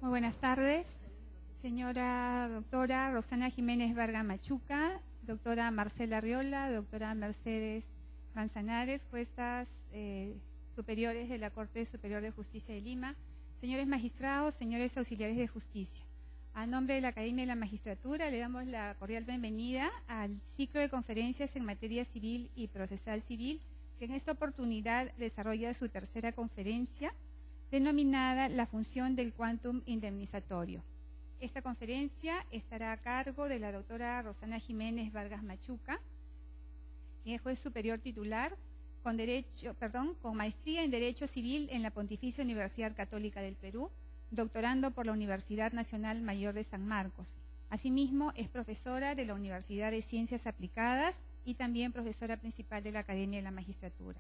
Muy buenas tardes, señora doctora Roxana Jiménez Vargas Machuca, doctora Marcela Arriola, doctora Mercedes Manzanares, juezas superiores de la Corte Superior de Justicia de Lima, señores magistrados, señores auxiliares de justicia. A nombre de la Academia de la Magistratura le damos la cordial bienvenida al ciclo de conferencias en materia civil y procesal civil, que en esta oportunidad desarrolla su tercera conferencia, denominada La función del quantum indemnizatorio. Esta conferencia estará a cargo de la doctora Roxana Jiménez Vargas Machuca, quien es juez superior titular con maestría en Derecho Civil en la Pontificia Universidad Católica del Perú, doctorando por la Universidad Nacional Mayor de San Marcos. Asimismo, es profesora de la Universidad de Ciencias Aplicadas y también profesora principal de la Academia de la Magistratura.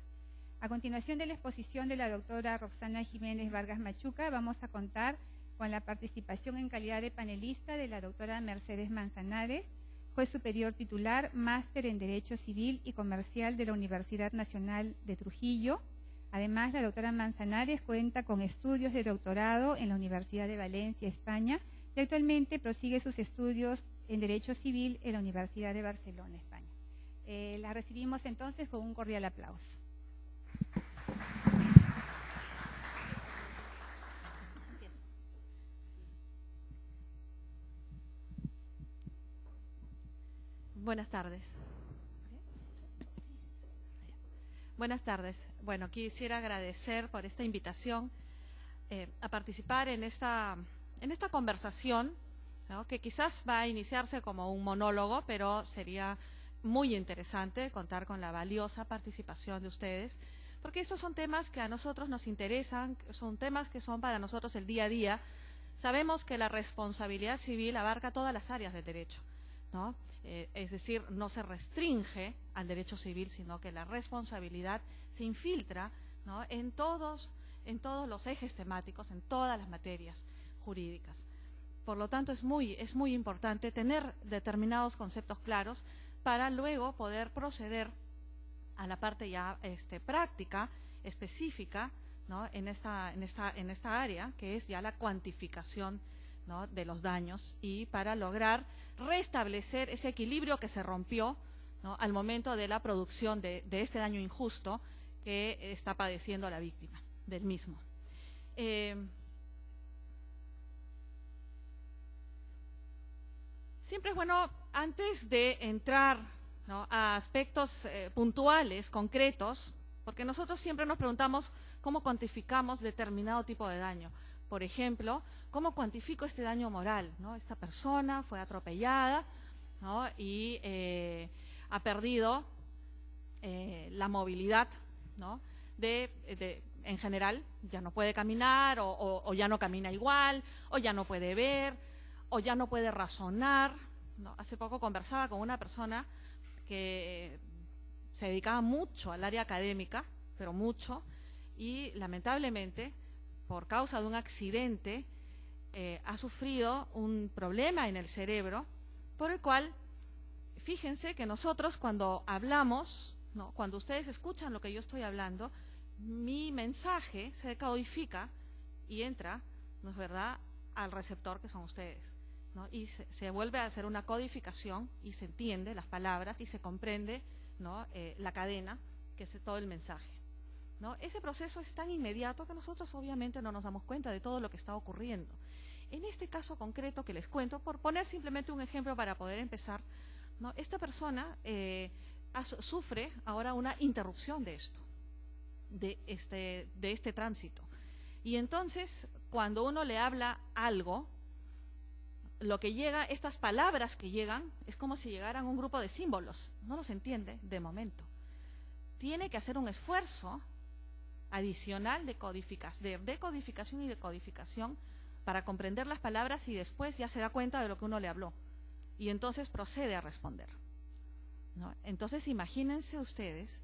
A continuación de la exposición de la doctora Roxana Jiménez Vargas Machuca, vamos a contar con la participación en calidad de panelista de la doctora Mercedes Manzanares, juez superior titular, máster en Derecho Civil y Comercial de la Universidad Nacional de Trujillo. Además, la doctora Manzanares cuenta con estudios de doctorado en la Universidad de Valencia, España, y actualmente prosigue sus estudios en Derecho Civil en la Universidad de Barcelona, España. La recibimos entonces con un cordial aplauso. Buenas tardes. Buenas tardes. Bueno, quisiera agradecer por esta invitación a participar en esta conversación, ¿no? Que quizás va a iniciarse como un monólogo, pero sería muy interesante contar con la valiosa participación de ustedes, porque esos son temas que a nosotros nos interesan, son temas que son para nosotros el día a día. Sabemos que la responsabilidad civil abarca todas las áreas del derecho, ¿no? Es decir, no se restringe al derecho civil, sino que la responsabilidad se infiltra, ¿no? en todos los ejes temáticos, en todas las materias jurídicas. Por lo tanto, es muy importante tener determinados conceptos claros para luego poder proceder a la parte ya práctica, específica, ¿no? en esta área, que es ya la cuantificación, ¿no? de los daños, y para lograr restablecer ese equilibrio que se rompió, ¿no? al momento de la producción de este daño injusto que está padeciendo la víctima del mismo. Siempre es bueno, antes de entrar, ¿no? a aspectos puntuales, concretos, porque nosotros siempre nos preguntamos cómo cuantificamos determinado tipo de daño. Por ejemplo, ¿cómo cuantifico este daño moral, ¿no? Esta persona fue atropellada, ¿no? y ha perdido la movilidad, ¿no? en general, ya no puede caminar, o ya no camina igual, o ya no puede ver, o ya no puede razonar, ¿no? Hace poco conversaba con una persona que se dedicaba mucho al área académica, pero mucho, y lamentablemente, por causa de un accidente, ha sufrido un problema en el cerebro, por el cual, fíjense que nosotros cuando hablamos, ¿no? cuando ustedes escuchan lo que yo estoy hablando, mi mensaje se decodifica y entra, ¿no es verdad?, al receptor, que son ustedes, ¿no? Y se vuelve a hacer una codificación y se entiende las palabras y se comprende, ¿no? La cadena, que es todo el mensaje, ¿no? Ese proceso es tan inmediato que nosotros obviamente no nos damos cuenta de todo lo que está ocurriendo. En este caso concreto que les cuento, por poner simplemente un ejemplo para poder empezar, ¿no? Esta persona sufre ahora una interrupción de esto, de este tránsito. Y entonces, cuando uno le habla algo, lo que llega, estas palabras que llegan, es como si llegaran un grupo de símbolos. No los entiende de momento. Tiene que hacer un esfuerzo adicional de decodificación y decodificación para comprender las palabras, y después ya se da cuenta de lo que uno le habló. Y entonces procede a responder, ¿no? Entonces imagínense ustedes,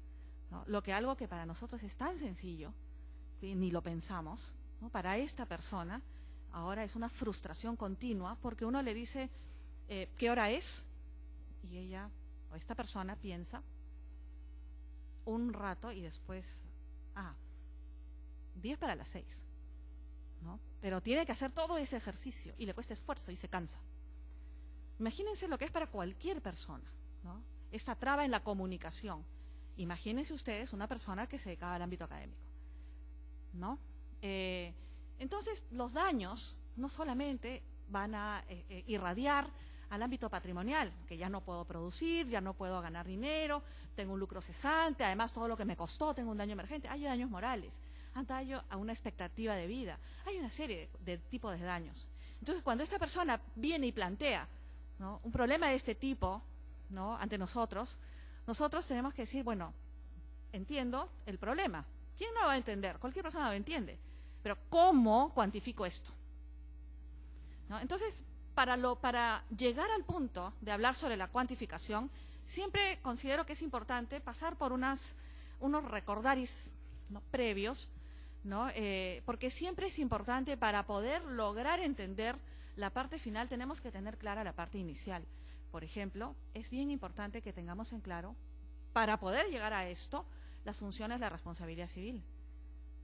¿no? Algo que para nosotros es tan sencillo, que ni lo pensamos, ¿no? Para esta persona ahora es una frustración continua, porque uno le dice, ¿qué hora es? Y ella, o esta persona, piensa un rato y después, 10 para las 6. ¿no? Pero tiene que hacer todo ese ejercicio y le cuesta esfuerzo y se cansa. Imagínense lo que es para cualquier persona, ¿no? Esta traba en la comunicación. Imagínense ustedes una persona que se dedica al ámbito académico, ¿no? Entonces, los daños no solamente van a irradiar al ámbito patrimonial, que ya no puedo producir, ya no puedo ganar dinero, tengo un lucro cesante, además todo lo que me costó, tengo un daño emergente, hay daños morales, hay daño a una expectativa de vida, hay una serie de tipos de daños. Entonces, cuando esta persona viene y plantea, ¿no?, un problema de este tipo, ¿no?, ante nosotros tenemos que decir, bueno, entiendo el problema. ¿Quién no lo va a entender? Cualquier persona lo entiende. Pero ¿cómo cuantifico esto? ¿No? Entonces, para llegar al punto de hablar sobre la cuantificación, siempre considero que es importante pasar por unos recordaris, ¿no?, previos, ¿no? Porque siempre es importante, para poder lograr entender la parte final, tenemos que tener clara la parte inicial. Por ejemplo, es bien importante que tengamos en claro, para poder llegar a esto, las funciones de la responsabilidad civil,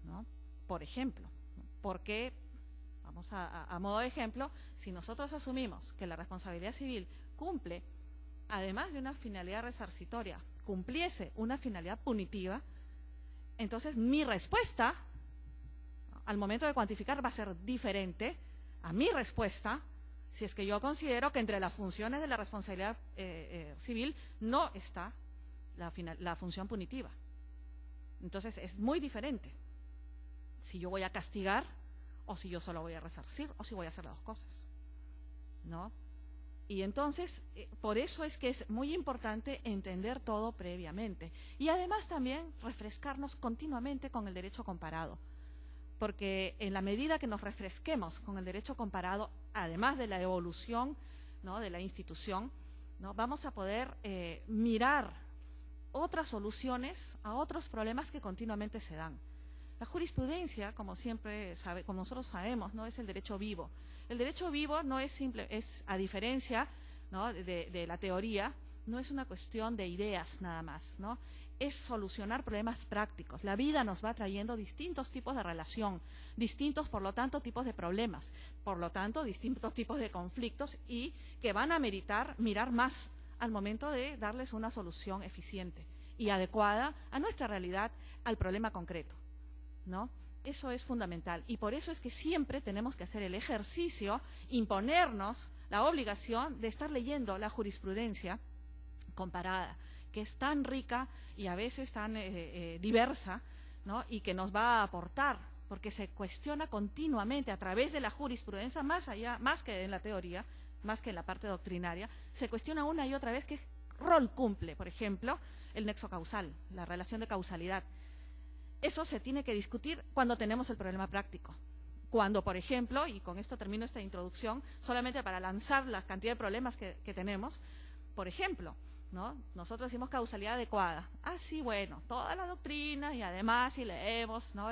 ¿no? Por ejemplo, ¿no? Porque, vamos a modo de ejemplo, si nosotros asumimos que la responsabilidad civil cumple, además de una finalidad resarcitoria, cumpliese una finalidad punitiva, entonces mi respuesta, ¿no?, al momento de cuantificar va a ser diferente a mi respuesta si es que yo considero que entre las funciones de la responsabilidad civil no está la función punitiva. Entonces es muy diferente si yo voy a castigar o si yo solo voy a resarcir o si voy a hacer las dos cosas, ¿no? Y entonces, por eso es que es muy importante entender todo previamente. Y además también refrescarnos continuamente con el derecho comparado. Porque en la medida que nos refresquemos con el derecho comparado, además de la evolución, ¿no?, de la institución, ¿no?, vamos a poder mirar otras soluciones a otros problemas que continuamente se dan. La jurisprudencia, como nosotros sabemos, no es el derecho vivo. El derecho vivo no es simple, es, a diferencia, ¿no?, de la teoría, no es una cuestión de ideas nada más, ¿no? Es solucionar problemas prácticos. La vida nos va trayendo distintos tipos de relación, distintos, por lo tanto, tipos de problemas, por lo tanto, distintos tipos de conflictos, y que van a meritar mirar más al momento de darles una solución eficiente y adecuada a nuestra realidad, al problema concreto, ¿no? Eso es fundamental, y por eso es que siempre tenemos que hacer el ejercicio, imponernos la obligación de estar leyendo la jurisprudencia comparada, que es tan rica y a veces tan diversa, ¿no?, y que nos va a aportar, porque se cuestiona continuamente a través de la jurisprudencia, más que en la teoría, más que en la parte doctrinaria, se cuestiona una y otra vez qué rol cumple, por ejemplo, el nexo causal, la relación de causalidad. Eso se tiene que discutir cuando tenemos el problema práctico. Cuando, por ejemplo, y con esto termino esta introducción, solamente para lanzar la cantidad de problemas que tenemos, por ejemplo, ¿no?, nosotros decimos causalidad adecuada. Ah, sí, bueno, toda la doctrina, y además si leemos, ¿no?,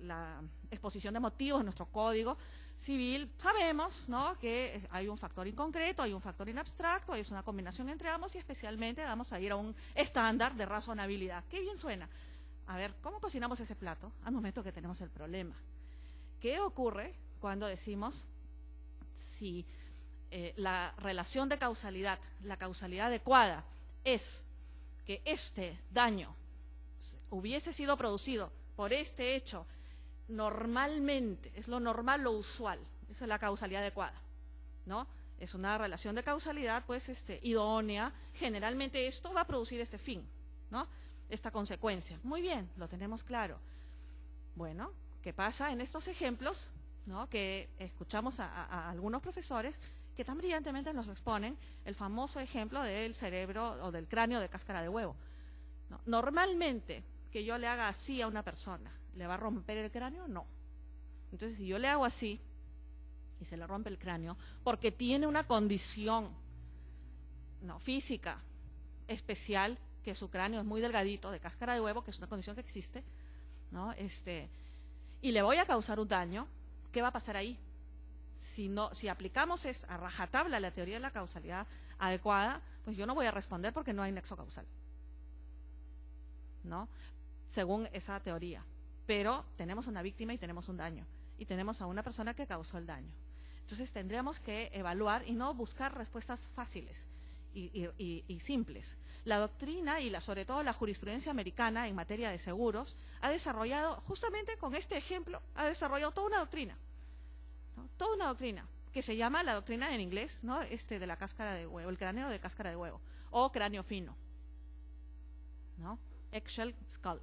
la exposición de motivos de nuestro Código Civil, sabemos, ¿no?, que hay un factor inconcreto, hay un factor inabstracto, es una combinación entre ambos, y especialmente vamos a ir a un estándar de razonabilidad. ¡Qué bien suena! A ver, ¿cómo cocinamos ese plato al momento que tenemos el problema? ¿Qué ocurre cuando decimos si la relación de causalidad, la causalidad adecuada, es que este daño hubiese sido producido por este hecho normalmente, es lo normal, lo usual, esa es la causalidad adecuada, ¿no? Es una relación de causalidad, pues, idónea. Generalmente esto va a producir este fin, ¿no?, esta consecuencia. Muy bien, lo tenemos claro. Bueno, ¿qué pasa en estos ejemplos, ¿no?, que escuchamos a algunos profesores que tan brillantemente nos exponen? El famoso ejemplo del cerebro o del cráneo de cáscara de huevo, ¿no? Normalmente, que yo le haga así a una persona, ¿le va a romper el cráneo? No. Entonces, si yo le hago así y se le rompe el cráneo, porque tiene una condición, ¿no?, física especial, que su cráneo es muy delgadito, de cáscara de huevo, que es una condición que existe, ¿no?, y le voy a causar un daño, ¿qué va a pasar ahí? Si aplicamos a rajatabla la teoría de la causalidad adecuada, pues yo no voy a responder porque no hay nexo causal, ¿no?, según esa teoría. Pero tenemos una víctima y tenemos un daño. y tenemos a una persona que causó el daño. Entonces tendríamos que evaluar y no buscar respuestas fáciles y simples. La doctrina y sobre todo la jurisprudencia americana en materia de seguros ha desarrollado, justamente con este ejemplo, ha desarrollado toda una doctrina, ¿no? Toda una doctrina que se llama la doctrina en inglés, ¿no? De la cáscara de huevo, el cráneo de cáscara de huevo, o cráneo fino, ¿no? Eggshell skull,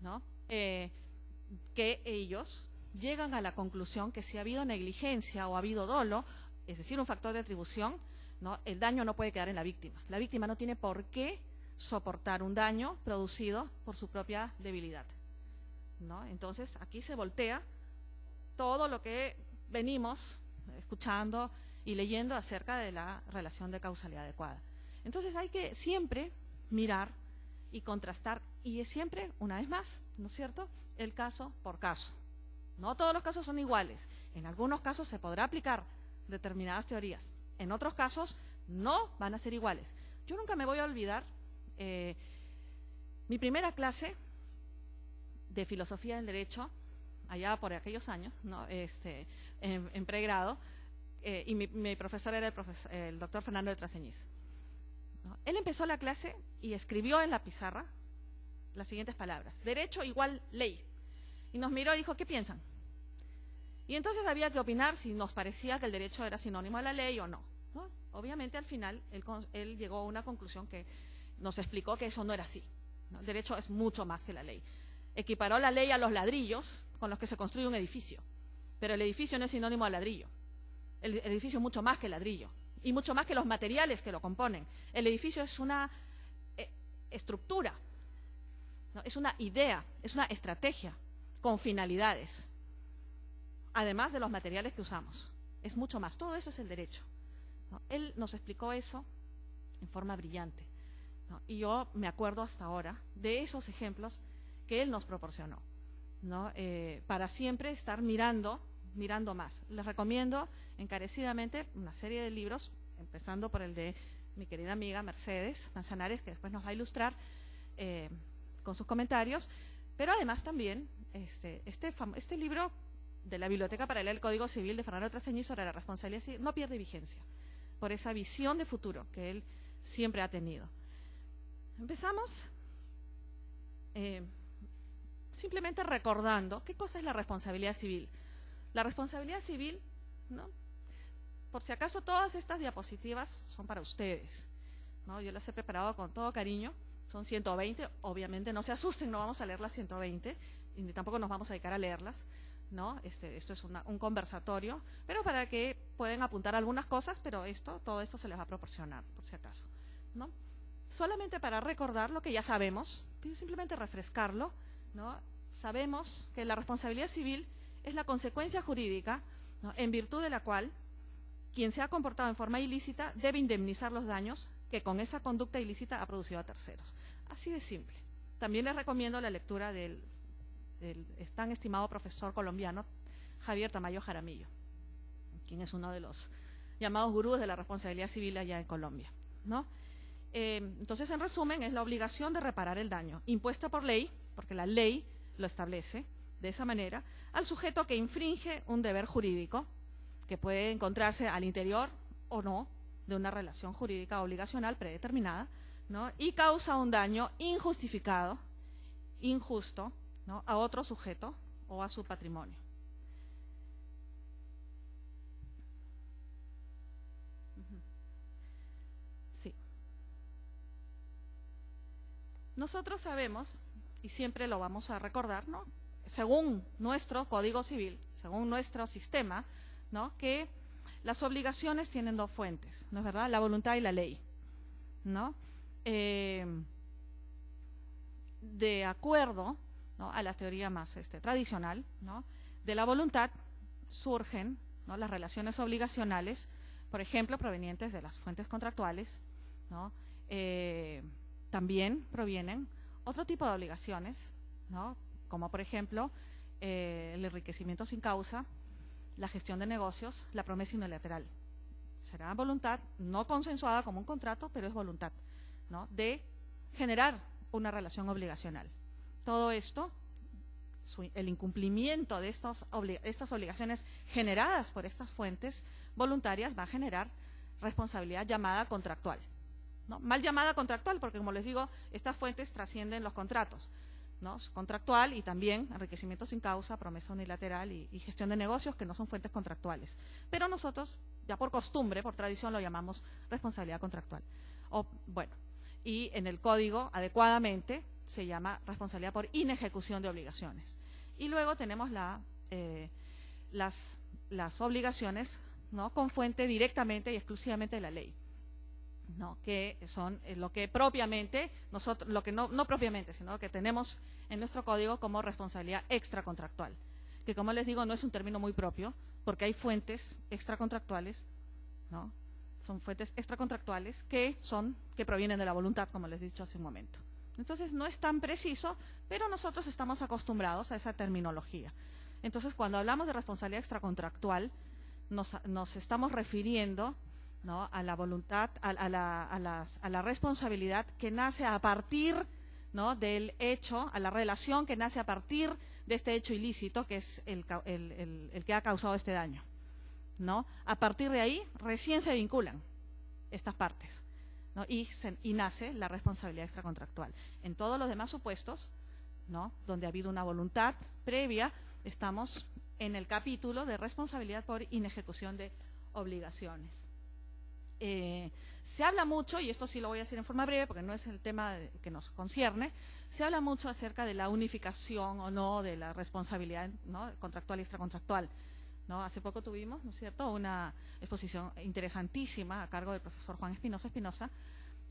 ¿no? Que ellos llegan a la conclusión que si ha habido negligencia o ha habido dolo, es decir, un factor de atribución, ¿no? El daño no puede quedar en la víctima. La víctima no tiene por qué soportar un daño producido por su propia debilidad, ¿no? Entonces, aquí se voltea todo lo que venimos escuchando y leyendo acerca de la relación de causalidad adecuada. Entonces, hay que siempre mirar y contrastar, y es siempre, una vez más, ¿no es cierto?, el caso por caso. No todos los casos son iguales. En algunos casos se podrá aplicar determinadas teorías. En otros casos no van a ser iguales. Yo nunca me voy a olvidar mi primera clase de filosofía del derecho, allá por aquellos años, ¿no? En pregrado, y mi profesor era el doctor Fernando de Traseñiz, ¿no? Él empezó la clase y escribió en la pizarra las siguientes palabras: derecho igual ley. Y nos miró y dijo, ¿qué piensan? Y entonces había que opinar si nos parecía que el derecho era sinónimo de la ley o no, ¿no? Obviamente, al final, él llegó a una conclusión que nos explicó que eso no era así, ¿no? El derecho es mucho más que la ley. Equiparó la ley a los ladrillos con los que se construye un edificio, pero el edificio no es sinónimo de ladrillo. El edificio es mucho más que ladrillo, y mucho más que los materiales que lo componen. El edificio es una estructura, ¿no? Es una idea, es una estrategia con finalidades, además de los materiales que usamos. Es mucho más, todo eso es el derecho, ¿no? Él nos explicó eso en forma brillante, ¿no? Y yo me acuerdo hasta ahora de esos ejemplos que él nos proporcionó, ¿no? Para siempre estar mirando más. Les recomiendo encarecidamente una serie de libros, empezando por el de mi querida amiga Mercedes Manzanares, que después nos va a ilustrar con sus comentarios, pero además también este libro de la Biblioteca Paralela del Código Civil de Fernando Traseñiz sobre la responsabilidad civil no pierde vigencia por esa visión de futuro que él siempre ha tenido. Empezamos simplemente recordando qué cosa es la responsabilidad civil. La responsabilidad civil, ¿no? Por si acaso, todas estas diapositivas son para ustedes, ¿no? Yo las he preparado con todo cariño. Son 120, obviamente no se asusten, no vamos a leer las 120, y ni tampoco nos vamos a dedicar a leerlas, ¿no? Esto es un conversatorio, pero para que pueden apuntar algunas cosas, pero todo esto se les va a proporcionar, por si acaso, ¿no? Solamente para recordar lo que ya sabemos, simplemente refrescarlo, ¿no? Sabemos que la responsabilidad civil es la consecuencia jurídica, ¿no?, en virtud de la cual quien se ha comportado en forma ilícita debe indemnizar los daños que con esa conducta ilícita ha producido a terceros. Así de simple. También les recomiendo la lectura del tan estimado profesor colombiano Javier Tamayo Jaramillo, quien es uno de los llamados gurús de la responsabilidad civil allá en Colombia, ¿no? Entonces, en resumen, es la obligación de reparar el daño impuesta por ley, porque la ley lo establece de esa manera, al sujeto que infringe un deber jurídico que puede encontrarse al interior o no de una relación jurídica obligacional predeterminada, ¿no?, y causa un daño injustificado, injusto, ¿no?, a otro sujeto o a su patrimonio. Sí. Nosotros sabemos, y siempre lo vamos a recordar, ¿no?, según nuestro Código Civil, según nuestro sistema, ¿no?, que las obligaciones tienen dos fuentes, ¿no es verdad? La voluntad y la ley, ¿no? De acuerdo, ¿no?, a la teoría más tradicional, ¿no?, de la voluntad surgen, ¿no?, las relaciones obligacionales, por ejemplo, provenientes de las fuentes contractuales, ¿no? También provienen otro tipo de obligaciones, ¿no?, como por ejemplo el enriquecimiento sin causa, la gestión de negocios, la promesa unilateral. Será voluntad no consensuada como un contrato, pero es voluntad, ¿no?, de generar una relación obligacional. Todo esto el incumplimiento de estas obligaciones generadas por estas fuentes voluntarias va a generar responsabilidad llamada contractual, ¿no? Mal llamada contractual, porque como les digo, estas fuentes trascienden los contratos, ¿no? Contractual y también enriquecimiento sin causa, promesa unilateral y gestión de negocios, que no son fuentes contractuales. Pero nosotros, ya por costumbre, por tradición, lo llamamos responsabilidad contractual. Y en el código, adecuadamente, se llama responsabilidad por inejecución de obligaciones. Y luego tenemos las obligaciones, ¿no?, con fuente directamente y exclusivamente de la ley, ¿no?, que son lo que propiamente, nosotros, lo que no propiamente, sino que tenemos en nuestro código como responsabilidad extracontractual, que como les digo no es un término muy propio, porque hay fuentes extracontractuales, ¿no?, son fuentes extracontractuales que provienen de la voluntad, como les he dicho hace un momento. Entonces no es tan preciso, pero nosotros estamos acostumbrados a esa terminología. Entonces cuando hablamos de responsabilidad extracontractual, nos estamos refiriendo, ¿no?, a la voluntad, a la responsabilidad que nace a partir, ¿no?, del hecho, a la relación que nace a partir de este hecho ilícito, que es el que ha causado este daño, ¿no? A partir de ahí recién se vinculan estas partes, ¿no?, y nace la responsabilidad extracontractual. En todos los demás supuestos, ¿no?, donde ha habido una voluntad previa, estamos en el capítulo de responsabilidad por inejecución de obligaciones. Se habla mucho, y esto sí lo voy a decir en forma breve porque no es el tema que nos concierne, se habla mucho acerca de la unificación o no de la responsabilidad, ¿no?, contractual y extracontractual, ¿no? Hace poco tuvimos, ¿no es cierto?, una exposición interesantísima a cargo del profesor Juan Espinosa,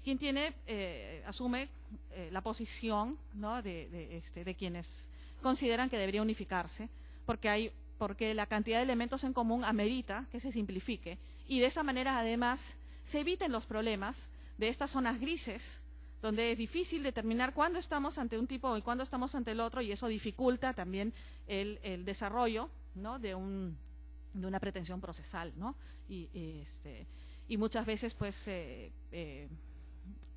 quien asume la posición, ¿no?, de quienes consideran que debería unificarse, porque la cantidad de elementos en común amerita que se simplifique, y de esa manera además se eviten los problemas de estas zonas grises, donde es difícil determinar cuándo estamos ante un tipo y cuándo estamos ante el otro, y eso dificulta también el desarrollo, ¿no?, de una pretensión procesal, ¿no? Y muchas veces, pues,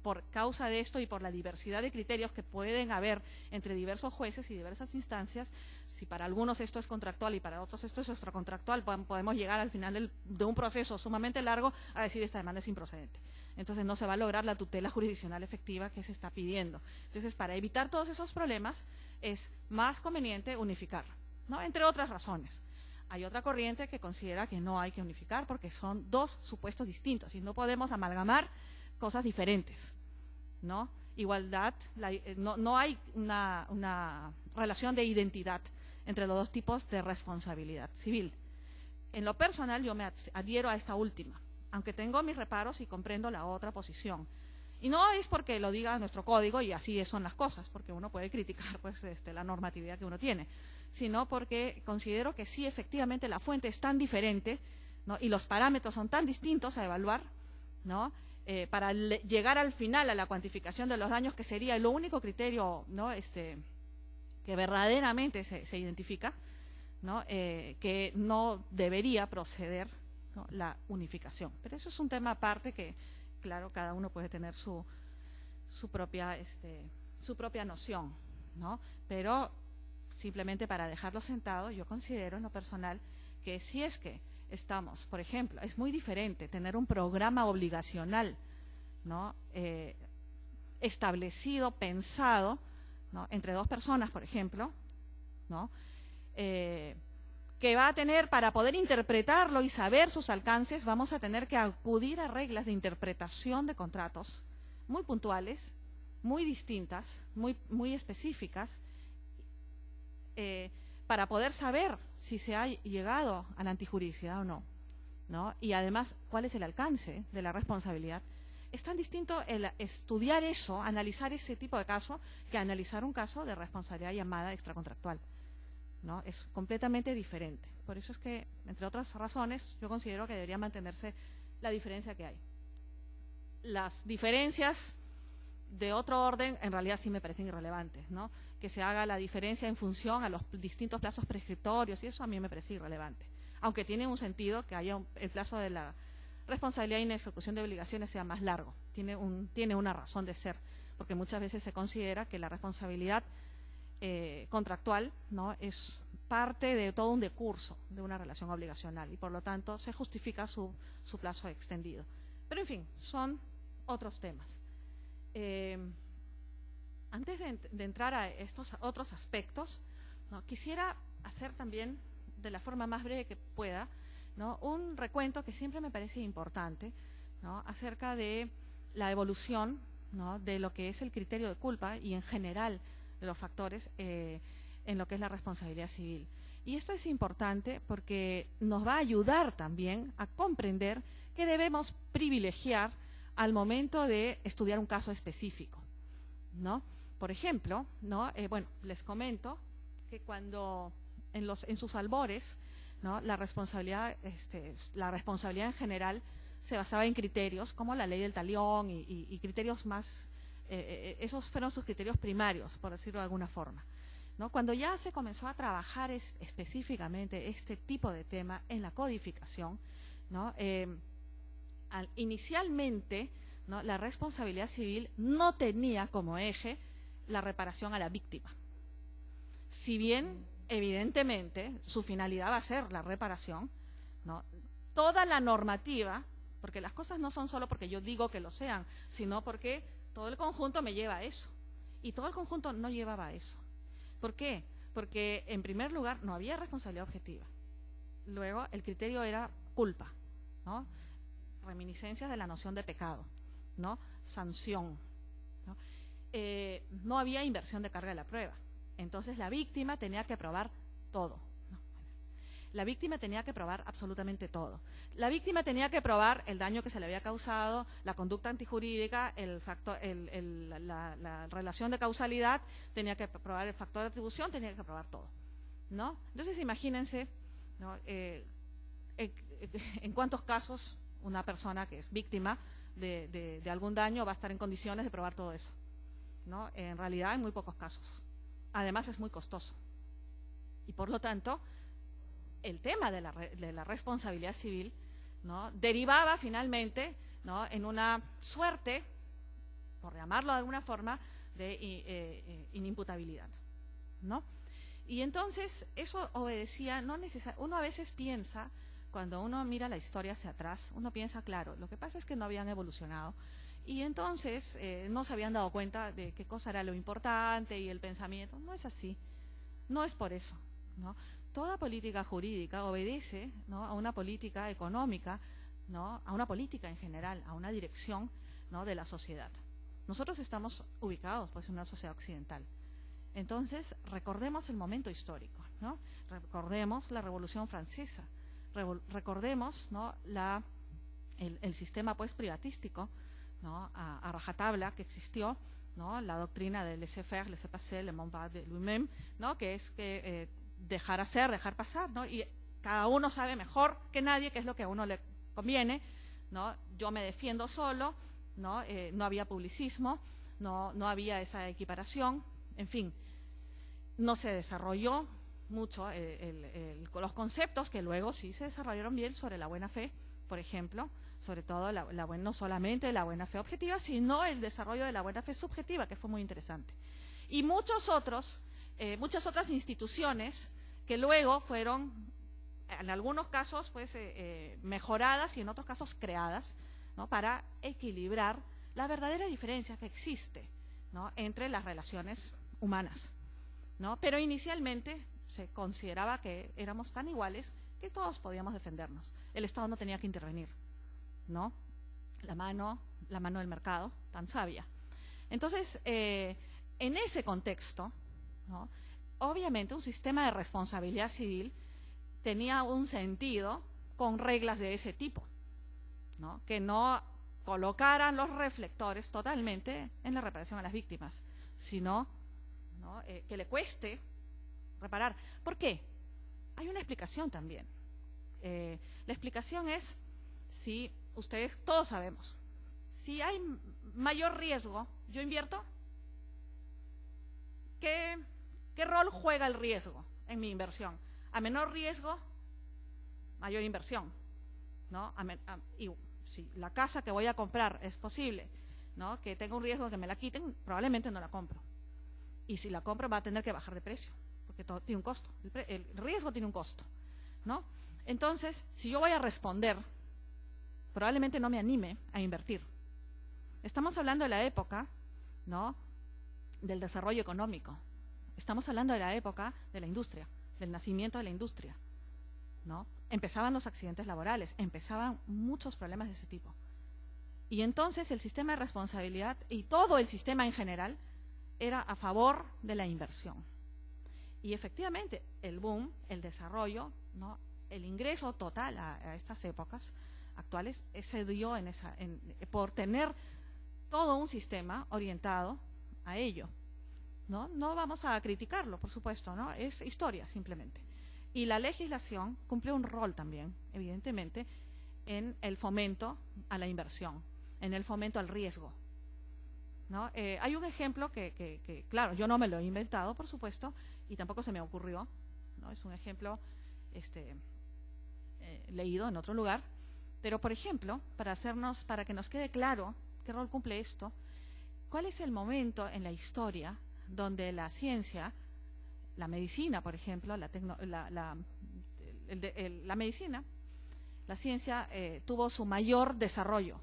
por causa de esto y por la diversidad de criterios que pueden haber entre diversos jueces y diversas instancias, si para algunos esto es contractual y para otros esto es extracontractual, podemos llegar al final de un proceso sumamente largo a decir esta demanda es improcedente. Entonces no se va a lograr la tutela jurisdiccional efectiva que se está pidiendo. Entonces, para evitar todos esos problemas es más conveniente unificar, ¿no?, entre otras razones. Hay otra corriente que considera que no hay que unificar porque son dos supuestos distintos y no podemos amalgamar cosas diferentes, ¿no? Igualdad, no hay una relación de identidad entre los dos tipos de responsabilidad civil. En lo personal yo me adhiero a esta última, aunque tengo mis reparos y comprendo la otra posición. Y no es porque lo diga nuestro código y así son las cosas, porque uno puede criticar, pues, la normatividad que uno tiene, sino porque considero que sí, efectivamente, la fuente es tan diferente, ¿no?, y los parámetros son tan distintos a evaluar, ¿no?, para llegar al final a la cuantificación de los daños, que sería lo único criterio, ¿no?, que verdaderamente se identifica, ¿no?, que no debería proceder, ¿no?, la unificación. Pero eso es un tema aparte que, claro, cada uno puede tener su propia noción, ¿no? Pero simplemente para dejarlo sentado, yo considero en lo personal que si es que estamos, por ejemplo, es muy diferente tener un programa obligacional, ¿no?, establecido, pensado, ¿no?, entre dos personas, por ejemplo, ¿no?, que va a tener, para poder interpretarlo y saber sus alcances, vamos a tener que acudir a reglas de interpretación de contratos muy puntuales, muy distintas, muy específicas, para poder saber si se ha llegado a la antijuridicidad o no, ¿no? Y además, ¿cuál es el alcance de la responsabilidad? Es tan distinto el estudiar eso, analizar ese tipo de caso, que analizar un caso de responsabilidad llamada extracontractual, ¿no? Es completamente diferente. Por eso es que, entre otras razones, yo considero que debería mantenerse la diferencia que hay. Las diferencias de otro orden, en realidad sí me parecen irrelevantes, ¿no? Que se haga la diferencia en función a los distintos plazos prescriptorios, y eso a mí me parece irrelevante. Aunque tiene un sentido que haya el plazo de la responsabilidad y inejecución de obligaciones sea más largo. Tiene una razón de ser, porque muchas veces se considera que la responsabilidad contractual, ¿no? Es parte de todo un decurso de una relación obligacional y por lo tanto se justifica su plazo extendido. Pero en fin, son otros temas. Antes de entrar a estos otros aspectos, ¿no? Quisiera hacer también, de la forma más breve que pueda, ¿no? Un recuento que siempre me parece importante, ¿no? Acerca de la evolución, ¿no? De lo que es el criterio de culpa y en general de los factores en lo que es la responsabilidad civil. Y esto es importante porque nos va a ayudar también a comprender que debemos privilegiar al momento de estudiar un caso específico, ¿no? Por ejemplo, ¿no? Bueno, les comento que cuando en sus albores, ¿no? La responsabilidad en general se basaba en criterios como la ley del talión y criterios más, esos fueron sus criterios primarios, por decirlo de alguna forma, ¿no? Cuando ya se comenzó a trabajar específicamente este tipo de tema en la codificación, ¿no? Inicialmente, ¿no? La responsabilidad civil no tenía como eje la reparación a la víctima. Si bien, evidentemente, su finalidad va a ser la reparación, ¿no? Toda la normativa, porque las cosas no son solo porque yo digo que lo sean, sino porque todo el conjunto me lleva a eso. Y todo el conjunto no llevaba a eso. ¿Por qué? Porque, en primer lugar, no había responsabilidad objetiva. Luego, el criterio era culpa, ¿no? Reminiscencias de la noción de pecado, ¿no? Sanción, ¿no? No había inversión de carga de la prueba. Entonces, la víctima tenía que probar todo, ¿no? La víctima tenía que probar absolutamente todo. La víctima tenía que probar el daño que se le había causado, la conducta antijurídica, la relación de causalidad, tenía que probar el factor de atribución, tenía que probar todo, ¿no? Entonces, imagínense, ¿no? En cuántos casos una persona que es víctima de algún daño va a estar en condiciones de probar todo eso, ¿no? En realidad, en muy pocos casos. Además, es muy costoso. Y por lo tanto, el tema de la responsabilidad civil, ¿no? Derivaba finalmente, ¿no? En una suerte, por llamarlo de alguna forma, de inimputabilidad, ¿no? Y entonces, eso obedecía, uno a veces piensa, cuando uno mira la historia hacia atrás, uno piensa, claro, lo que pasa es que no habían evolucionado y entonces no se habían dado cuenta de qué cosa era lo importante y el pensamiento. No es así, no es por eso, ¿no? Toda política jurídica obedece, ¿no? A una política económica, ¿no? A una política en general, a una dirección, ¿no? De la sociedad. Nosotros estamos ubicados, pues, en una sociedad occidental. Entonces, recordemos el momento histórico, ¿no? Recordemos la Revolución Francesa, recordemos, ¿no? El sistema, pues, privatístico, ¿no? A rajatabla que existió, ¿no? La doctrina del laissez-faire, laissez-passer, le mandat de lui-même, ¿no? Que es que dejar hacer, dejar pasar, ¿no? Y cada uno sabe mejor que nadie qué es lo que a uno le conviene, ¿no? Yo me defiendo solo, ¿no? No había publicismo, no había esa equiparación, en fin, no se desarrolló mucho los conceptos que luego sí se desarrollaron bien sobre la buena fe, por ejemplo, sobre todo no solamente la buena fe objetiva, sino el desarrollo de la buena fe subjetiva, que fue muy interesante. Y muchas otras instituciones que luego fueron, en algunos casos, pues, mejoradas y en otros casos creadas, ¿no? Para equilibrar la verdadera diferencia que existe, ¿no? Entre las relaciones humanas, ¿no? Pero inicialmente se consideraba que éramos tan iguales que todos podíamos defendernos. El Estado no tenía que intervenir, ¿no? La mano del mercado, tan sabia. Entonces, en ese contexto, ¿no? Obviamente un sistema de responsabilidad civil tenía un sentido con reglas de ese tipo, ¿no? Que no colocaran los reflectores totalmente en la reparación a las víctimas, sino, ¿no? Que le cueste reparar. ¿Por qué? Hay una explicación también. La explicación es, si ustedes todos sabemos, si hay mayor riesgo, ¿yo invierto? ¿Qué rol juega el riesgo en mi inversión? A menor riesgo, mayor inversión, ¿no? Y si la casa que voy a comprar es posible, ¿no? Que tenga un riesgo de que me la quiten, probablemente no la compro. Y si la compra va a tener que bajar de precio, porque todo tiene un costo. El riesgo tiene un costo, ¿no? Entonces, si yo voy a responder, probablemente no me anime a invertir. Estamos hablando de la época, ¿no?, del desarrollo económico. Estamos hablando de la época de la industria, del nacimiento de la industria, ¿no? Empezaban los accidentes laborales, empezaban muchos problemas de ese tipo. Y entonces el sistema de responsabilidad y todo el sistema en general era a favor de la inversión. Y efectivamente, el boom, el desarrollo, ¿no?, el ingreso total a estas épocas actuales se dio por tener todo un sistema orientado a ello, ¿no? No vamos a criticarlo, por supuesto, ¿no? Es historia, simplemente. Y la legislación cumple un rol también, evidentemente, en el fomento a la inversión, en el fomento al riesgo, ¿no? Hay un ejemplo que, claro, yo no me lo he inventado, por supuesto, y tampoco se me ocurrió, ¿no? Es un ejemplo leído en otro lugar, pero, por ejemplo, para que nos quede claro qué rol cumple esto, ¿cuál es el momento en la historia donde la ciencia, la medicina, por ejemplo, la medicina, la ciencia tuvo su mayor desarrollo?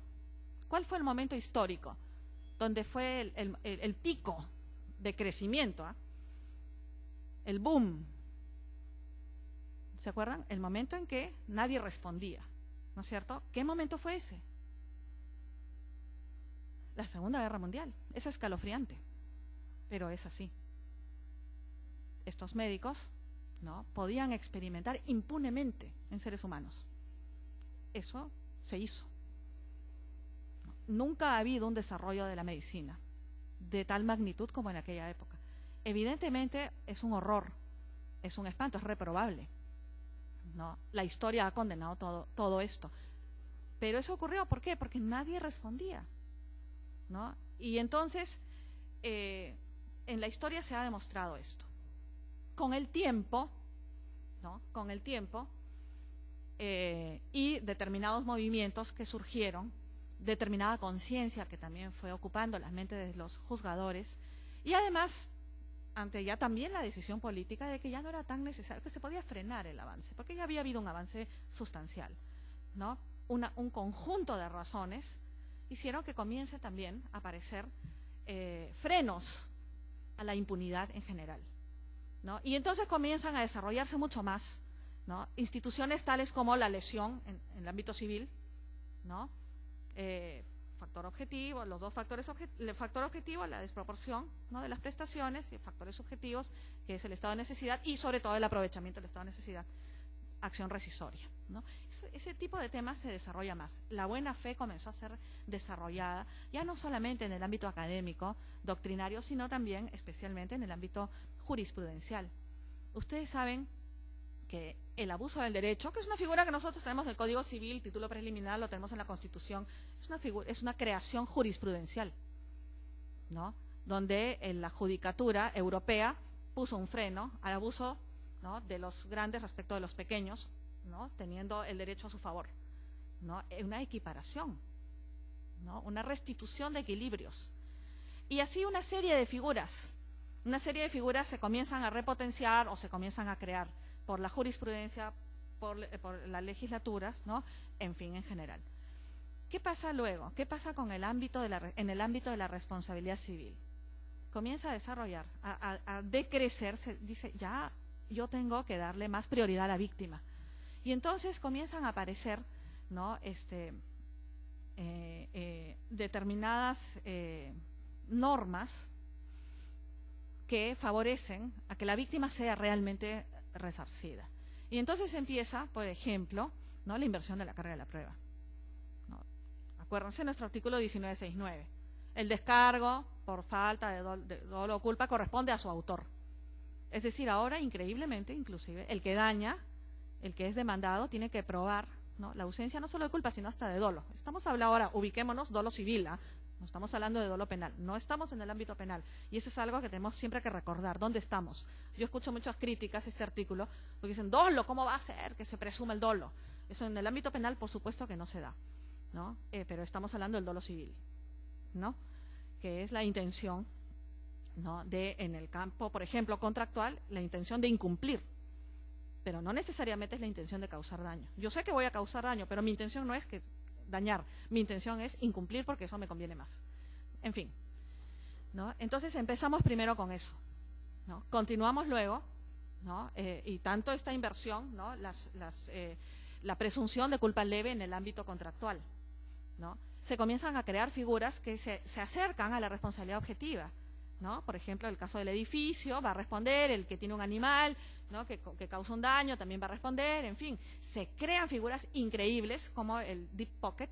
¿Cuál fue el momento histórico donde fue el pico de crecimiento? El boom. ¿Se acuerdan? El momento en que nadie respondía, ¿no es cierto? ¿Qué momento fue ese? La Segunda Guerra Mundial. Es escalofriante, pero es así. Estos médicos, ¿no?, podían experimentar impunemente en seres humanos. Eso se hizo. Nunca ha habido un desarrollo de la medicina de tal magnitud como en aquella época. Evidentemente es un horror, es un espanto, es reprobable, ¿no? La historia ha condenado todo esto. Pero eso ocurrió, ¿por qué? Porque nadie respondía, ¿no? Y entonces, en la historia se ha demostrado esto. Con el tiempo, ¿no?, con el tiempo, y determinados movimientos que surgieron, determinada conciencia que también fue ocupando las mentes de los juzgadores, y además, ante ya también la decisión política de que ya no era tan necesario, que se podía frenar el avance, porque ya había habido un avance sustancial, ¿no? Un conjunto de razones hicieron que comience también a aparecer frenos a la impunidad en general, ¿no? Y entonces comienzan a desarrollarse mucho más, ¿no?, instituciones tales como la lesión en el ámbito civil, ¿no?, factor objetivo, los dos factores el factor objetivo, la desproporción, ¿no?, de las prestaciones, y factores subjetivos, que es el estado de necesidad, y sobre todo el aprovechamiento del estado de necesidad, acción rescisoria, ¿no? Ese tipo de temas se desarrolla más. La buena fe comenzó a ser desarrollada ya no solamente en el ámbito académico, doctrinario, sino también especialmente en el ámbito jurisprudencial. Ustedes saben que el abuso del derecho, que es una figura que nosotros tenemos en el Código Civil, título preliminar, lo tenemos en la Constitución, es una creación jurisprudencial, ¿no?, donde la judicatura europea puso un freno al abuso, ¿no?, de los grandes respecto de los pequeños, ¿no?, teniendo el derecho a su favor, ¿no?, una equiparación, ¿no?, una restitución de equilibrios. Y así una serie de figuras se comienzan a repotenciar o se comienzan a crear por la jurisprudencia, por las legislaturas, ¿no?, en fin, en general. ¿Qué pasa luego? ¿Qué pasa con en el ámbito de la responsabilidad civil? Comienza a desarrollar, a decrecer, se dice, ya yo tengo que darle más prioridad a la víctima. Y entonces comienzan a aparecer, ¿no?, determinadas normas que favorecen a que la víctima sea realmente resarcida. Y entonces empieza, por ejemplo, ¿no?, la inversión de la carga de la prueba, ¿no? Acuérdense nuestro artículo 1969. El descargo por falta de dolo o culpa corresponde a su autor. Es decir, ahora, increíblemente, inclusive, el que daña, el que es demandado, tiene que probar, ¿no?, la ausencia no solo de culpa, sino hasta de dolo. Estamos hablando ahora, ubiquémonos, dolo civil, ¿eh? No estamos hablando de dolo penal, no estamos en el ámbito penal. Y eso es algo que tenemos siempre que recordar, ¿dónde estamos? Yo escucho muchas críticas a este artículo, porque dicen, dolo, ¿cómo va a ser que se presume el dolo? Eso en el ámbito penal, por supuesto que no se da, ¿no? Pero estamos hablando del dolo civil, ¿no?, que es la intención ¿no? En el campo, por ejemplo, contractual, la intención de incumplir, pero no necesariamente es la intención de causar daño. Yo sé que voy a causar daño, pero mi intención no es que dañar, mi intención es incumplir porque eso me conviene más. En fin, ¿no? Entonces empezamos primero con eso, ¿no? Continuamos luego, ¿no? Y tanto esta inversión, ¿no? La presunción de culpa leve en el ámbito contractual, ¿no? Se comienzan a crear figuras que se acercan a la responsabilidad objetiva, ¿no? Por ejemplo, el caso del edificio va a responder, el que tiene un animal, ¿no? que causa un daño también va a responder, en fin, se crean figuras increíbles como el deep pocket,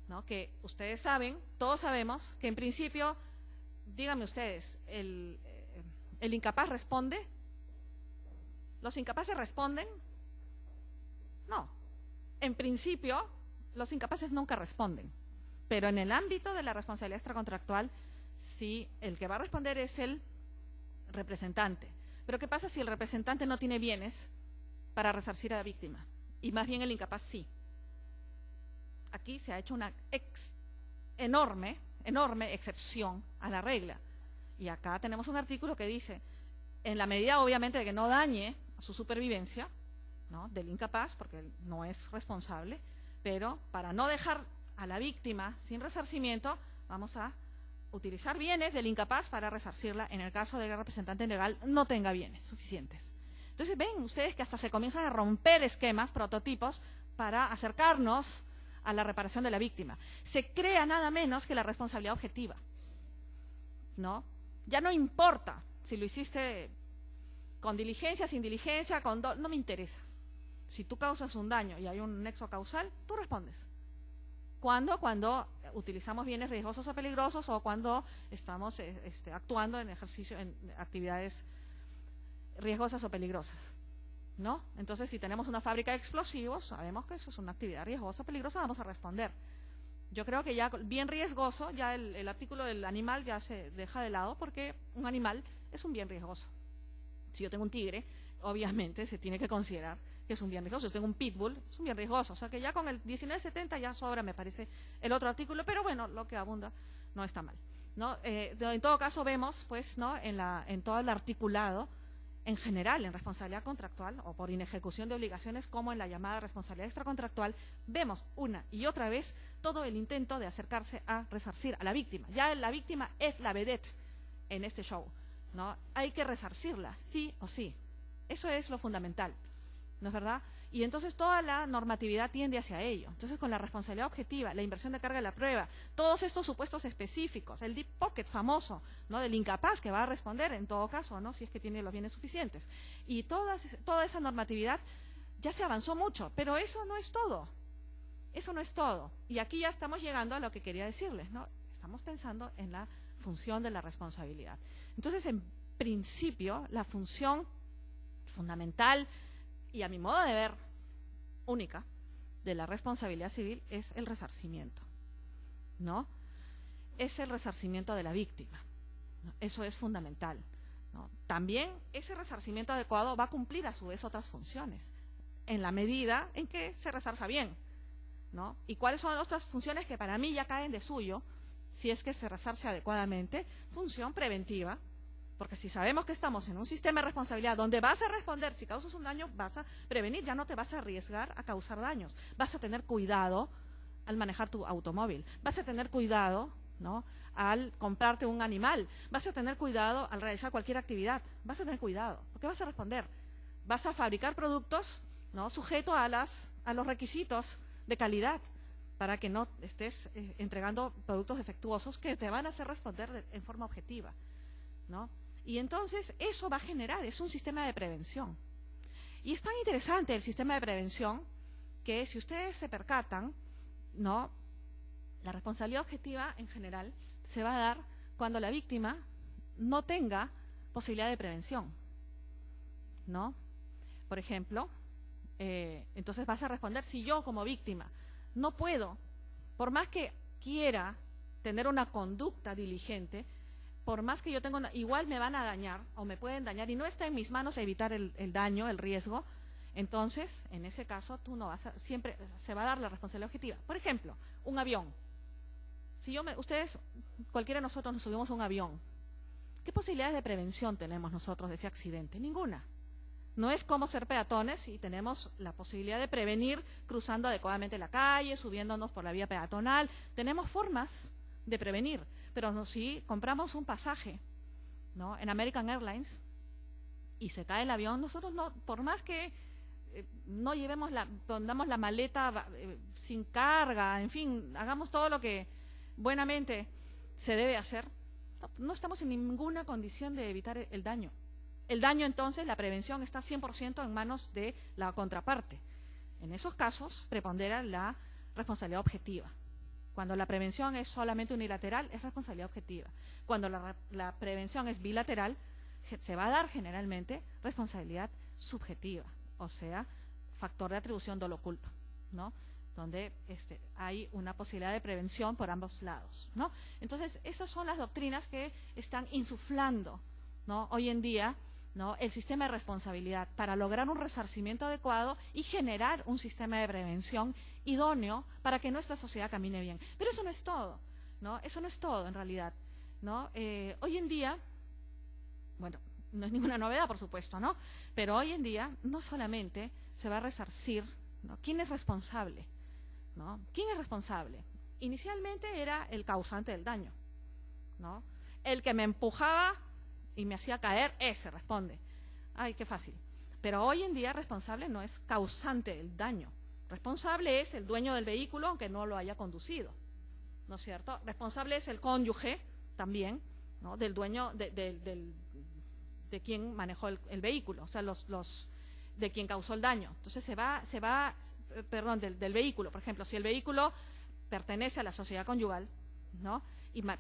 ¿no? Que ustedes saben, todos sabemos que en principio, díganme ustedes, el incapaz responde, los incapaces responden, no, en principio los incapaces nunca responden, pero en el ámbito de la responsabilidad extracontractual, sí, el que va a responder es el representante. Pero ¿qué pasa si el representante no tiene bienes para resarcir a la víctima? Y más bien el incapaz sí. Aquí se ha hecho una enorme excepción a la regla. Y acá tenemos un artículo que dice, en la medida obviamente de que no dañe a su supervivencia, ¿no? Del incapaz, porque él no es responsable, pero para no dejar a la víctima sin resarcimiento, vamos a utilizar bienes del incapaz para resarcirla en el caso de que el representante legal no tenga bienes suficientes. Entonces ven ustedes que hasta se comienzan a romper esquemas, prototipos, para acercarnos a la reparación de la víctima. Se crea nada menos que la responsabilidad objetiva, ¿no? Ya no importa si lo hiciste con diligencia, sin diligencia, no me interesa. Si tú causas un daño y hay un nexo causal, tú respondes. ¿Cuándo? Cuando utilizamos bienes riesgosos o peligrosos o cuando estamos actuando en actividades riesgosas o peligrosas, ¿no? Entonces, si tenemos una fábrica de explosivos, sabemos que eso es una actividad riesgosa o peligrosa, vamos a responder. Yo creo que ya bien riesgoso, ya el artículo del animal ya se deja de lado porque un animal es un bien riesgoso. Si yo tengo un tigre, obviamente se tiene que considerar que es un bien riesgoso. Si yo tengo un pitbull, es un bien riesgoso. O sea que ya con el 1970 ya sobra, me parece, el otro artículo, pero bueno, lo que abunda no está mal, ¿no? En todo caso vemos, pues, ¿no? En todo el articulado, en general, en responsabilidad contractual o por inejecución de obligaciones, como en la llamada responsabilidad extracontractual, vemos una y otra vez todo el intento de acercarse a resarcir a la víctima. Ya la víctima es la vedette en este show, ¿no? Hay que resarcirla, sí o sí. Eso es lo fundamental, ¿no es verdad? Y entonces toda la normatividad tiende hacia ello. Entonces, con la responsabilidad objetiva, la inversión de carga de la prueba, todos estos supuestos específicos, el deep pocket famoso, ¿no? Del incapaz que va a responder en todo caso, ¿no? Si es que tiene los bienes suficientes. Y toda esa normatividad ya se avanzó mucho, pero eso no es todo. Eso no es todo. Y aquí ya estamos llegando a lo que quería decirles, ¿no? Estamos pensando en la función de la responsabilidad. Entonces, en principio, la función fundamental y a mi modo de ver única de la responsabilidad civil es el resarcimiento, ¿no? Es el resarcimiento de la víctima, ¿no? Eso es fundamental, ¿no? También ese resarcimiento adecuado va a cumplir a su vez otras funciones en la medida en que se resarza bien, ¿no? ¿Y cuáles son otras funciones que para mí ya caen de suyo si es que se resarce adecuadamente? Función preventiva. Porque si sabemos que estamos en un sistema de responsabilidad donde vas a responder, si causas un daño, vas a prevenir, ya no te vas a arriesgar a causar daños. Vas a tener cuidado al manejar tu automóvil. Vas a tener cuidado, ¿no? Al comprarte un animal. Vas a tener cuidado al realizar cualquier actividad. Vas a tener cuidado. ¿Por qué vas a responder? Vas a fabricar productos, ¿no? Sujeto a los requisitos de calidad para que no estés entregando productos defectuosos que te van a hacer responder en forma objetiva, ¿no? Y entonces eso va a generar, es un sistema de prevención. Y es tan interesante el sistema de prevención que si ustedes se percatan, ¿no? La responsabilidad objetiva en general se va a dar cuando la víctima no tenga posibilidad de prevención, ¿no? Por ejemplo, entonces vas a responder, si yo como víctima no puedo, por más que quiera tener una conducta diligente, por más que yo tenga igual me van a dañar o me pueden dañar y no está en mis manos evitar el daño, el riesgo, entonces en ese caso tú no vas a, siempre se va a dar la responsabilidad objetiva. Por ejemplo, un avión. Si ustedes, cualquiera de nosotros nos subimos a un avión ¿Qué posibilidades de prevención tenemos nosotros de ese accidente? Ninguna. No es como ser peatones y tenemos la posibilidad de prevenir cruzando adecuadamente la calle, subiéndonos por la vía peatonal. Tenemos formas de prevenir, pero si compramos un pasaje, ¿no?, en American Airlines y se cae el avión, nosotros no, por más que no pongamos la maleta sin carga, en fin, hagamos todo lo que buenamente se debe hacer, no estamos en ninguna condición de evitar el daño. El daño, entonces, la prevención está 100% en manos de la contraparte. En esos casos, prepondera la responsabilidad objetiva. Cuando la prevención es solamente unilateral, es responsabilidad objetiva. Cuando la prevención es bilateral, se va a dar generalmente responsabilidad subjetiva, o sea, factor de atribución dolo-culpa, ¿no?, donde hay una posibilidad de prevención por ambos lados, ¿no? Entonces, esas son las doctrinas que están insuflando, ¿no?, hoy en día, ¿no?, el sistema de responsabilidad para lograr un resarcimiento adecuado y generar un sistema de prevención idóneo para que nuestra sociedad camine bien. Pero eso no es todo, ¿no? Eso no es todo en realidad, ¿no? Hoy en día, bueno, no es ninguna novedad, por supuesto, ¿no?, pero hoy en día no solamente se va a resarcir, ¿no?, ¿quién es responsable? ¿No? ¿Quién es responsable? Inicialmente era el causante del daño, ¿no? El que me empujaba y me hacía caer, ese responde. Ay, qué fácil. Pero hoy en día responsable no es causante del daño. Responsable es el dueño del vehículo, aunque no lo haya conducido, ¿no es cierto? Responsable es el cónyuge también, ¿no?, del dueño de quien manejó el vehículo, o sea, de quien causó el daño. Entonces del vehículo, por ejemplo, si el vehículo pertenece a la sociedad conyugal, ¿no?,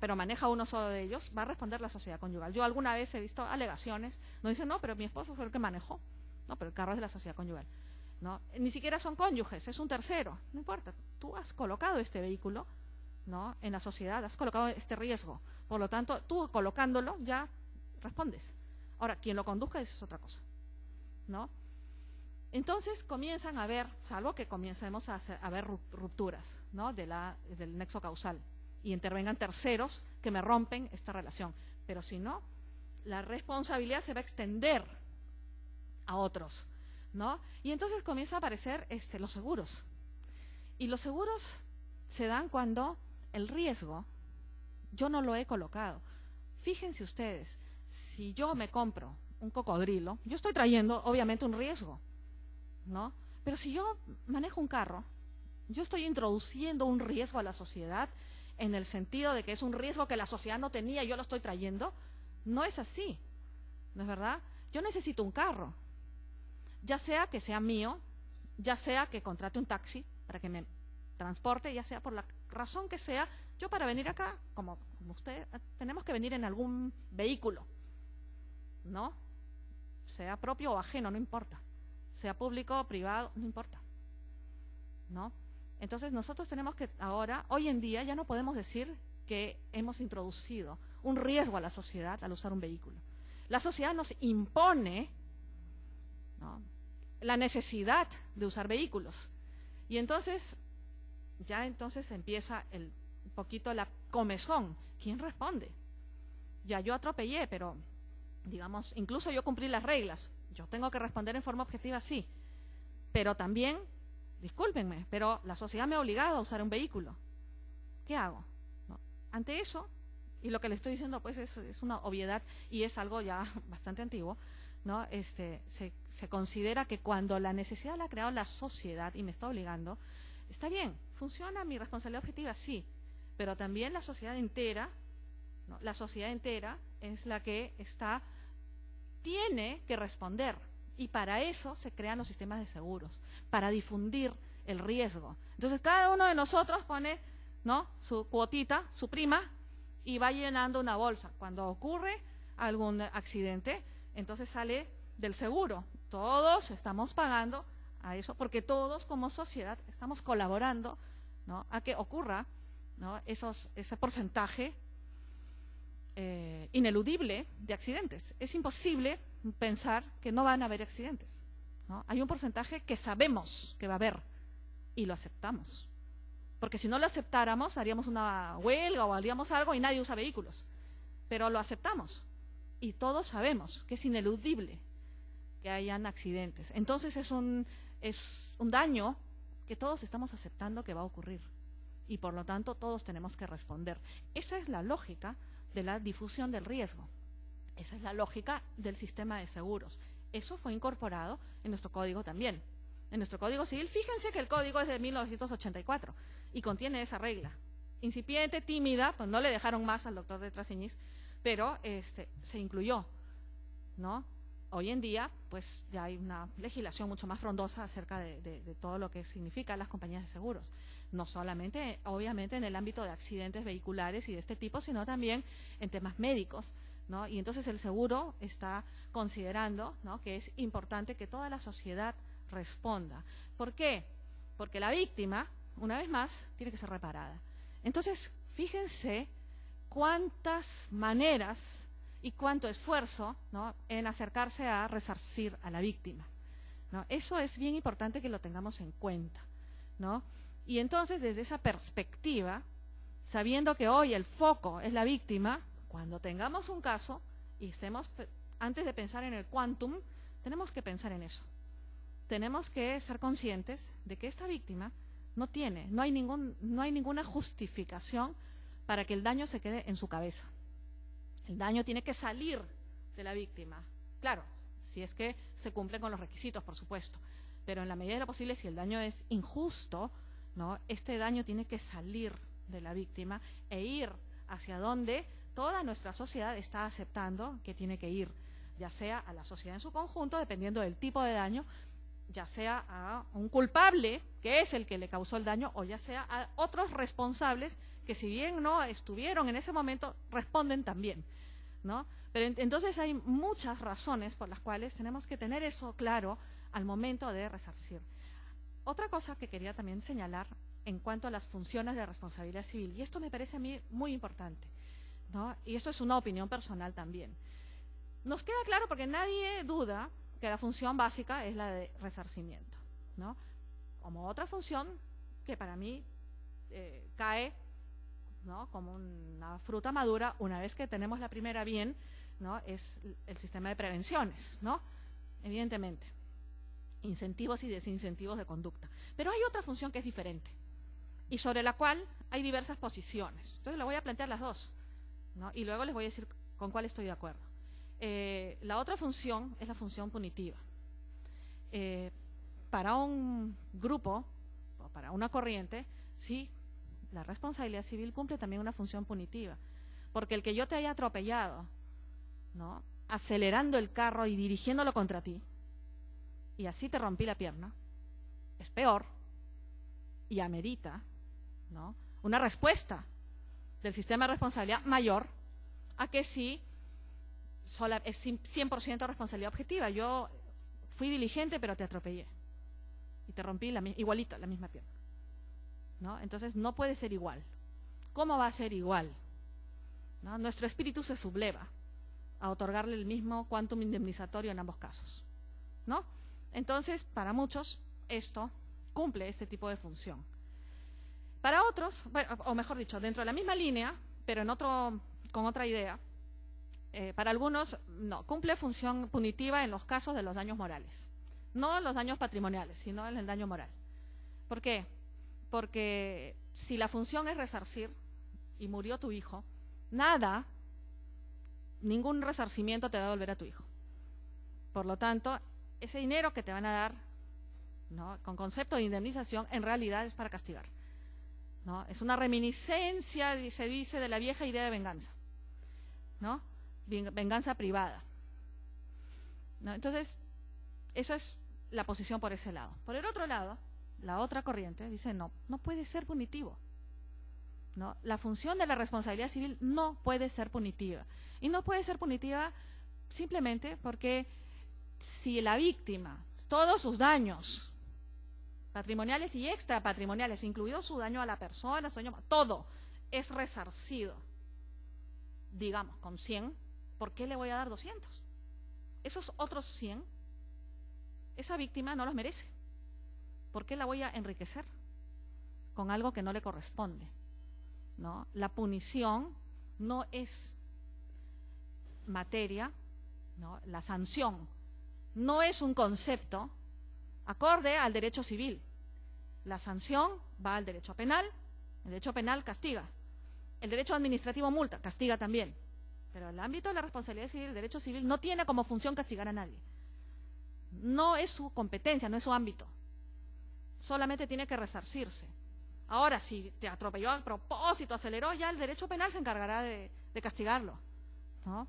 pero maneja uno solo de ellos, va a responder la sociedad conyugal. Yo alguna vez he visto alegaciones, no dicen, no, pero mi esposo fue el que manejó, no, pero el carro es de la sociedad conyugal, ¿no? Ni siquiera son cónyuges, es un tercero, no importa, tú has colocado este vehículo, ¿no?, en la sociedad, has colocado este riesgo, por lo tanto, tú colocándolo ya respondes. Ahora, quien lo conduzca, eso es otra cosa, ¿no? Entonces comienzan a haber, salvo que comencemos a haber rupturas, ¿no?, del nexo causal y intervengan terceros que me rompen esta relación. Pero si no, la responsabilidad se va a extender a otros, ¿no? Y entonces comienza a aparecer los seguros. Y los seguros se dan cuando el riesgo yo no lo he colocado. Fíjense ustedes, si yo me compro un cocodrilo, yo estoy trayendo obviamente un riesgo, ¿no? Pero si yo manejo un carro, yo estoy introduciendo un riesgo a la sociedad en el sentido de que es un riesgo que la sociedad no tenía y yo lo estoy trayendo. No es así, ¿no es verdad? Yo necesito un carro, ya sea que sea mío, ya sea que contrate un taxi para que me transporte, ya sea por la razón que sea. Yo para venir acá, como usted, tenemos que venir en algún vehículo, ¿no? Sea propio o ajeno, no importa. Sea público o privado, no importa, ¿no? Entonces nosotros tenemos que ahora, hoy en día, ya no podemos decir que hemos introducido un riesgo a la sociedad al usar un vehículo. La sociedad nos impone, ¿no?, la necesidad de usar vehículos. Y entonces, ya entonces empieza un poquito la comezón. ¿Quién responde? Ya yo atropellé, pero, digamos, incluso yo cumplí las reglas. Yo tengo que responder en forma objetiva, sí. Pero también, discúlpenme, pero la sociedad me ha obligado a usar un vehículo. ¿Qué hago? ¿No? Ante eso, y lo que le estoy diciendo pues es una obviedad y es algo ya bastante antiguo, ¿no? Se considera que cuando la necesidad la ha creado la sociedad y me está obligando, está bien, funciona mi responsabilidad objetiva, sí, pero también la sociedad entera, ¿no?, la sociedad entera es la que tiene que responder, y para eso se crean los sistemas de seguros, para difundir el riesgo. Entonces cada uno de nosotros pone, ¿no?, su cuotita, su prima, y va llenando una bolsa. Cuando ocurre algún accidente, entonces sale del seguro. Todos estamos pagando a eso, porque todos como sociedad estamos colaborando, ¿no?, a que ocurra, ¿no?, ese porcentaje ineludible de accidentes. Es imposible pensar que no van a haber accidentes, ¿no? Hay un porcentaje que sabemos que va a haber y lo aceptamos. Porque si no lo aceptáramos, haríamos una huelga o haríamos algo y nadie usa vehículos. Pero lo aceptamos, y todos sabemos que es ineludible que hayan accidentes. Entonces es un daño que todos estamos aceptando que va a ocurrir y por lo tanto todos tenemos que responder. Esa es la lógica de la difusión del riesgo. Esa es la lógica del sistema de seguros. Eso fue incorporado en nuestro código también. En nuestro Código Civil, fíjense que el código es de 1984 y contiene esa regla. Incipiente, tímida, pues no le dejaron más al doctor de Traseñiz, pero se incluyó, ¿no? Hoy en día, pues ya hay una legislación mucho más frondosa acerca de todo lo que significa las compañías de seguros. No solamente, obviamente, en el ámbito de accidentes vehiculares y de este tipo, sino también en temas médicos, ¿no? Y entonces el seguro está considerando, ¿no?, que es importante que toda la sociedad responda. ¿Por qué? Porque la víctima, una vez más, tiene que ser reparada. Entonces, fíjense cuántas maneras y cuánto esfuerzo, ¿no?, en acercarse a resarcir a la víctima, ¿no? Eso es bien importante que lo tengamos en cuenta, ¿no? Y entonces, desde esa perspectiva, sabiendo que hoy el foco es la víctima, cuando tengamos un caso y estemos, antes de pensar en el quantum, tenemos que pensar en eso. Tenemos que ser conscientes de que esta víctima no hay ninguna justificación para que el daño se quede en su cabeza. El daño tiene que salir de la víctima. Claro, si es que se cumplen con los requisitos, por supuesto. Pero en la medida de lo posible, si el daño es injusto, ¿no?, este daño tiene que salir de la víctima e ir hacia donde toda nuestra sociedad está aceptando que tiene que ir, ya sea a la sociedad en su conjunto, dependiendo del tipo de daño, ya sea a un culpable, que es el que le causó el daño, o ya sea a otros responsables que, si bien no estuvieron en ese momento, responden también, ¿no? Pero entonces hay muchas razones por las cuales tenemos que tener eso claro al momento de resarcir. Otra cosa que quería también señalar en cuanto a las funciones de responsabilidad civil, y esto me parece a mí muy importante, ¿no?, y esto es una opinión personal también. Nos queda claro porque nadie duda que la función básica es la de resarcimiento, ¿no? Como otra función que para mí cae, ¿no?, como una fruta madura una vez que tenemos la primera bien, ¿no?, es el sistema de prevenciones, ¿no? Evidentemente, incentivos y desincentivos de conducta. Pero hay otra función que es diferente y sobre la cual hay diversas posiciones. Entonces le voy a plantear las dos, ¿no?, y luego les voy a decir con cuál estoy de acuerdo. La otra función es la función punitiva. Para un grupo o para una corriente, sí, la responsabilidad civil cumple también una función punitiva, porque el que yo te haya atropellado, ¿no?, acelerando el carro y dirigiéndolo contra ti, y así te rompí la pierna, es peor y amerita, ¿no?, una respuesta del sistema de responsabilidad mayor a que si es 100% responsabilidad objetiva. Yo fui diligente, pero te atropellé y te rompí igualita la misma pierna, ¿no? Entonces no puede ser igual. ¿Cómo va a ser igual? ¿No? Nuestro espíritu se subleva a otorgarle el mismo quantum indemnizatorio en ambos casos, ¿no? Entonces, para muchos, esto cumple este tipo de función. Para otros, bueno, o mejor dicho, dentro de la misma línea, pero con otra idea, para algunos no, cumple función punitiva en los casos de los daños morales. No en los daños patrimoniales, sino en el daño moral. ¿Por qué? Porque si la función es resarcir y murió tu hijo, ningún resarcimiento te va a devolver a tu hijo. Por lo tanto, ese dinero que te van a dar, ¿no?, con concepto de indemnización, en realidad es para castigar, ¿no? Es una reminiscencia, se dice, de la vieja idea de venganza, ¿no? Venganza privada, ¿no? Entonces, esa es la posición por ese lado. Por el otro lado, la otra corriente dice no puede ser punitivo, ¿no? La función de la responsabilidad civil no puede ser punitiva. Y no puede ser punitiva simplemente porque si la víctima, todos sus daños patrimoniales y extrapatrimoniales, incluido su daño a la persona, su daño, todo es resarcido, digamos, con 100, ¿por qué le voy a dar 200? Esos otros 100, esa víctima no los merece. ¿Por qué la voy a enriquecer con algo que no le corresponde? ¿No? La punición no es materia, ¿no? La sanción no es un concepto acorde al derecho civil. La sanción va al derecho penal, el derecho penal castiga, el derecho administrativo multa, castiga también, pero el ámbito de la responsabilidad civil, el derecho civil no tiene como función castigar a nadie. No es su competencia, no es su ámbito. Solamente tiene que resarcirse. Ahora, si te atropelló a propósito, aceleró, ya el derecho penal se encargará de castigarlo, ¿no?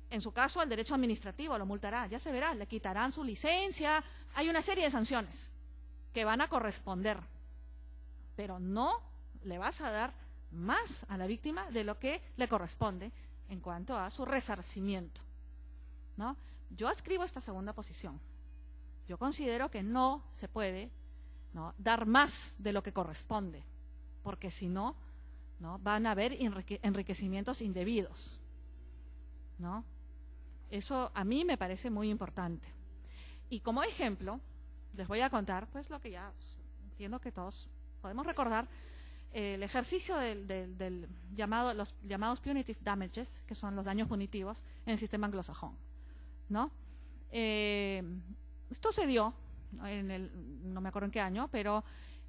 En su caso, el derecho administrativo lo multará, ya se verá, le quitarán su licencia. Hay una serie de sanciones que van a corresponder, pero no le vas a dar más a la víctima de lo que le corresponde en cuanto a su resarcimiento, ¿no? Yo adscribo esta segunda posición. Yo considero que no se puede, ¿no?, dar más de lo que corresponde, porque si no, ¿no?, van a haber enriquecimientos indebidos, ¿no? Eso a mí me parece muy importante. Y como ejemplo, les voy a contar, pues, lo que ya entiendo que todos podemos recordar, el ejercicio del llamado, los llamados punitive damages, que son los daños punitivos en el sistema anglosajón, ¿no? Esto se dio no me acuerdo en qué año, pero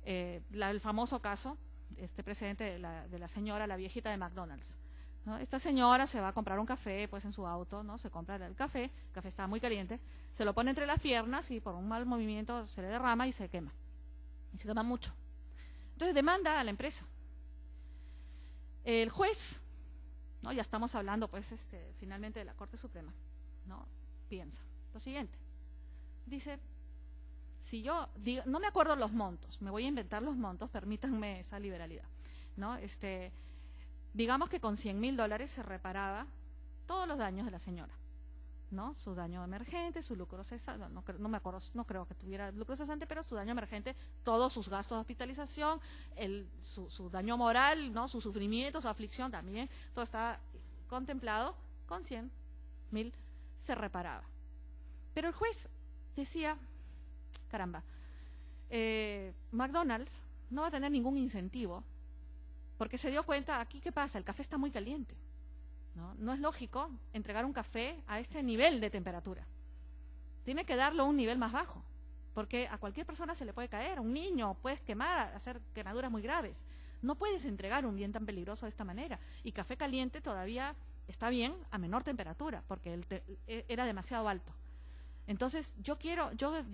el famoso caso, este precedente de la señora, la viejita de McDonald's, ¿no? Esta señora se va a comprar un café, pues, en su auto, ¿no? Se compra el café estaba muy caliente, se lo pone entre las piernas y por un mal movimiento se le derrama y se quema. Y se quema mucho. Entonces demanda a la empresa. El juez, ¿no?, ya estamos hablando, pues, finalmente de la Corte Suprema, ¿no?, piensa lo siguiente. Dice, si yo digo, no me acuerdo los montos, me voy a inventar los montos, permítanme esa liberalidad, ¿no? Digamos que con $100,000 se reparaba todos los daños de la señora, ¿no? Su daño emergente, su lucro cesante, no me acuerdo, no creo que tuviera lucro cesante, pero su daño emergente, todos sus gastos de hospitalización, su daño moral, ¿no?, su sufrimiento, su aflicción también, todo estaba contemplado, con 100,000 se reparaba. Pero el juez decía, caramba, McDonald's no va a tener ningún incentivo, porque se dio cuenta, aquí, ¿qué pasa? El café está muy caliente, ¿no? No es lógico entregar un café a este nivel de temperatura. Tiene que darlo a un nivel más bajo, porque a cualquier persona se le puede caer, a un niño puedes quemar, hacer quemaduras muy graves. No puedes entregar un bien tan peligroso de esta manera. Y café caliente todavía está bien a menor temperatura, porque era demasiado alto. Entonces, yo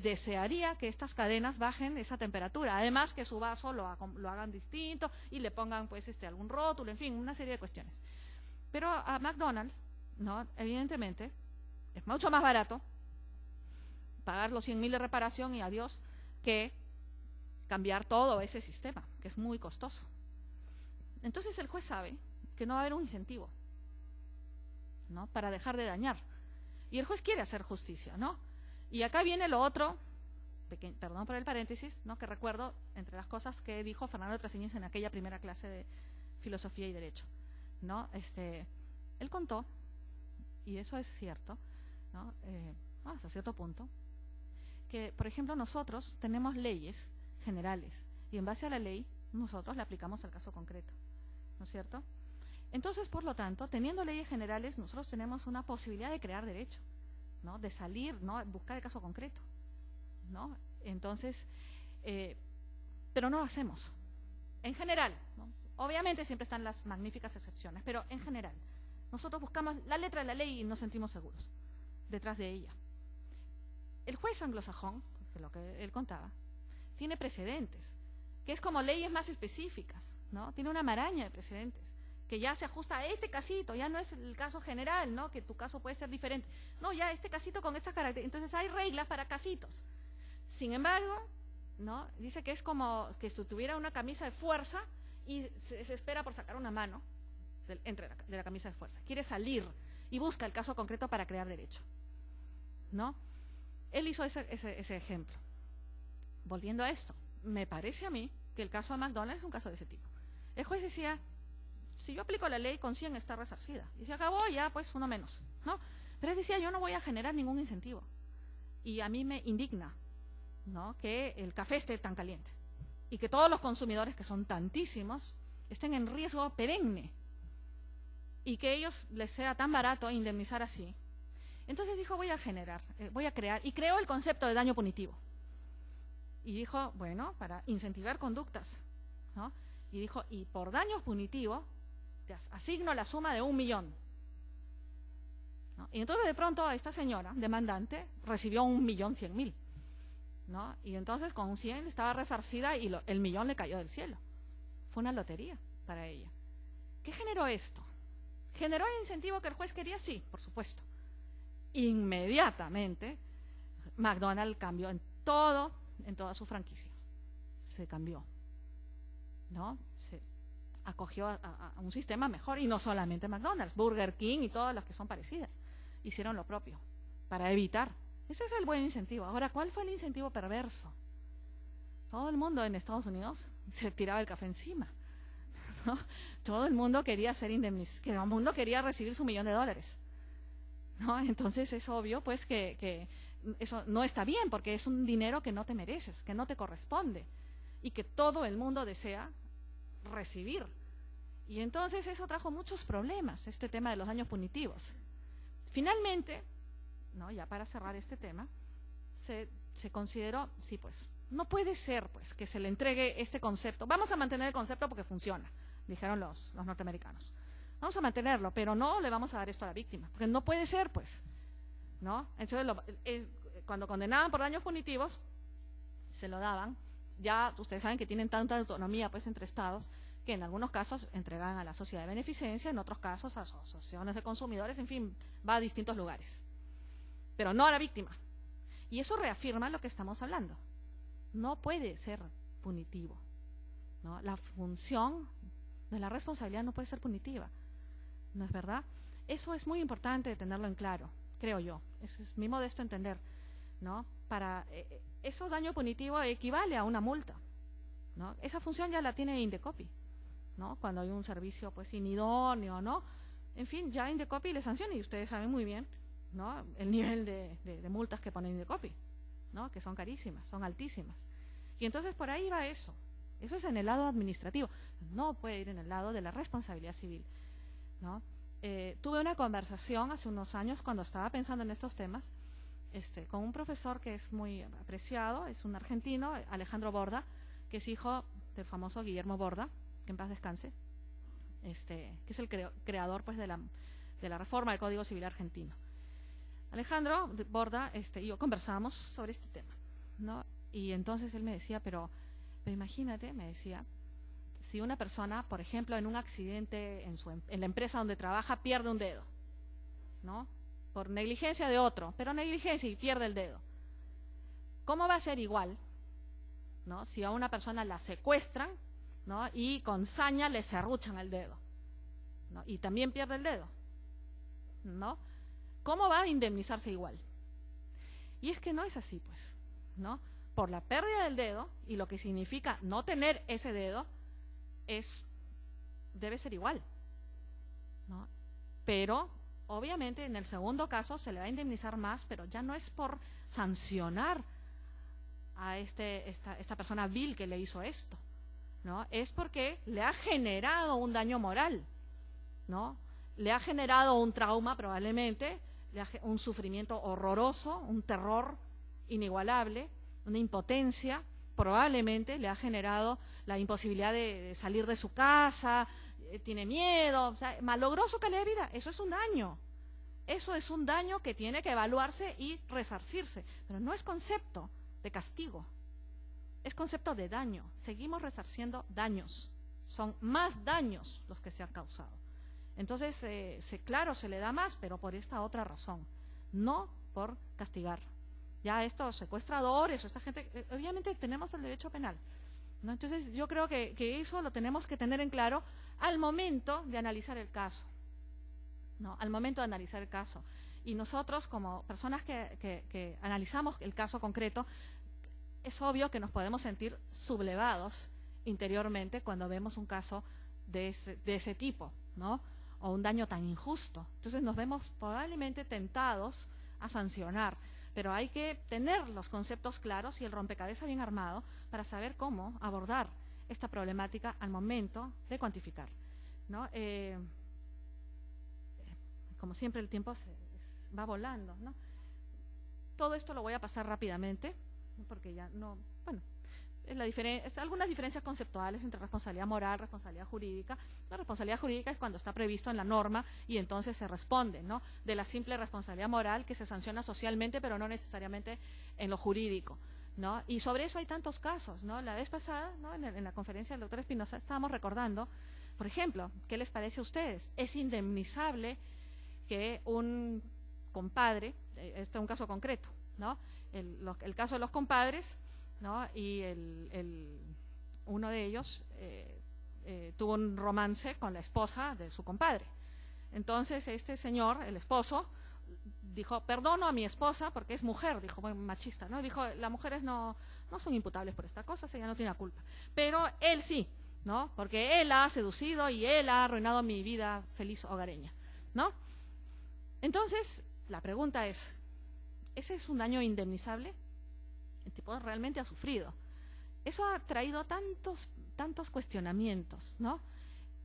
desearía que estas cadenas bajen esa temperatura, además que su vaso lo hagan distinto y le pongan, pues, algún rótulo, en fin, una serie de cuestiones. Pero a McDonald's, ¿no?, evidentemente, es mucho más barato pagar los 100,000 de reparación y adiós, que cambiar todo ese sistema, que es muy costoso. Entonces el juez sabe que no va a haber un incentivo, ¿no?, para dejar de dañar. Y el juez quiere hacer justicia, ¿no? Y acá viene lo otro, perdón por el paréntesis, ¿no?, que recuerdo entre las cosas que dijo Fernando Trasiñez en aquella primera clase de Filosofía y Derecho, ¿no? Él contó, y eso es cierto, ¿no?, hasta cierto punto, que, por ejemplo, nosotros tenemos leyes generales y en base a la ley nosotros la aplicamos al caso concreto, ¿no es cierto? Entonces, por lo tanto, teniendo leyes generales, nosotros tenemos una posibilidad de crear derecho, ¿no?, de salir, ¿no?, buscar el caso concreto, ¿no? Entonces, pero no lo hacemos. En general, ¿no? Obviamente siempre están las magníficas excepciones, pero en general, nosotros buscamos la letra de la ley y nos sentimos seguros detrás de ella. El juez anglosajón, que es lo que él contaba, tiene precedentes, que es como leyes más específicas, ¿no? Tiene una maraña de precedentes, que ya se ajusta a este casito, ya no es el caso general, ¿no?, que tu caso puede ser diferente. No, ya este casito con estas características. Entonces hay reglas para casitos. Sin embargo, ¿no?, dice que es como que si tuviera una camisa de fuerza y se espera por sacar una mano de la camisa de fuerza. Quiere salir y busca el caso concreto para crear derecho, ¿no? Él hizo ese ejemplo. Volviendo a esto, me parece a mí que el caso de McDonald's es un caso de ese tipo. El juez decía, si yo aplico la ley, con 100 está resarcida. Y se acabó, ya, pues, uno menos, ¿no? Pero él decía, yo no voy a generar ningún incentivo. Y a mí me indigna, ¿no?, que el café esté tan caliente. Y que todos los consumidores, que son tantísimos, estén en riesgo perenne. y que a ellos les sea tan barato indemnizar así. Entonces dijo, voy a crear, y creó el concepto de daño punitivo. Y dijo, bueno, para incentivar conductas, ¿no? Y dijo, y por daños punitivos, te asigno la suma de 1 millón. ¿No? Y entonces de pronto esta señora, demandante, recibió 1.100.000, ¿no? Y entonces con 100 estaba resarcida y el millón le cayó del cielo. Fue una lotería para ella. ¿Qué generó esto? ¿Generó el incentivo que el juez quería? Sí, por supuesto. Inmediatamente, McDonald's cambió en todas sus franquicias. Se cambió, ¿no? Se acogió a un sistema mejor, y no solamente McDonald's, Burger King y todas las que son parecidas hicieron lo propio para evitar. Ese es el buen incentivo. Ahora, ¿cuál fue el incentivo perverso? Todo el mundo en Estados Unidos se tiraba el café encima, ¿no? Todo el mundo quería ser indemnizado, todo el mundo quería recibir su $1.000.000, ¿no? Entonces es obvio pues que eso no está bien, porque es un dinero que no te mereces, que no te corresponde y que todo el mundo desea recibir. Y entonces eso trajo muchos problemas, este tema de los daños punitivos. Finalmente, ¿no? Ya para cerrar este tema, se consideró, sí, pues, no puede ser pues que se le entregue este concepto. Vamos a mantener el concepto porque funciona, dijeron los norteamericanos. Vamos a mantenerlo, pero no le vamos a dar esto a la víctima, porque no puede ser, pues, ¿no? Entonces, cuando condenaban por daños punitivos, se lo daban. Ya ustedes saben que tienen tanta autonomía pues entre estados, que en algunos casos entregan a la sociedad de beneficencia, en otros casos a asociaciones de consumidores, en fin, va a distintos lugares, pero no a la víctima. Y eso reafirma lo que estamos hablando. No puede ser punitivo, ¿no? La función de la responsabilidad no puede ser punitiva, ¿no es verdad? Eso es muy importante tenerlo en claro, creo yo. Ese es mi modesto entender, ¿no? Para esos daños punitivos equivale a una multa, ¿no? Esa función ya la tiene Indecopi, ¿no? Cuando hay un servicio pues inidóneo, ¿no? En fin, ya Indecopi le sanciona, y ustedes saben muy bien, ¿no? El nivel de multas que pone Indecopi, ¿no? Que son carísimas, son altísimas. Y entonces por ahí va eso. Eso es en el lado administrativo. No puede ir en el lado de la responsabilidad civil, ¿no? Tuve una conversación hace unos años cuando estaba pensando en estos temas, con un profesor que es muy apreciado, es un argentino, Alejandro Borda, que es hijo del famoso Guillermo Borda, que en paz descanse, que es el creador pues de la reforma del Código Civil argentino. Alejandro Borda y yo conversábamos sobre este tema, ¿no? Y entonces él me decía, pero imagínate, me decía, si una persona, por ejemplo, en un accidente en la empresa donde trabaja, pierde un dedo, ¿no? Por negligencia de otro, pero negligencia y pierde el dedo. ¿Cómo va a ser igual, ¿no? Si a una persona la secuestran, ¿no? Y con saña le serruchan el dedo, ¿no? Y también pierde el dedo, ¿no? ¿Cómo va a indemnizarse igual? Y es que no es así, pues, ¿no? Por la pérdida del dedo y lo que significa no tener ese dedo, debe ser igual, ¿no? Pero obviamente en el segundo caso se le va a indemnizar más, pero ya no es por sancionar a esta persona vil que le hizo esto, ¿no? Es porque le ha generado un daño moral, ¿no? Le ha generado un trauma probablemente, un sufrimiento horroroso, un terror inigualable, una impotencia, probablemente le ha generado la imposibilidad de salir de su casa, tiene miedo, o sea, malogró su calidad de vida. Eso es un daño. Eso es un daño que tiene que evaluarse y resarcirse. Pero no es concepto de castigo, es concepto de daño. Seguimos resarciendo daños. Son más daños los que se han causado. Entonces, claro, se le da más, pero por esta otra razón, no por castigar. Ya estos secuestradores, esta gente, obviamente tenemos el derecho penal, ¿no? Entonces yo creo que eso lo tenemos que tener en claro al momento de analizar el caso, ¿no? Al momento de analizar el caso. Y nosotros como personas que analizamos el caso concreto, es obvio que nos podemos sentir sublevados interiormente cuando vemos un caso de ese tipo, ¿no? O un daño tan injusto. Entonces nos vemos probablemente tentados a sancionar. Pero hay que tener los conceptos claros y el rompecabezas bien armado para saber cómo abordar esta problemática al momento de cuantificar, ¿no? como siempre el tiempo va volando, ¿no? Todo esto lo voy a pasar rápidamente, porque ya no, bueno, es algunas diferencias conceptuales entre responsabilidad moral y responsabilidad jurídica. La responsabilidad jurídica es cuando está previsto en la norma y entonces se responde, ¿no? De la simple responsabilidad moral que se sanciona socialmente, pero no necesariamente en lo jurídico, ¿no? Y sobre eso hay tantos casos, ¿no? La vez pasada, ¿no? En la conferencia del doctor Espinosa estábamos recordando, por ejemplo, ¿qué les parece a ustedes? ¿Es indemnizable que un compadre, este es un caso concreto, ¿no? El caso de los compadres, ¿no? Y uno de ellos tuvo un romance con la esposa de su compadre. Entonces este señor, el esposo, dijo, perdono a mi esposa porque es mujer, dijo, bueno, machista, ¿no? Dijo, las mujeres no son imputables por esta cosa, ella no tiene la culpa. Pero él sí, ¿no? Porque él la ha seducido y él ha arruinado mi vida feliz hogareña, ¿no? Entonces, la pregunta es, ¿ese es un daño indemnizable? El tipo realmente ha sufrido. Eso ha traído tantos cuestionamientos, ¿no?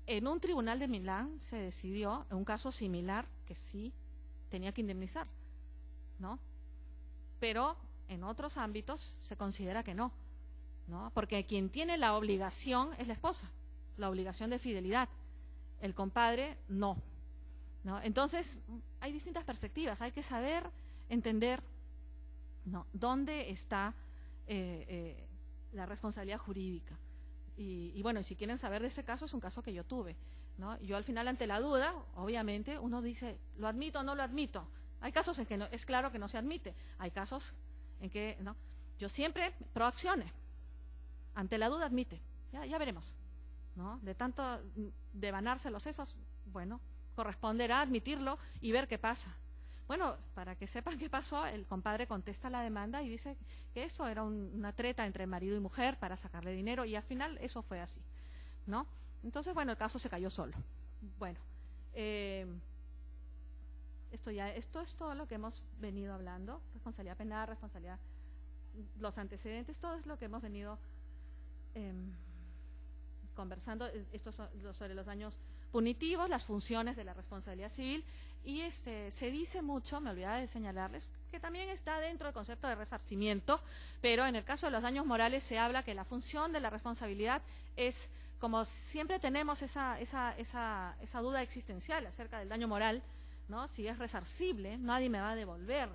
En un tribunal de Milán se decidió, en un caso similar, que sí tenía que indemnizar, ¿no? Pero en otros ámbitos se considera que no, ¿no? Porque quien tiene la obligación es la esposa, la obligación de fidelidad. El compadre, no, ¿no? Entonces, hay distintas perspectivas, hay que saber entender, ¿no?, dónde está la responsabilidad jurídica. Y bueno, si quieren saber de ese caso, es un caso que yo tuve, ¿no? Yo al final, ante la duda, obviamente, uno dice, ¿lo admito o no lo admito? Hay casos en que no, es claro que no se admite. Hay casos en que, ¿no? Yo siempre proaccione. Ante la duda, admite. Ya veremos, ¿no? De tanto devanarse los sesos, bueno, corresponderá admitirlo y ver qué pasa. Bueno, para que sepan qué pasó, el compadre contesta la demanda y dice que eso era una treta entre marido y mujer para sacarle dinero, y al final eso fue así, ¿no? Entonces, bueno, el caso se cayó solo. Bueno, esto es todo lo que hemos venido hablando: responsabilidad penal, responsabilidad, los antecedentes, todo es lo que hemos venido conversando. Esto sobre los daños punitivos, las funciones de la responsabilidad civil. Y se dice mucho, me olvidaba de señalarles, que también está dentro del concepto de resarcimiento, pero en el caso de los daños morales se habla que la función de la responsabilidad es, como siempre tenemos esa duda existencial acerca del daño moral, ¿no? Si es resarcible, nadie me va a devolver,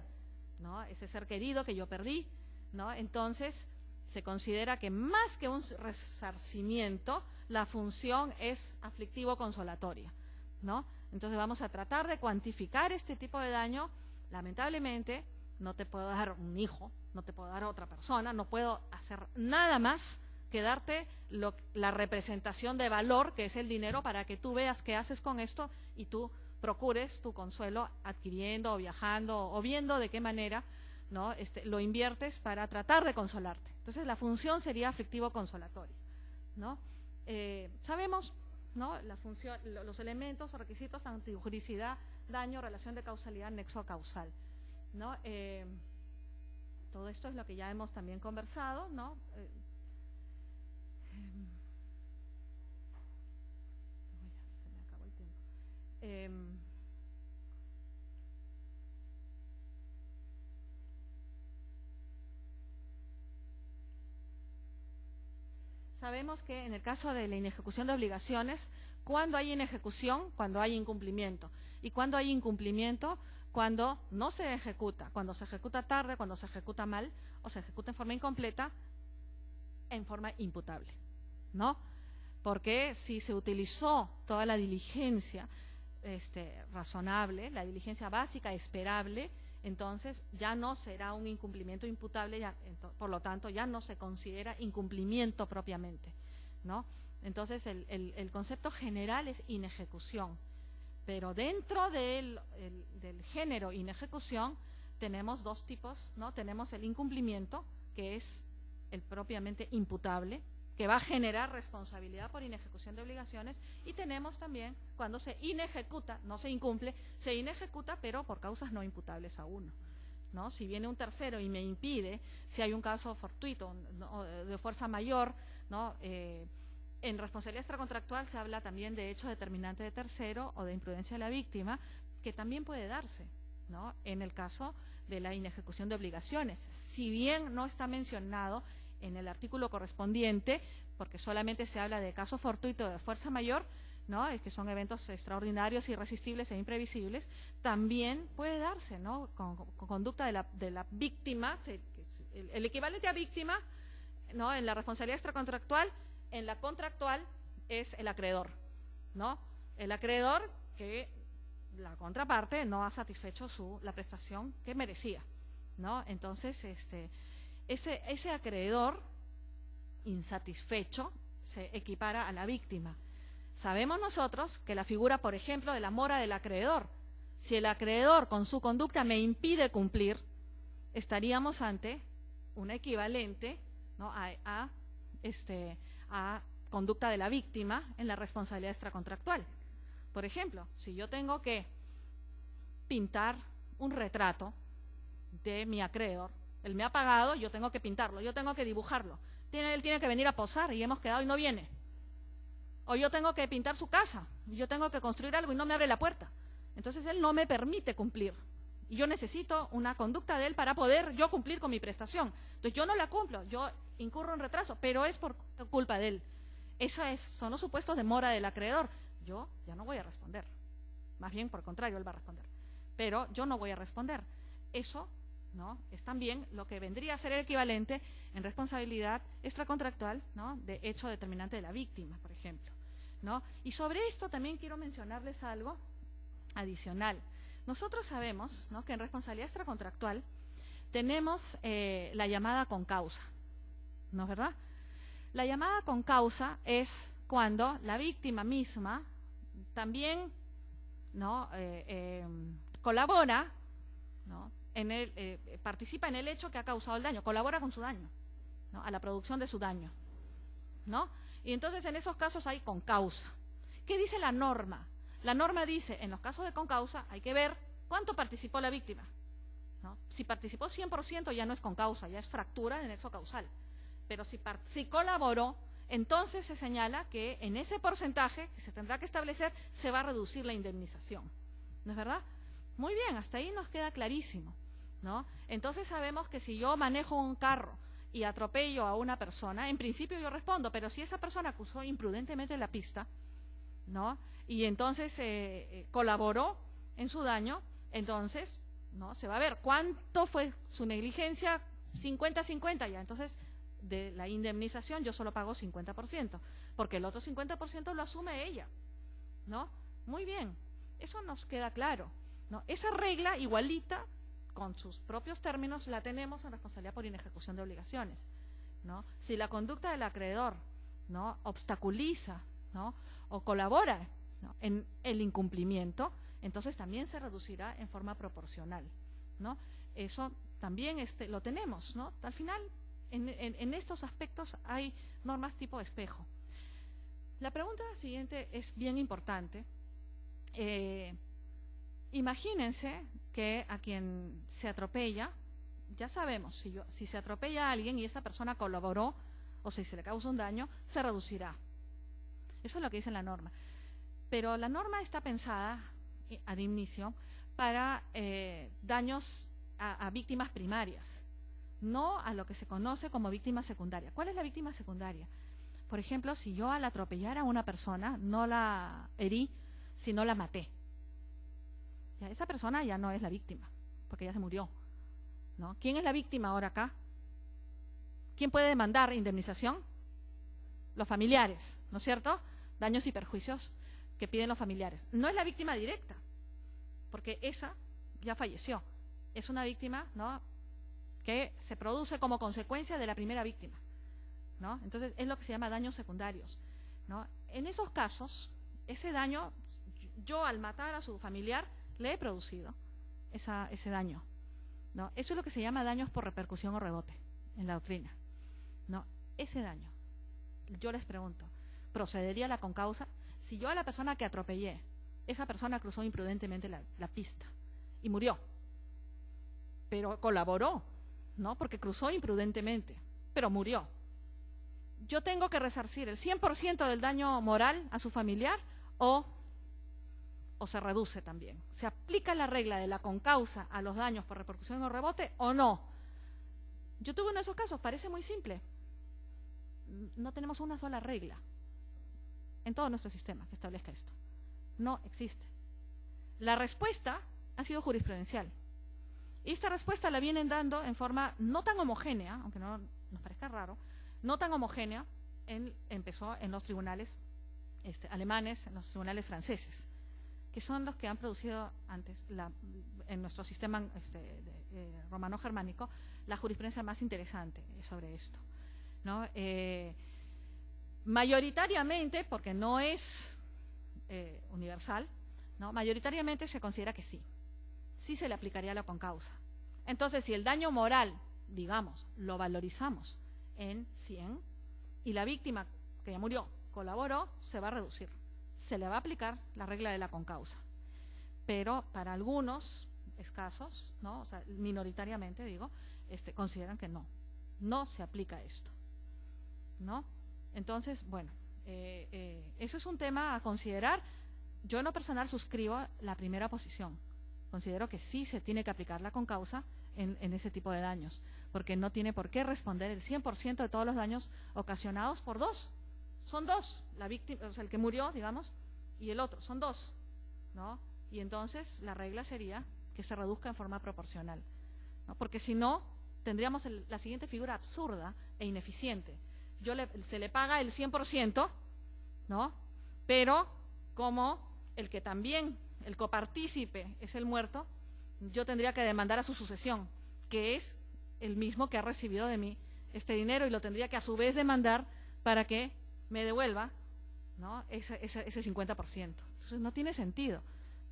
¿no?, ese ser querido que yo perdí, ¿no? Entonces se considera que más que un resarcimiento, la función es aflictivo-consolatoria, ¿no? Entonces vamos a tratar de cuantificar este tipo de daño. Lamentablemente no te puedo dar un hijo, no te puedo dar a otra persona, no puedo hacer nada más que darte la representación de valor, que es el dinero, para que tú veas qué haces con esto y tú procures tu consuelo adquiriendo o viajando o viendo de qué manera, ¿no?, lo inviertes para tratar de consolarte. Entonces la función sería aflictivo-consolatoria, ¿no? Sabemos, ¿no?, la función, los elementos o requisitos: antijuricidad, daño, relación de causalidad, nexo causal, ¿no? Todo esto es lo que ya hemos también conversado, ¿no? Se me acabó el tiempo. Sabemos que en el caso de la inejecución de obligaciones, cuando hay inejecución, cuando hay incumplimiento. Y cuando hay incumplimiento, cuando no se ejecuta, cuando se ejecuta tarde, cuando se ejecuta mal, o se ejecuta en forma incompleta, en forma imputable, ¿no? Porque si se utilizó toda la diligencia razonable, la diligencia básica, esperable, entonces ya no será un incumplimiento imputable, por lo tanto ya no se considera incumplimiento propiamente, ¿no? Entonces el concepto general es inejecución, pero dentro del género inejecución tenemos dos tipos, ¿no? Tenemos el incumplimiento, que es el propiamente imputable, que va a generar responsabilidad por inejecución de obligaciones, y tenemos también cuando se inejecuta, no se incumple, se inejecuta pero por causas no imputables a uno, ¿no? Si viene un tercero y me impide, si hay un caso fortuito, ¿no?, de fuerza mayor, ¿no? En responsabilidad extracontractual se habla también de hecho determinante de tercero o de imprudencia de la víctima, que también puede darse, ¿no?, en el caso de la inejecución de obligaciones. Si bien no está mencionado en el artículo correspondiente, porque solamente se habla de caso fortuito de fuerza mayor, ¿no?, es que son eventos extraordinarios, irresistibles e imprevisibles, también puede darse, ¿no?, con conducta de la víctima, el equivalente a víctima, ¿no?, en la responsabilidad extracontractual. En la contractual es el acreedor, ¿no?, el acreedor que la contraparte no ha satisfecho la prestación que merecía, ¿no? Entonces, ese acreedor insatisfecho se equipara a la víctima. Sabemos nosotros que la figura, por ejemplo, de la mora del acreedor, si el acreedor con su conducta me impide cumplir, estaríamos ante un equivalente, ¿no?, a conducta de la víctima en la responsabilidad extracontractual. Por ejemplo, si yo tengo que pintar un retrato de mi acreedor, él me ha pagado, yo tengo que pintarlo, yo tengo que dibujarlo, él tiene que venir a posar y hemos quedado y no viene. O yo tengo que pintar su casa, yo tengo que construir algo y no me abre la puerta. Entonces él no me permite cumplir. Y yo necesito una conducta de él para poder yo cumplir con mi prestación. Entonces yo no la cumplo, yo incurro en retraso, pero es por culpa de él. Son los supuestos de mora del acreedor. Yo ya no voy a responder. Más bien, por el contrario, él va a responder. Pero yo no voy a responder. Eso, ¿no?, es también lo que vendría a ser el equivalente en responsabilidad extracontractual, ¿no?, de hecho determinante de la víctima, por ejemplo, ¿no? Y sobre esto también quiero mencionarles algo adicional. Nosotros sabemos, ¿no?, que en responsabilidad extracontractual tenemos la llamada con causa, ¿no es verdad? La llamada con causa es cuando la víctima misma también, ¿no?, colabora, ¿no?, participa en el hecho que ha causado el daño, colabora con su daño, ¿no?, a la producción de su daño, ¿no? Y entonces en esos casos hay concausa. ¿Qué dice la norma? La norma dice, en los casos de concausa hay que ver cuánto participó la víctima, ¿no? Si participó 100% ya no es concausa, ya es fractura de nexo causal. Pero si colaboró, entonces se señala que en ese porcentaje que se tendrá que establecer se va a reducir la indemnización. ¿No es verdad? Muy bien, hasta ahí nos queda clarísimo, ¿no? Entonces sabemos que si yo manejo un carro y atropello a una persona, en principio yo respondo, pero si esa persona cruzó imprudentemente la pista, ¿no?, y entonces colaboró en su daño, entonces, ¿no?, se va a ver cuánto fue su negligencia, 50-50 ya. Entonces, de la indemnización yo solo pago 50%, porque el otro 50% lo asume ella, ¿no? Muy bien, eso nos queda claro, ¿no? Esa regla igualita, con sus propios términos, la tenemos en responsabilidad por inejecución de obligaciones, ¿no? Si la conducta del acreedor, ¿no?, obstaculiza, ¿no?, o colabora, ¿no?, en el incumplimiento, entonces también se reducirá en forma proporcional, ¿no? Eso también lo tenemos, ¿no? Al final, en estos aspectos hay normas tipo espejo. La pregunta siguiente es bien importante. Imagínense que a quien se atropella, ya sabemos, si se atropella a alguien y esa persona colaboró o si se le causa un daño, se reducirá. Eso es lo que dice la norma. Pero la norma está pensada, ad inicio, para daños a víctimas primarias, no a lo que se conoce como víctima secundaria. ¿Cuál es la víctima secundaria? Por ejemplo, si yo al atropellar a una persona no la herí, sino la maté. Ya, esa persona ya no es la víctima, porque ya se murió, ¿no? ¿Quién es la víctima ahora acá? ¿Quién puede demandar indemnización? Los familiares, ¿no es cierto? Daños y perjuicios que piden los familiares. No es la víctima directa, porque esa ya falleció. Es una víctima, ¿no?, que se produce como consecuencia de la primera víctima, ¿no? Entonces es lo que se llama daños secundarios, ¿no? En esos casos, ese daño, yo al matar a su familiar le he producido ese daño, ¿no? Eso es lo que se llama daños por repercusión o rebote en la doctrina, ¿no? Ese daño, yo les pregunto, ¿procedería la concausa? Si yo a la persona que atropellé, esa persona cruzó imprudentemente la pista y murió, pero colaboró, ¿no?, porque cruzó imprudentemente, pero murió. ¿Yo tengo que resarcir el 100% del daño moral a su familiar o o se reduce también? ¿Se aplica la regla de la concausa a los daños por repercusión o rebote o no? Yo tuve uno de esos casos, parece muy simple. No tenemos una sola regla en todo nuestro sistema que establezca esto. No existe. La respuesta ha sido jurisprudencial. Y esta respuesta la vienen dando en forma no tan homogénea, aunque no nos parezca raro, no tan homogénea, empezó en los tribunales alemanes, en los tribunales franceses, que son los que han producido antes en nuestro sistema romano-germánico la jurisprudencia más interesante sobre esto, ¿no? Mayoritariamente, porque no es universal, ¿no? Mayoritariamente se considera que sí se le aplicaría la concausa. Entonces, si el daño moral, digamos, lo valorizamos en 100 y la víctima que ya murió colaboró, se va a reducir. Se le va a aplicar la regla de la concausa. Pero para algunos escasos, ¿no? O sea, minoritariamente, digo, consideran que no se aplica esto, ¿no? Entonces, bueno, eso es un tema a considerar. Yo en lo personal suscribo la primera posición. Considero que sí se tiene que aplicar la concausa en ese tipo de daños, porque no tiene por qué responder el 100% de todos los daños ocasionados por dos. Son dos, la víctima, o sea, el que murió, digamos, y el otro, son dos, ¿no? Y entonces la regla sería que se reduzca en forma proporcional, ¿no? Porque si no, tendríamos la siguiente figura absurda e ineficiente. Se le paga el 100%, ¿no? Pero como el que también, el copartícipe es el muerto, yo tendría que demandar a su sucesión, que es el mismo que ha recibido de mí este dinero, y lo tendría que a su vez demandar para que me devuelva, ¿no? ese 50%. Entonces no tiene sentido,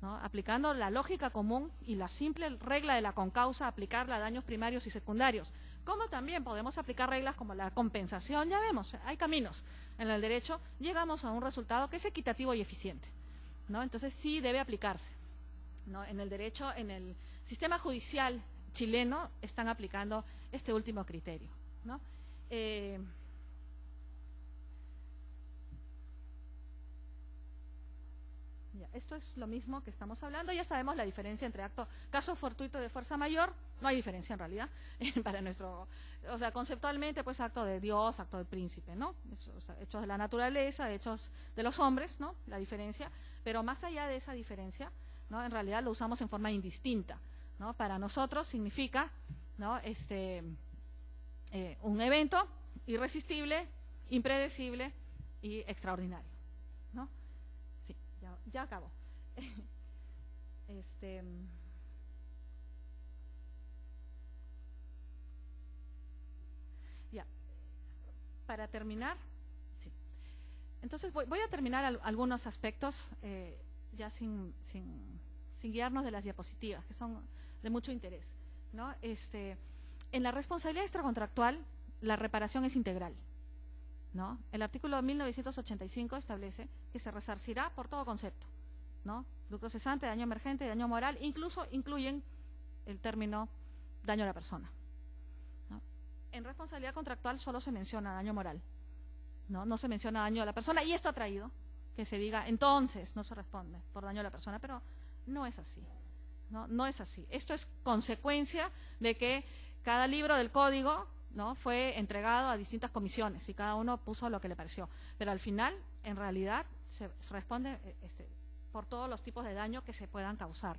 ¿no? Aplicando la lógica común y la simple regla de la concausa, aplicarla a daños primarios y secundarios. Como también podemos aplicar reglas como la compensación. Ya vemos, hay caminos en el derecho, llegamos a un resultado que es equitativo y eficiente, ¿no? Entonces sí debe aplicarse, ¿no? En el derecho, en el sistema judicial chileno están aplicando este último criterio, ¿no? Esto es lo mismo que estamos hablando. Ya sabemos la diferencia entre caso fortuito de fuerza mayor. No hay diferencia en realidad para nuestro, o sea, conceptualmente, pues acto de Dios, acto del príncipe, ¿no? O sea, hechos de la naturaleza, hechos de los hombres, ¿no? La diferencia. Pero más allá de esa diferencia, ¿no? En realidad lo usamos en forma indistinta, ¿no? Para nosotros significa, ¿no? Un evento irresistible, impredecible y extraordinario, ¿no? Sí, ya acabó. Ya, para terminar, sí. Entonces voy a terminar algunos aspectos ya sin guiarnos de las diapositivas, que son de mucho interés, ¿no? En la responsabilidad extracontractual, la reparación es integral, ¿no? El artículo 1985 establece que se resarcirá por todo concepto, ¿no? Lucro cesante, daño emergente, daño moral, incluso incluyen el término daño a la persona, ¿no? En responsabilidad contractual solo se menciona daño moral, no se menciona daño a la persona, y esto ha traído que se diga entonces no se responde por daño a la persona, pero no es así, no es así. Esto es consecuencia de que cada libro del código, ¿no? Fue entregado a distintas comisiones y cada uno puso lo que le pareció, pero al final en realidad se responde por todos los tipos de daño que se puedan causar,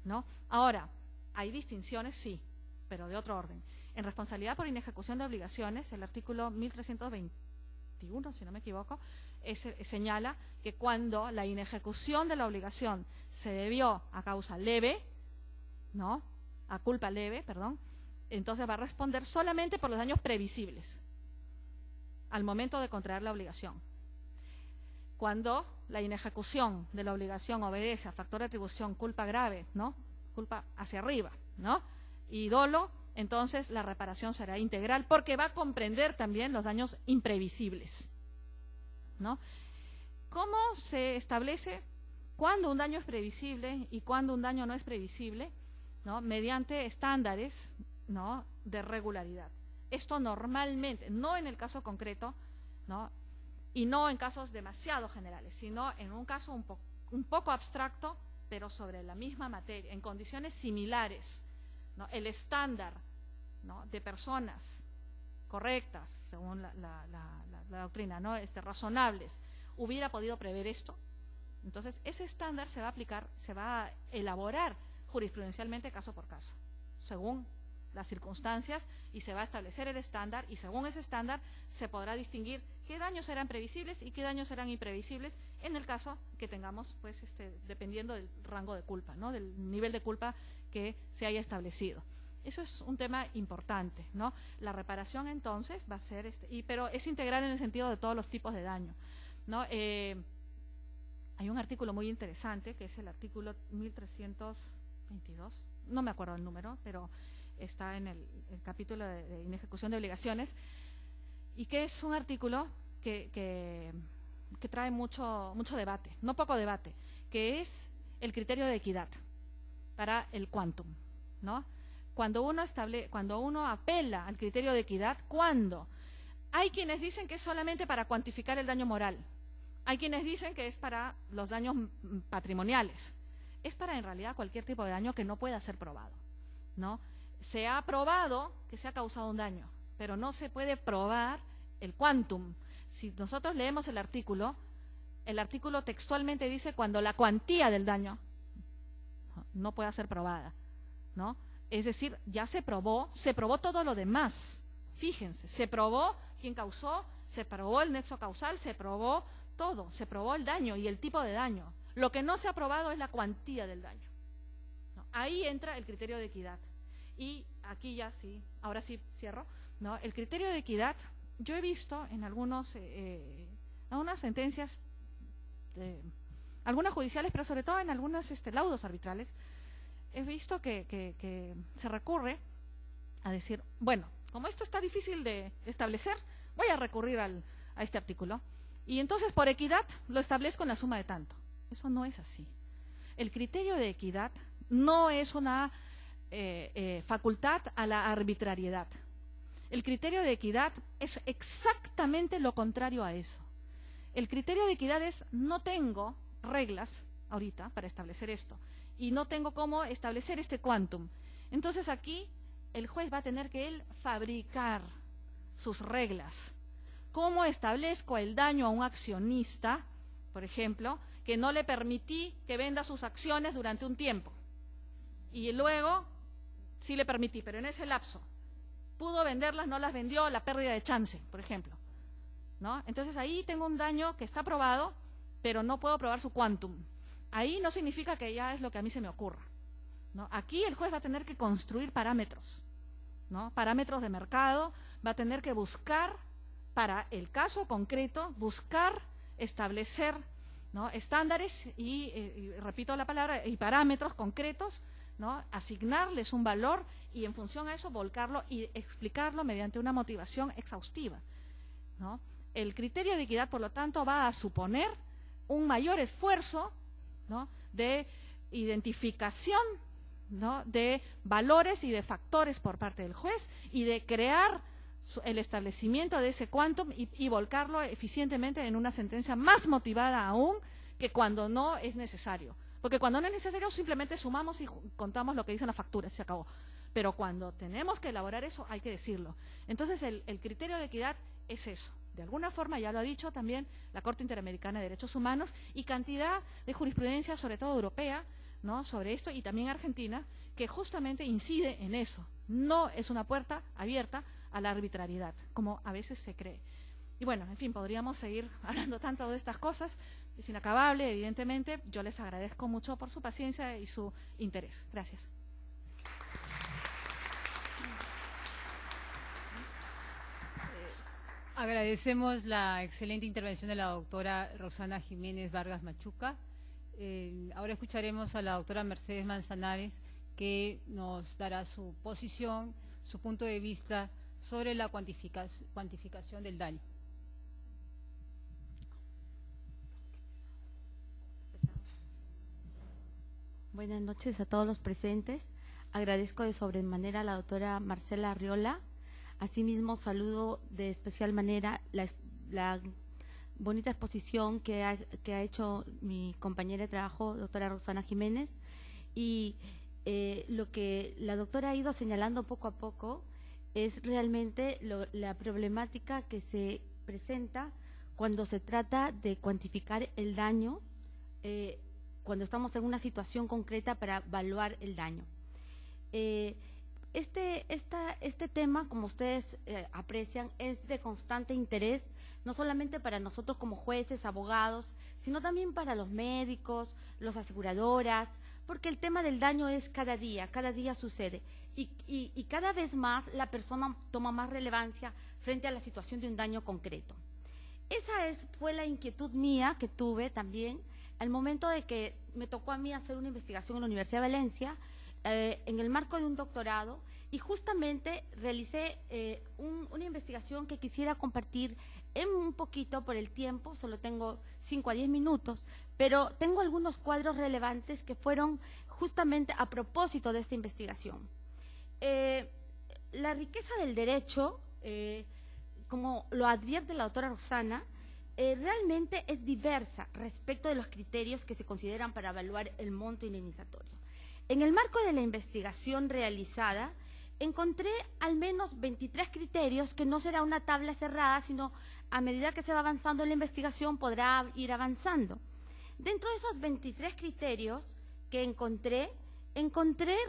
¿no? Ahora, hay distinciones, sí, pero de otro orden. En responsabilidad por inejecución de obligaciones, el artículo 1321, si no me equivoco, señala que cuando la inejecución de la obligación se debió a causa leve, ¿no? A culpa leve, perdón, entonces va a responder solamente por los daños previsibles al momento de contraer la obligación. Cuando la inejecución de la obligación obedece a factor de atribución culpa grave, ¿no? Culpa hacia arriba, ¿no? Y dolo, entonces la reparación será integral porque va a comprender también los daños imprevisibles, ¿no? ¿Cómo se establece cuándo un daño es previsible y cuándo un daño no es previsible? ¿No? Mediante estándares, ¿no? De regularidad. Esto normalmente, no en el caso concreto, ¿no? Y no en casos demasiado generales, sino en un caso un poco abstracto, pero sobre la misma materia, en condiciones similares, ¿no? El estándar, ¿no?, de personas correctas, según la doctrina, ¿no?, razonables, hubiera podido prever esto. Entonces, ese estándar se va a aplicar, se va a elaborar jurisprudencialmente caso por caso, según las circunstancias, y se va a establecer el estándar, y según ese estándar se podrá distinguir qué daños serán previsibles y qué daños serán imprevisibles en el caso que tengamos, pues, dependiendo del rango de culpa, ¿no?, del nivel de culpa que se haya establecido. Eso es un tema importante, ¿no? La reparación, entonces, va a ser, pero es integral en el sentido de todos los tipos de daño, ¿no? Hay un artículo muy interesante, que es el artículo 1322, no me acuerdo el número, pero está en el capítulo de inejecución de obligaciones, y que es un artículo que trae mucho debate, no poco debate, que es el criterio de equidad para el quantum, ¿no? Cuando uno apela al criterio de equidad, ¿cuándo? Hay quienes dicen que es solamente para cuantificar el daño moral, hay quienes dicen que es para los daños patrimoniales, es para en realidad cualquier tipo de daño que no pueda ser probado, ¿no? Se ha probado que se ha causado un daño, pero no se puede probar el quantum. Si nosotros leemos el artículo textualmente dice cuando la cuantía del daño no pueda ser probada, ¿no? Es decir, ya se probó todo lo demás. Fíjense, se probó quién causó, se probó el nexo causal, se probó todo, se probó el daño y el tipo de daño. Lo que no se ha probado es la cuantía del daño, ¿no? Ahí entra el criterio de equidad. Y aquí ya sí, ahora sí cierro, ¿no? El criterio de equidad, yo he visto en algunas sentencias, algunas judiciales, pero sobre todo en algunos laudos arbitrales, he visto que se recurre a decir, bueno, como esto está difícil de establecer, voy a recurrir a este artículo, y entonces por equidad lo establezco en la suma de tanto. Eso no es así. El criterio de equidad no es una facultad a la arbitrariedad. El criterio de equidad es exactamente lo contrario a eso. El criterio de equidad es, no tengo reglas ahorita para establecer esto, y no tengo cómo establecer este quantum. Entonces aquí el juez va a tener que él fabricar sus reglas. ¿Cómo establezco el daño a un accionista, por ejemplo, que no le permití que venda sus acciones durante un tiempo? Y luego sí le permití, pero en ese lapso pudo venderlas, no las vendió, la pérdida de chance, por ejemplo, ¿no? Entonces ahí tengo un daño que está probado, pero no puedo probar su quantum. Ahí no significa que ya es lo que a mí se me ocurra, ¿no? Aquí el juez va a tener que construir parámetros, ¿no? Parámetros de mercado, va a tener que buscar, para el caso concreto, buscar establecer, ¿no?, estándares y repito la palabra, y parámetros concretos, ¿no?, asignarles un valor y en función a eso volcarlo y explicarlo mediante una motivación exhaustiva, ¿no? El criterio de equidad, por lo tanto, va a suponer un mayor esfuerzo, ¿no?, de identificación, ¿no?, de valores y de factores por parte del juez y de crear el establecimiento de ese quantum y volcarlo eficientemente en una sentencia más motivada aún que cuando no es necesario. Porque cuando no es necesario simplemente sumamos y contamos lo que dicen las facturas, se acabó. Pero cuando tenemos que elaborar eso hay que decirlo. Entonces el criterio de equidad es eso. De alguna forma, ya lo ha dicho también la Corte Interamericana de Derechos Humanos y cantidad de jurisprudencia, sobre todo europea, ¿no?, sobre esto, y también argentina, que justamente incide en eso. No es una puerta abierta a la arbitrariedad, como a veces se cree. Y bueno, en fin, podríamos seguir hablando tanto de estas cosas, es inacabable, evidentemente. Yo les agradezco mucho por su paciencia y su interés. Gracias. Agradecemos la excelente intervención de la doctora Rosana Jiménez Vargas Machuca. Ahora escucharemos a la doctora Mercedes Manzanares, que nos dará su posición, su punto de vista sobre la cuantificación del daño. Buenas noches a todos los presentes. Agradezco de sobremanera a la doctora Marcela Arriola. Asimismo, saludo de especial manera la bonita exposición que ha hecho mi compañera de trabajo, doctora Rosana Jiménez, y lo que la doctora ha ido señalando poco a poco es realmente la problemática que se presenta cuando se trata de cuantificar el daño, cuando estamos en una situación concreta para evaluar el daño. Este tema, como ustedes aprecian, es de constante interés, no solamente para nosotros como jueces, abogados, sino también para los médicos, las aseguradoras, porque el tema del daño es cada día sucede. Y cada vez más la persona toma más relevancia frente a la situación de un daño concreto. Esa fue la inquietud mía que tuve también al momento de que me tocó a mí hacer una investigación en la Universidad de Valencia, en el marco de un doctorado, y justamente realicé una investigación que quisiera compartir en un poquito por el tiempo, solo tengo 5 a 10 minutos, pero tengo algunos cuadros relevantes que fueron justamente a propósito de esta investigación. La riqueza del derecho, como lo advierte la doctora Rosana, realmente es diversa respecto de los criterios que se consideran para evaluar el monto indemnizatorio. En el marco de la investigación realizada, encontré al menos 23 criterios, que no será una tabla cerrada, sino a medida que se va avanzando en la investigación podrá ir avanzando. Dentro de esos 23 criterios que encontré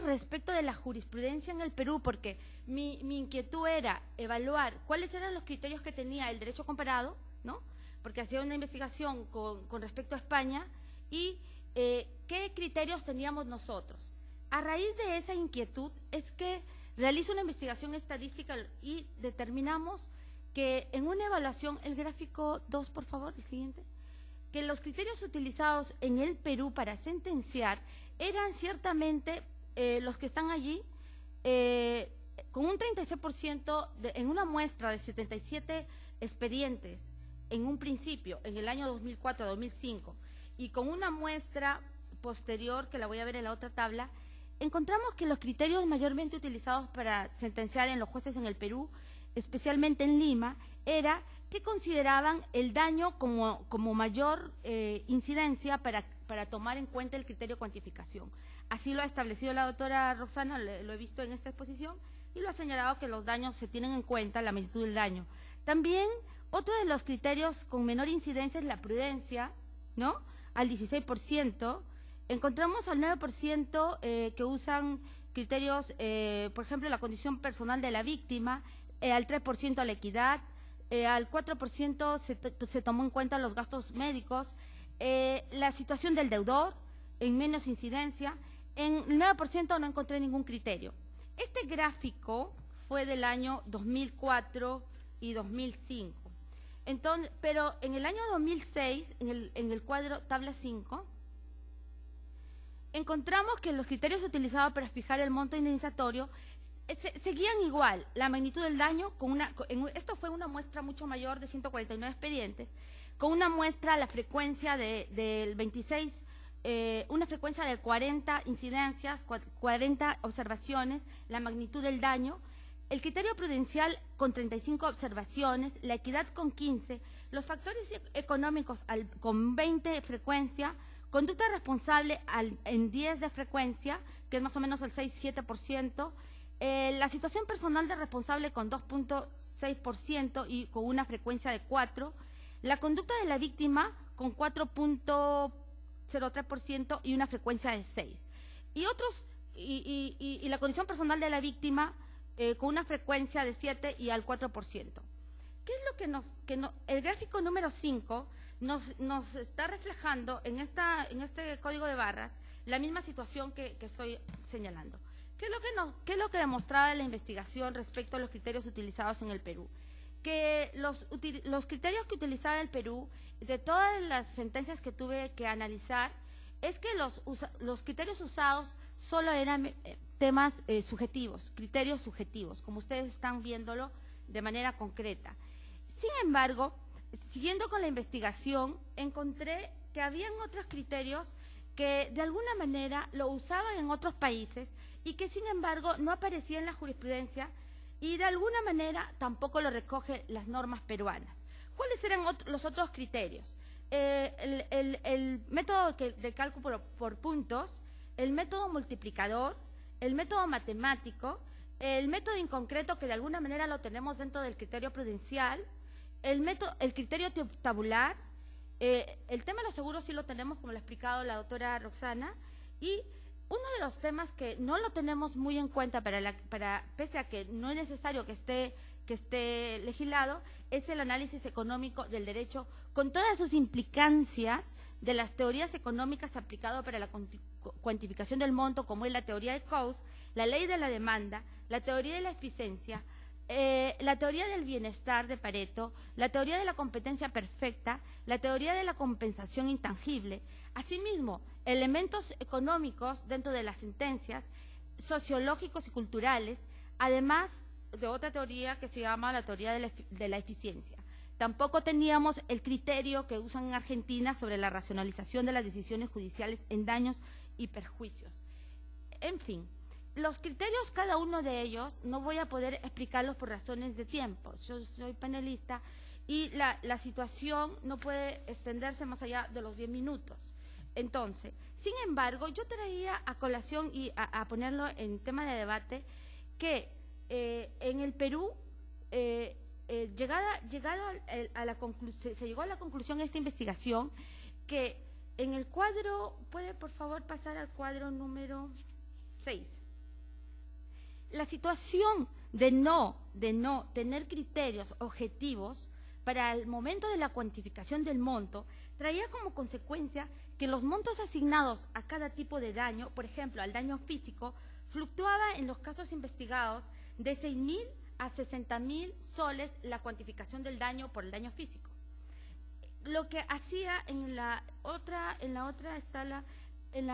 respecto de la jurisprudencia en el Perú, porque mi inquietud era evaluar cuáles eran los criterios que tenía el derecho comparado, ¿no? Porque hacía una investigación con respecto a España, y qué criterios teníamos nosotros. A raíz de esa inquietud es que realizo una investigación estadística y determinamos que en una evaluación, el gráfico 2, por favor, el siguiente, que los criterios utilizados en el Perú para sentenciar eran ciertamente los que están allí, con un 36% en una muestra de 77 expedientes en un principio, en el año 2004 a 2005, y con una muestra posterior, que la voy a ver en la otra tabla, encontramos que los criterios mayormente utilizados para sentenciar en los jueces en el Perú, especialmente en Lima, era que consideraban el daño como mayor incidencia para tomar en cuenta el criterio de cuantificación. Así lo ha establecido la doctora Rosana, lo he visto en esta exposición, y lo ha señalado que los daños se tienen en cuenta, la magnitud del daño. También otro de los criterios con menor incidencia es la prudencia, ¿no?, al 16%. Encontramos al 9% que usan criterios, por ejemplo, la condición personal de la víctima, al 3% a la equidad, al 4% se tomó en cuenta los gastos médicos, la situación del deudor, en menos incidencia, en el 9% no encontré ningún criterio. Este gráfico fue del año 2004 y 2005. Entonces, pero en el año 2006, en el cuadro tabla 5, encontramos que los criterios utilizados para fijar el monto indemnizatorio seguían igual, la magnitud del daño, esto fue una muestra mucho mayor de 149 expedientes, con una muestra, la frecuencia del 26, una frecuencia de 40 incidencias, 40 observaciones, la magnitud del daño, el criterio prudencial con 35 observaciones, la equidad con 15, los factores económicos con 20 de frecuencia, conducta responsable en 10 de frecuencia, que es más o menos el 6-7%, la situación personal de responsable con 2.6% y con una frecuencia de 4%, la conducta de la víctima con 4.03% y una frecuencia de 6%, y la condición personal de la víctima con una frecuencia de 7% y al 4%. ¿Qué es lo que el gráfico número 5 nos está reflejando en este código de barras la misma situación que estoy señalando? ¿Qué es lo que demostraba la investigación respecto a los criterios utilizados en el Perú? Que los criterios que utilizaba el Perú, de todas las sentencias que tuve que analizar, es que los criterios usados solo eran temas subjetivos, criterios subjetivos, como ustedes están viéndolo de manera concreta. Sin embargo, siguiendo con la investigación, encontré que habían otros criterios que de alguna manera lo usaban en otros países y que sin embargo no aparecía en la jurisprudencia y de alguna manera tampoco lo recoge las normas peruanas. ¿Cuáles eran los otros criterios? El método de cálculo por puntos, el método multiplicador, el método matemático, el método inconcreto, que de alguna manera lo tenemos dentro del criterio prudencial, el criterio tabular, el tema de los seguros sí lo tenemos, como lo ha explicado la doctora Roxana, y uno de los temas que no lo tenemos muy en cuenta, pese a que no es necesario que esté legislado, es el análisis económico del derecho, con todas sus implicancias de las teorías económicas aplicadas para la cuantificación del monto, como es la teoría de Coase, la ley de la demanda, la teoría de la eficiencia, la teoría del bienestar de Pareto, la teoría de la competencia perfecta, la teoría de la compensación intangible. Asimismo, elementos económicos dentro de las sentencias, sociológicos y culturales, además de otra teoría que se llama la teoría de la eficiencia. Tampoco teníamos el criterio que usan en Argentina sobre la racionalización de las decisiones judiciales en daños y perjuicios. En fin, los criterios, cada uno de ellos, no voy a poder explicarlos por razones de tiempo. Yo soy panelista y la situación no puede extenderse más allá de los 10 minutos. Entonces, sin embargo, yo traía a colación y a ponerlo en tema de debate que en el Perú, se llegó a la conclusión de esta investigación que en el cuadro, ¿puede por favor pasar al cuadro número 6? La situación de no tener criterios objetivos para el momento de la cuantificación del monto traía como consecuencia que los montos asignados a cada tipo de daño, por ejemplo, al daño físico, fluctuaba en los casos investigados de 6.000 a 60.000 soles la cuantificación del daño por el daño físico. Lo que hacía en la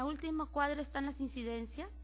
última cuadro están las incidencias.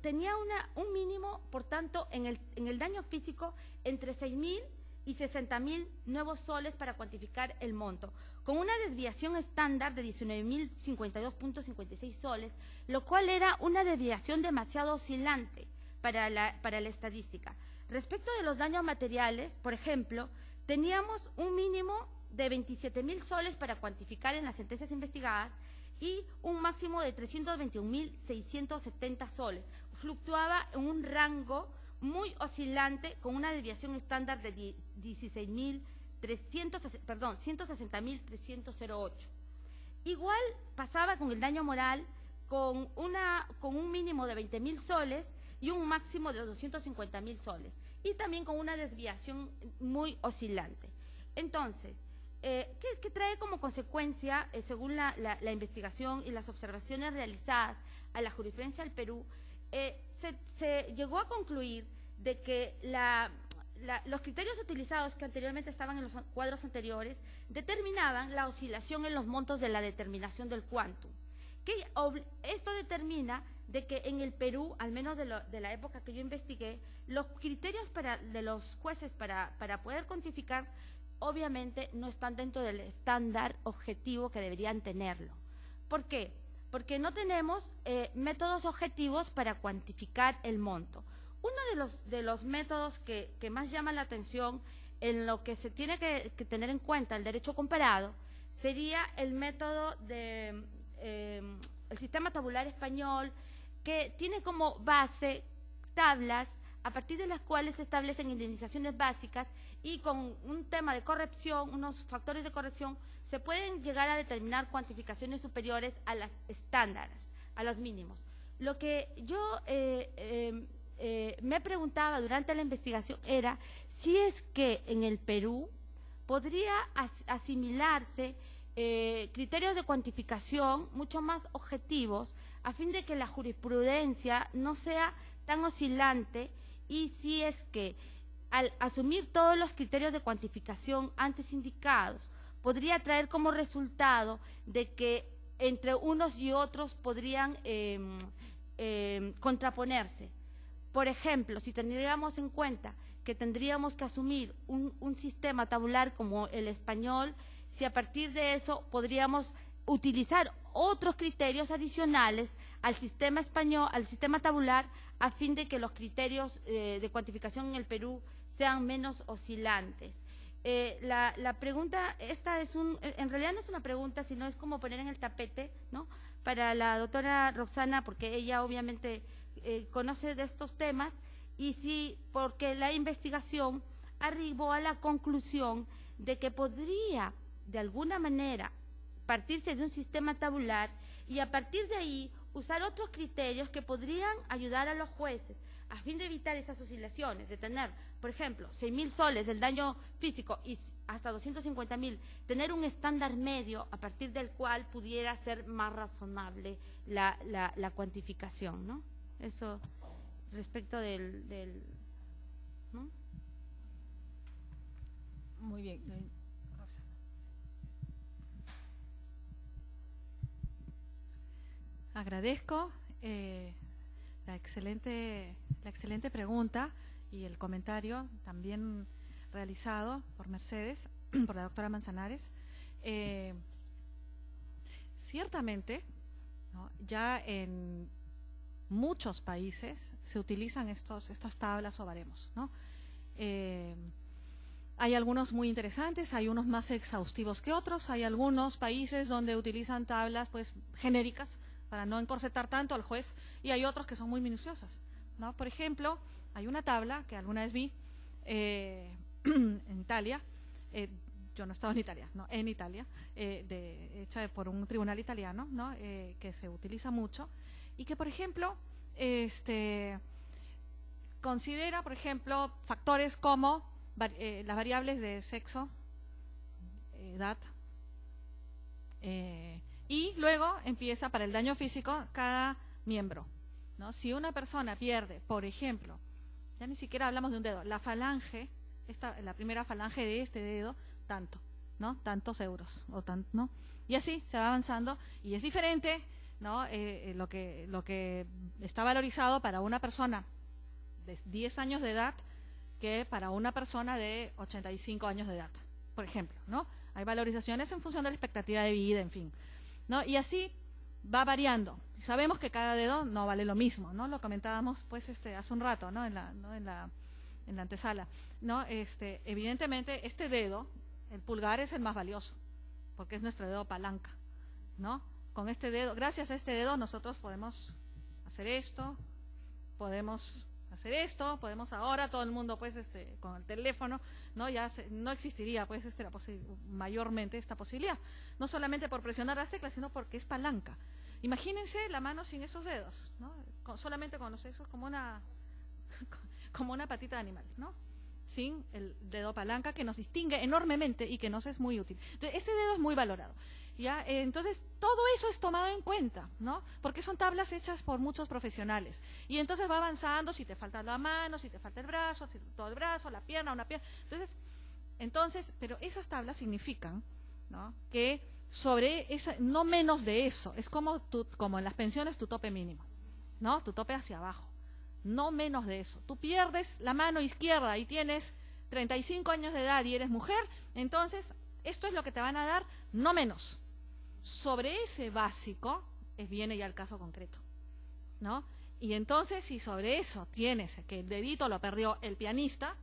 Tenía un mínimo, por tanto, en el daño físico entre 6.000 y 60.000 nuevos soles para cuantificar el monto, con una desviación estándar de 19.052.56 soles, lo cual era una desviación demasiado oscilante para la estadística. Respecto de los daños materiales, por ejemplo, teníamos un mínimo de 27.000 soles para cuantificar en las sentencias investigadas y un máximo de 321.670 soles. Fluctuaba en un rango muy oscilante con una desviación estándar de 160.308. Igual pasaba con el daño moral, con un mínimo de 20.000 soles y un máximo de 250.000 soles, y también con una desviación muy oscilante. Entonces, ¿qué trae como consecuencia, según la investigación y las observaciones realizadas a la jurisprudencia del Perú? Se llegó a concluir de que los criterios utilizados, que anteriormente estaban en los cuadros anteriores, determinaban la oscilación en los montos de la determinación del quantum. Esto determina de que en el Perú, al menos de la época que yo investigué, los criterios de los jueces para poder cuantificar, obviamente no están dentro del estándar objetivo que deberían tenerlo. ¿Por qué? Porque no tenemos métodos objetivos para cuantificar el monto. Uno de los métodos que más llama la atención en lo que se tiene que tener en cuenta el derecho comparado sería el método el sistema tabular español, que tiene como base tablas a partir de las cuales se establecen indemnizaciones básicas, y con un tema de corrección, unos factores de corrección, se pueden llegar a determinar cuantificaciones superiores a las estándares, a los mínimos. Lo que yo me preguntaba durante la investigación era si es que en el Perú podría asimilarse criterios de cuantificación mucho más objetivos, a fin de que la jurisprudencia no sea tan oscilante, y si es que al asumir todos los criterios de cuantificación antes indicados podría traer como resultado de que entre unos y otros podrían contraponerse. Por ejemplo, si tendríamos en cuenta que tendríamos que asumir un sistema tabular como el español, si a partir de eso podríamos utilizar otros criterios adicionales al sistema español, al sistema tabular, a fin de que los criterios de cuantificación en el Perú sean menos oscilantes. La pregunta, en realidad no es una pregunta, sino es como poner en el tapete, ¿no?, para la doctora Roxana, porque ella obviamente conoce de estos temas, y sí, porque la investigación arribó a la conclusión de que podría, de alguna manera, partirse de un sistema tabular y a partir de ahí usar otros criterios que podrían ayudar a los jueces a fin de evitar esas oscilaciones, de tener, por ejemplo, 6.000 soles del daño físico y hasta 250.000, tener un estándar medio a partir del cual pudiera ser más razonable la cuantificación, ¿no? Eso respecto ¿no? Muy bien. Agradezco la excelente pregunta y el comentario también realizado por Mercedes, por la doctora Manzanares. Ciertamente, ¿no?, ya en muchos países se utilizan estas tablas o baremos, ¿no? Hay algunos muy interesantes, hay unos más exhaustivos que otros, hay algunos países donde utilizan tablas pues genéricas para no encorsetar tanto al juez, y hay otros que son muy minuciosas, ¿no? Por ejemplo, hay una tabla que alguna vez vi en Italia, yo no estaba en Italia, no, en Italia, hecha por un tribunal italiano, ¿no?, que se utiliza mucho, y que, por ejemplo, considera, por ejemplo, factores como las variables de sexo, edad, y luego empieza para el daño físico cada miembro, ¿no? Si una persona pierde, por ejemplo, ya ni siquiera hablamos de un dedo, la falange, la primera falange de este dedo, tanto, ¿no?, tantos euros, ¿no? Y así se va avanzando, y es diferente, ¿no?, lo que está valorizado para una persona de 10 años de edad que para una persona de 85 años de edad, por ejemplo, ¿no? Hay valorizaciones en función de la expectativa de vida, en fin, ¿no? Y así va variando. Sabemos que cada dedo no vale lo mismo, ¿no? Lo comentábamos pues hace un rato, ¿no?, en la antesala, ¿no? Evidentemente este dedo, el pulgar, es el más valioso, porque es nuestro dedo palanca, ¿no? Con este dedo, gracias a este dedo nosotros podemos hacer esto, podemos ahora todo el mundo pues con el teléfono, ¿no? Ya no existiría pues mayormente esta posibilidad, no solamente por presionar las teclas, sino porque es palanca. Imagínense la mano sin estos dedos, ¿no? Solamente con los dedos como una patita de animal, ¿no? Sin el dedo palanca, que nos distingue enormemente y que nos es muy útil. Entonces, este dedo es muy valorado, ¿ya? Entonces, todo eso es tomado en cuenta, ¿no? Porque son tablas hechas por muchos profesionales. Y entonces va avanzando si te falta la mano, si te falta el brazo, si todo el brazo, la pierna, una pierna. Entonces, pero esas tablas significan, ¿no?, que sobre esa, no menos de eso, es como en las pensiones, tu tope mínimo, ¿no? Tu tope hacia abajo. No menos de eso. Tú pierdes la mano izquierda y tienes 35 años de edad y eres mujer, entonces esto es lo que te van a dar, no menos. Sobre ese básico viene ya el caso concreto, ¿no? Y entonces, si sobre eso tienes que el dedito lo perdió el pianista,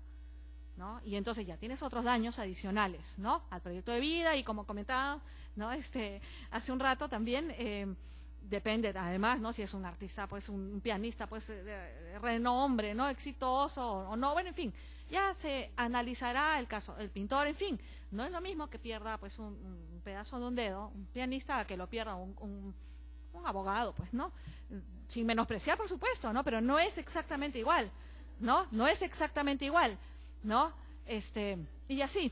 ¿no?, y entonces ya tienes otros daños adicionales, ¿no?, al proyecto de vida, y como comentaba, ¿no?, hace un rato también, depende además, ¿no?, si es un artista, pues un pianista, pues de renombre, ¿no?, exitoso o no, bueno, en fin, ya se analizará el caso, el pintor, en fin, no es lo mismo que pierda pues un pedazo de un dedo, un pianista, a que lo pierda un abogado, pues, ¿no?, sin menospreciar, por supuesto, ¿no?, pero no es exactamente igual, ¿no?, no es exactamente igual, ¿no?, y así,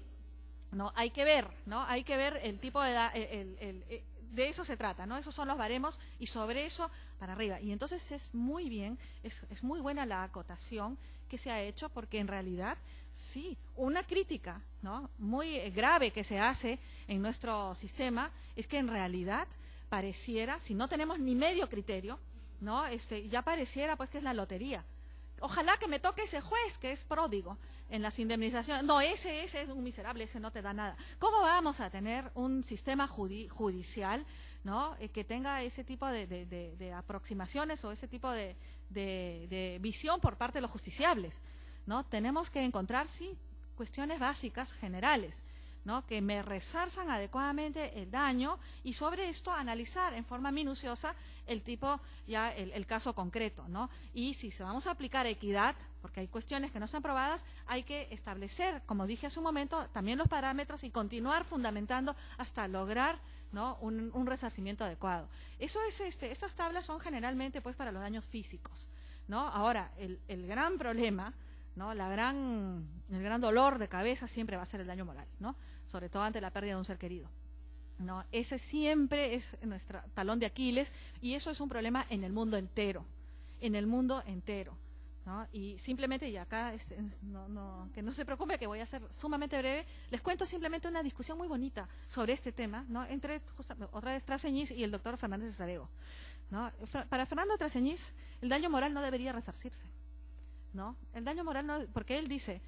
¿no?, hay que ver, ¿no?, hay que ver el tipo de de eso se trata, ¿no? Esos son los baremos y sobre eso para arriba. Y entonces es muy bien, es muy buena la acotación que se ha hecho, porque en realidad, sí, una crítica, ¿no?, muy grave que se hace en nuestro sistema es que en realidad pareciera, si no tenemos ni medio criterio, ¿no?, ya pareciera pues que es la lotería. Ojalá que me toque ese juez que es pródigo en las indemnizaciones. No, ese es un miserable, ese no te da nada. ¿Cómo vamos a tener un sistema judicial, ¿no?, que tenga ese tipo de aproximaciones o ese tipo de visión por parte de los justiciables, ¿no? Tenemos que encontrar, sí, cuestiones básicas, generales, ¿no? Que me resarzan adecuadamente el daño y sobre esto analizar en forma minuciosa el tipo, ya el caso concreto, ¿no? Y si se vamos a aplicar equidad, porque hay cuestiones que no están probadas, hay que establecer, como dije hace un momento, también los parámetros y continuar fundamentando hasta lograr, ¿no? un resarcimiento adecuado. Eso es, estas tablas son generalmente pues para los daños físicos, ¿no? Ahora, el gran problema, ¿no? El gran dolor de cabeza siempre va a ser el daño moral, ¿no? Sobre todo ante la pérdida de un ser querido, ¿no? Ese siempre es nuestro talón de Aquiles y eso es un problema en el mundo entero, ¿no? Y simplemente, y acá que no se preocupe que voy a ser sumamente breve, les cuento simplemente una discusión muy bonita sobre este tema, ¿no? Entre otra vez Traseñís y el doctor Fernández Cesarego, ¿no? Para Fernando Traseñís, el daño moral no debería resarcirse, ¿no? El daño moral no, porque él dice,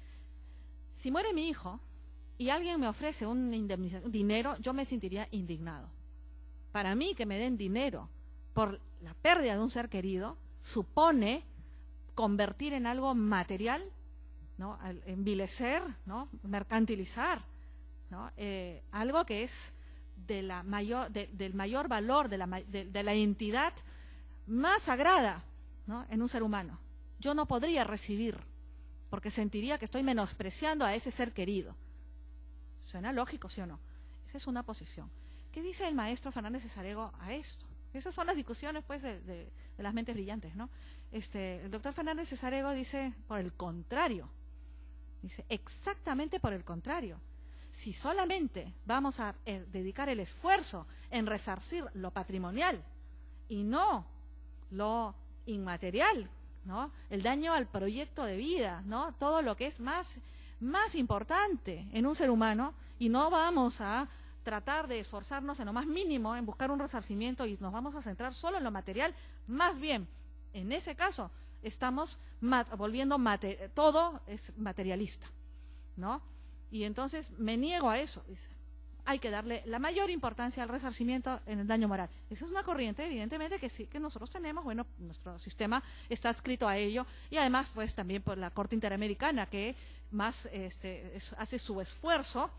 si muere mi hijo y alguien me ofrece un dinero, yo me sentiría indignado. Para mí, que me den dinero por la pérdida de un ser querido supone convertir en algo material, ¿no? Envilecer, ¿no? Mercantilizar, ¿no? Algo que es del mayor valor, de la entidad más sagrada, ¿no? En un ser humano. Yo no podría recibir, porque sentiría que estoy menospreciando a ese ser querido. ¿Suena lógico, sí o no? Esa es una posición. ¿Qué dice el maestro Fernández Cesarego a esto? Esas son las discusiones, pues, de las mentes brillantes, ¿no? El doctor Fernández Cesarego dice, por el contrario, dice exactamente por el contrario. Si solamente vamos a dedicar el esfuerzo en resarcir lo patrimonial y no lo inmaterial, ¿no? El daño al proyecto de vida, ¿no? Todo lo que es más importante en un ser humano, y no vamos a tratar de esforzarnos en lo más mínimo en buscar un resarcimiento y nos vamos a centrar solo en lo material, más bien, en ese caso, estamos volviendo todo es materialista, ¿no? Y entonces me niego a eso, dice. Hay que darle la mayor importancia al resarcimiento en el daño moral. Esa es una corriente, evidentemente, que sí que nosotros tenemos, bueno, nuestro sistema está adscrito a ello, y además, pues, también por la Corte Interamericana, que más hace su esfuerzo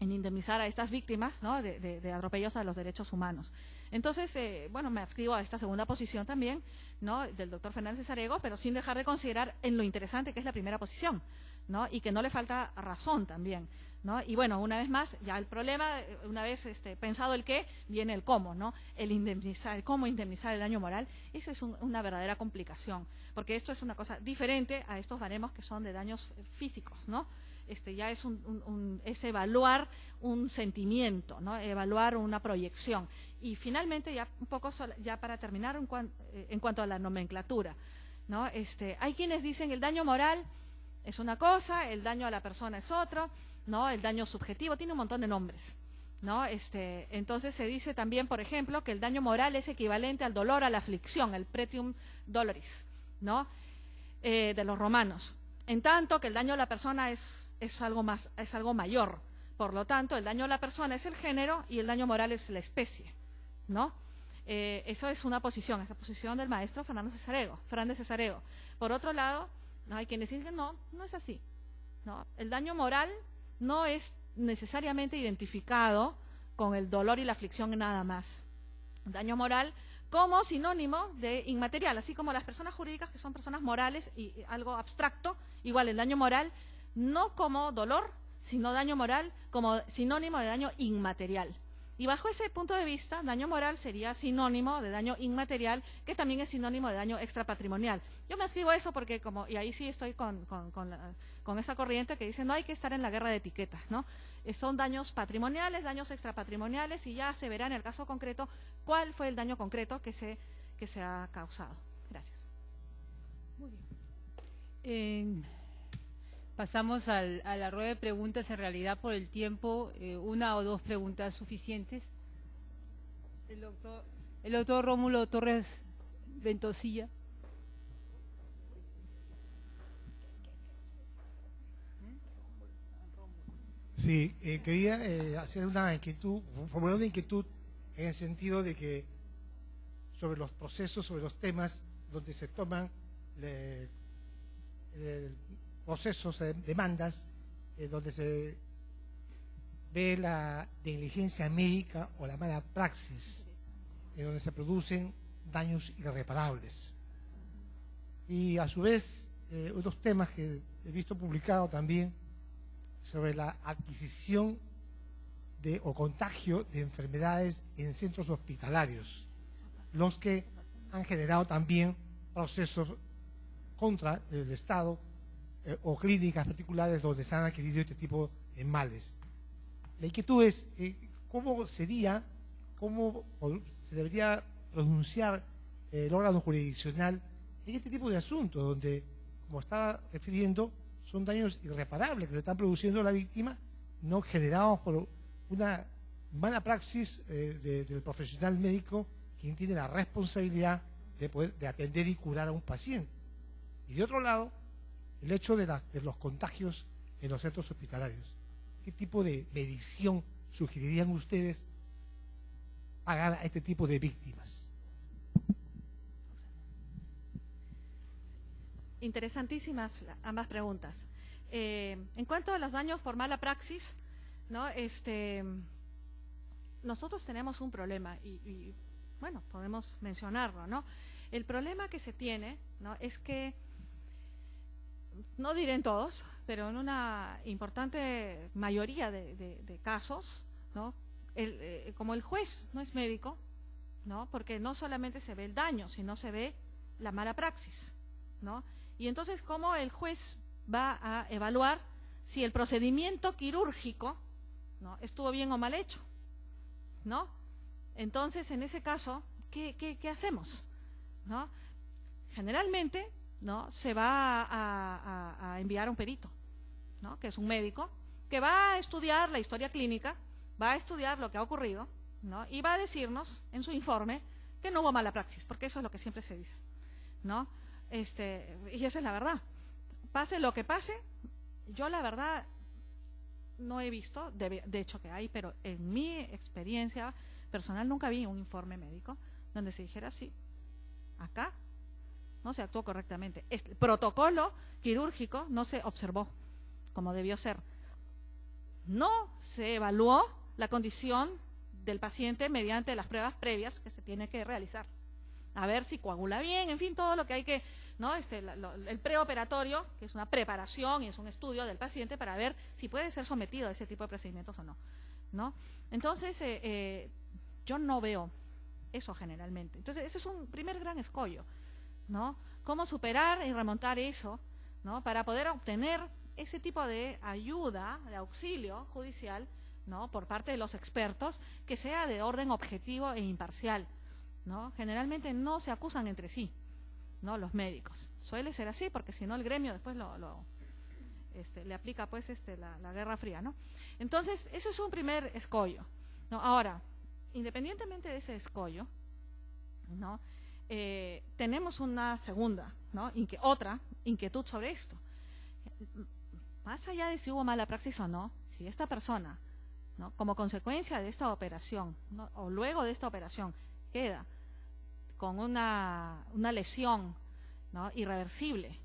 en indemnizar a estas víctimas, ¿no? de atropellos a los derechos humanos. Entonces, bueno, me adscribo a esta segunda posición también, ¿no? Del doctor Fernández Cesarego, pero sin dejar de considerar en lo interesante que es la primera posición, ¿no? Y que no le falta razón también, ¿no? Y bueno, una vez más, ya el problema, una vez pensado el qué, viene el cómo, ¿no? El cómo indemnizar el daño moral. Eso es una verdadera complicación, porque esto es una cosa diferente a estos baremos que son de daños físicos, ¿no? Ya es es evaluar un sentimiento, ¿no? Evaluar una proyección. Y finalmente, ya un poco ya para terminar, en cuanto a la nomenclatura, ¿no? Hay quienes dicen el daño moral es una cosa, el daño a la persona es otro, ¿no? El daño subjetivo tiene un montón de nombres, ¿no? Entonces se dice también, por ejemplo, que el daño moral es equivalente al dolor, a la aflicción, el pretium doloris, ¿no? De los romanos. En tanto que el daño a la persona es algo mayor. Por lo tanto, el daño a la persona es el género y el daño moral es la especie, ¿no? Eso es una posición, esa posición del maestro Fernández Cesarego. Por otro lado, no hay quienes dicen que no es así, ¿no? El daño moral no es necesariamente identificado con el dolor y la aflicción nada más. El daño moral como sinónimo de inmaterial, así como las personas jurídicas que son personas morales y algo abstracto, igual el daño moral no como dolor, sino daño moral como sinónimo de daño inmaterial. Y bajo ese punto de vista, daño moral sería sinónimo de daño inmaterial, que también es sinónimo de daño extrapatrimonial. Yo me escribo eso porque, y ahí sí estoy con esa corriente que dice no hay que estar en la guerra de etiquetas, ¿no? Son daños patrimoniales, daños extrapatrimoniales, y ya se verá en el caso concreto cuál fue el daño concreto que se ha causado. Gracias. Muy bien. Pasamos a la rueda de preguntas. En realidad, por el tiempo, una o dos preguntas suficientes. El doctor Rómulo Torres Ventosilla. Sí, quería hacer formular una inquietud en el sentido de que sobre los procesos, sobre los temas donde se toman procesos, demandas donde se ve la negligencia médica o la mala praxis, en donde se producen daños irreparables. Y a su vez, otros temas que he visto publicados también sobre la adquisición o contagio de enfermedades en centros hospitalarios, los que han generado también procesos contra el Estado o clínicas particulares donde se han adquirido este tipo de males. La inquietud es cómo se debería pronunciar el órgano jurisdiccional en este tipo de asuntos, donde, como estaba refiriendo, son daños irreparables que se están produciendo a la víctima, no generados por una mala praxis del profesional médico, quien tiene la responsabilidad de atender y curar a un paciente. Y de otro lado, el hecho de los contagios en los centros hospitalarios. ¿Qué tipo de medición sugerirían ustedes pagar a este tipo de víctimas? Interesantísimas ambas preguntas. En cuanto a los daños por mala praxis, ¿no? Nosotros tenemos un problema y bueno, podemos mencionarlo, ¿no? El problema que se tiene, ¿no?, es que, no diré en todos, pero en una importante mayoría de casos, ¿no?, como el juez no es médico, ¿no?, porque no solamente se ve el daño, sino se ve la mala praxis, ¿no? Y entonces, ¿cómo el juez va a evaluar si el procedimiento quirúrgico, ¿no?, estuvo bien o mal hecho, ¿no? Entonces, en ese caso, ¿qué hacemos? ¿No? Generalmente, ¿no?, se va a enviar a un perito, ¿no?, que es un médico, que va a estudiar la historia clínica, va a estudiar lo que ha ocurrido, ¿no?, y va a decirnos en su informe que no hubo mala praxis, porque eso es lo que siempre se dice, ¿no? Y esa es la verdad. Pase lo que pase, yo la verdad no he visto, de hecho que hay, pero en mi experiencia personal nunca vi un informe médico donde se dijera sí, acá no se actuó correctamente. El protocolo quirúrgico no se observó como debió ser. No se evaluó la condición del paciente mediante las pruebas previas que se tiene que realizar. A ver si coagula bien, en fin, todo lo que hay que, ¿no? El preoperatorio, que es una preparación y es un estudio del paciente para ver si puede ser sometido a ese tipo de procedimientos o no, ¿no? Entonces, yo no veo eso generalmente. Entonces, ese es un primer gran escollo, ¿no? Cómo superar y remontar eso, ¿no?, para poder obtener ese tipo de ayuda, de auxilio judicial, ¿no?, por parte de los expertos, que sea de orden objetivo e imparcial, ¿no? Generalmente no se acusan entre sí, ¿no?, los médicos. Suele ser así, porque si no el gremio después le aplica pues la Guerra Fría, ¿no? Entonces, eso es un primer escollo, ¿no? Ahora, independientemente de ese escollo, ¿no?, tenemos una segunda, ¿no?, otra inquietud sobre esto. Más allá de si hubo mala praxis o no, si esta persona, ¿no?, como consecuencia de esta operación, ¿no?, o luego de esta operación, queda con una lesión, ¿no?, irreversible,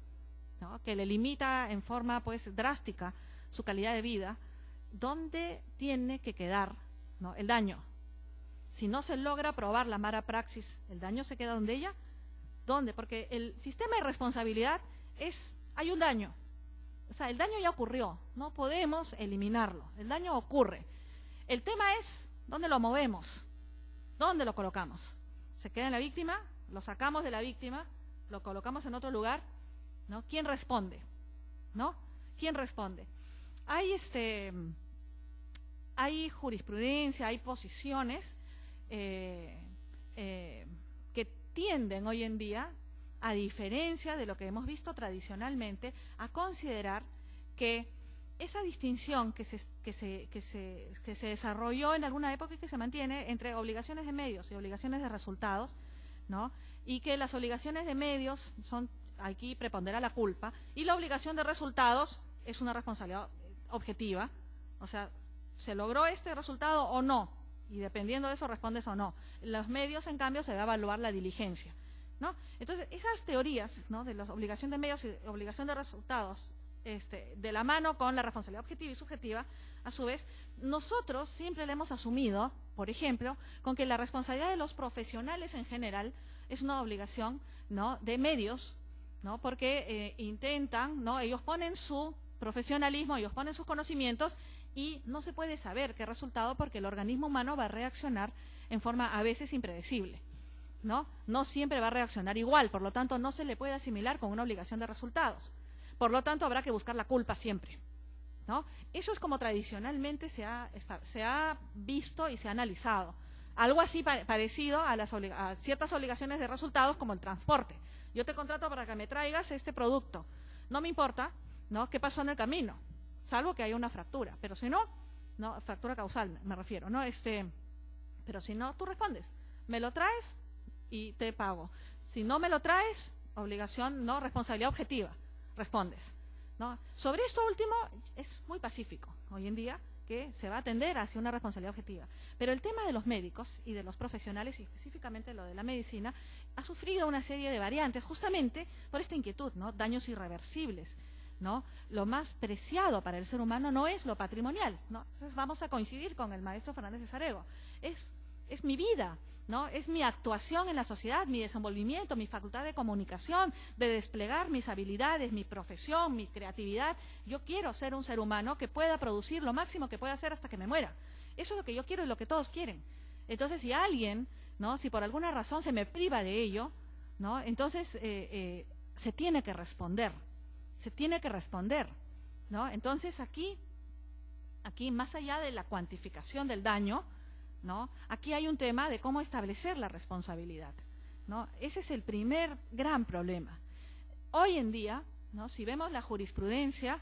¿no?, que le limita en forma pues drástica su calidad de vida, ¿dónde tiene que quedar, ¿no?, el daño? Si no se logra probar la mala praxis, ¿el daño se queda donde ella? ¿Dónde? Porque el sistema de responsabilidad hay un daño. O sea, el daño ya ocurrió, no podemos eliminarlo, el daño ocurre. El tema es, ¿dónde lo movemos? ¿Dónde lo colocamos? ¿Se queda en la víctima? ¿Lo sacamos de la víctima? ¿Lo colocamos en otro lugar? ¿No? ¿Quién responde? ¿No? ¿Quién responde? Hay jurisprudencia, hay posiciones que tienden hoy en día, a diferencia de lo que hemos visto tradicionalmente, a considerar que esa distinción que se desarrolló en alguna época y que se mantiene entre obligaciones de medios y obligaciones de resultados, ¿no?, y que las obligaciones de medios son, aquí prepondera la culpa, y la obligación de resultados es una responsabilidad objetiva, o sea, ¿se logró este resultado o no? Y dependiendo de eso respondes o no. Los medios, en cambio, se va a evaluar la diligencia, ¿no? Entonces, esas teorías, ¿no?, de la obligación de medios y obligación de resultados de la mano con la responsabilidad objetiva y subjetiva, a su vez, nosotros siempre le hemos asumido, por ejemplo, con que la responsabilidad de los profesionales en general es una obligación, ¿no?, de medios, ¿no?, porque intentan, ¿no?, ellos ponen su profesionalismo, ellos ponen sus conocimientos y no se puede saber qué resultado porque el organismo humano va a reaccionar en forma a veces impredecible, ¿no? No siempre va a reaccionar igual, por lo tanto no se le puede asimilar con una obligación de resultados. Por lo tanto habrá que buscar la culpa siempre, ¿no? Eso es como tradicionalmente se ha visto y se ha analizado. Algo así parecido a ciertas obligaciones de resultados como el transporte. Yo te contrato para que me traigas este producto. No me importa, ¿no?, qué pasó en el camino, salvo que haya una fractura. Pero si no, fractura causal me refiero, ¿no? Pero si no, tú respondes. Me lo traes y te pago. Si no me lo traes, obligación, no, responsabilidad objetiva, respondes, ¿no? Sobre esto último es muy pacífico hoy en día, que se va a tender hacia una responsabilidad objetiva. Pero el tema de los médicos y de los profesionales, y específicamente lo de la medicina, ha sufrido una serie de variantes justamente por esta inquietud, ¿no? Daños irreversibles, ¿no? Lo más preciado para el ser humano no es lo patrimonial, ¿no? Entonces vamos a coincidir con el maestro Fernández de Sarego. Es mi vida, ¿no? Es mi actuación en la sociedad, mi desenvolvimiento, mi facultad de comunicación, de desplegar mis habilidades, mi profesión, mi creatividad. Yo quiero ser un ser humano que pueda producir lo máximo que pueda hacer hasta que me muera. Eso es lo que yo quiero y lo que todos quieren. Entonces, si alguien, ¿no?, si por alguna razón se me priva de ello, ¿no?, entonces se tiene que responder. Se tiene que responder, ¿no? Entonces, aquí más allá de la cuantificación del daño, ¿no?, aquí hay un tema de cómo establecer la responsabilidad, ¿no? Ese es el primer gran problema. Hoy en día, ¿no?, si vemos la jurisprudencia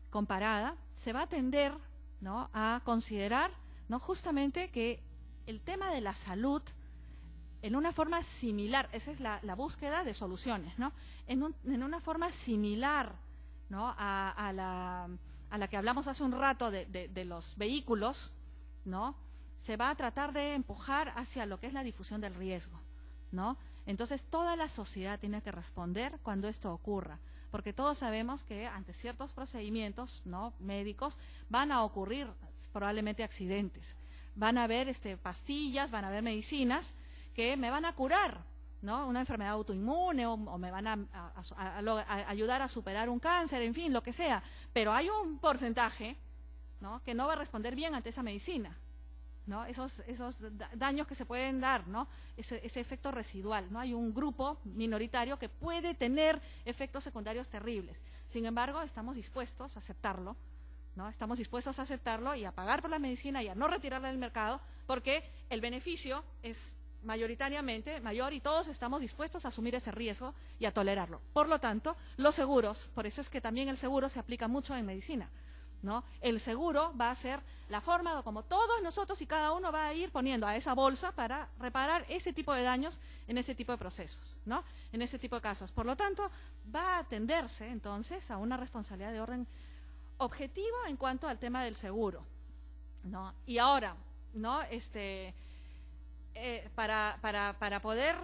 comparada, se va a tender, ¿no?, a considerar, ¿no?, justamente que el tema de la salud en una forma similar, esa es la búsqueda de soluciones, ¿no?, en una forma similar, ¿no?, a la que hablamos hace un rato de los vehículos, ¿no?, se va a tratar de empujar hacia lo que es la difusión del riesgo, ¿no? Entonces toda la sociedad tiene que responder cuando esto ocurra, porque todos sabemos que ante ciertos procedimientos, ¿no?, médicos van a ocurrir probablemente accidentes, van a haber pastillas, van a haber medicinas que me van a curar, ¿no?, una enfermedad autoinmune o me van a ayudar a superar un cáncer, en fin, lo que sea. Pero hay un porcentaje, ¿no?, que no va a responder bien ante esa medicina, ¿no? Esos daños que se pueden dar, ¿no?, ese efecto residual, ¿no? Hay un grupo minoritario que puede tener efectos secundarios terribles. Sin embargo, estamos dispuestos a aceptarlo, ¿no? Estamos dispuestos a aceptarlo y a pagar por la medicina y a no retirarla del mercado porque el beneficio es mayoritariamente mayor y todos estamos dispuestos a asumir ese riesgo y a tolerarlo. Por lo tanto, los seguros, por eso es que también el seguro se aplica mucho en medicina, ¿no? El seguro va a ser la forma como todos nosotros y cada uno va a ir poniendo a esa bolsa para reparar ese tipo de daños en ese tipo de procesos, ¿no?, en ese tipo de casos. Por lo tanto, va a tenderse entonces a una responsabilidad de orden objetivo en cuanto al tema del seguro, ¿no? Y ahora, ¿no?, para poder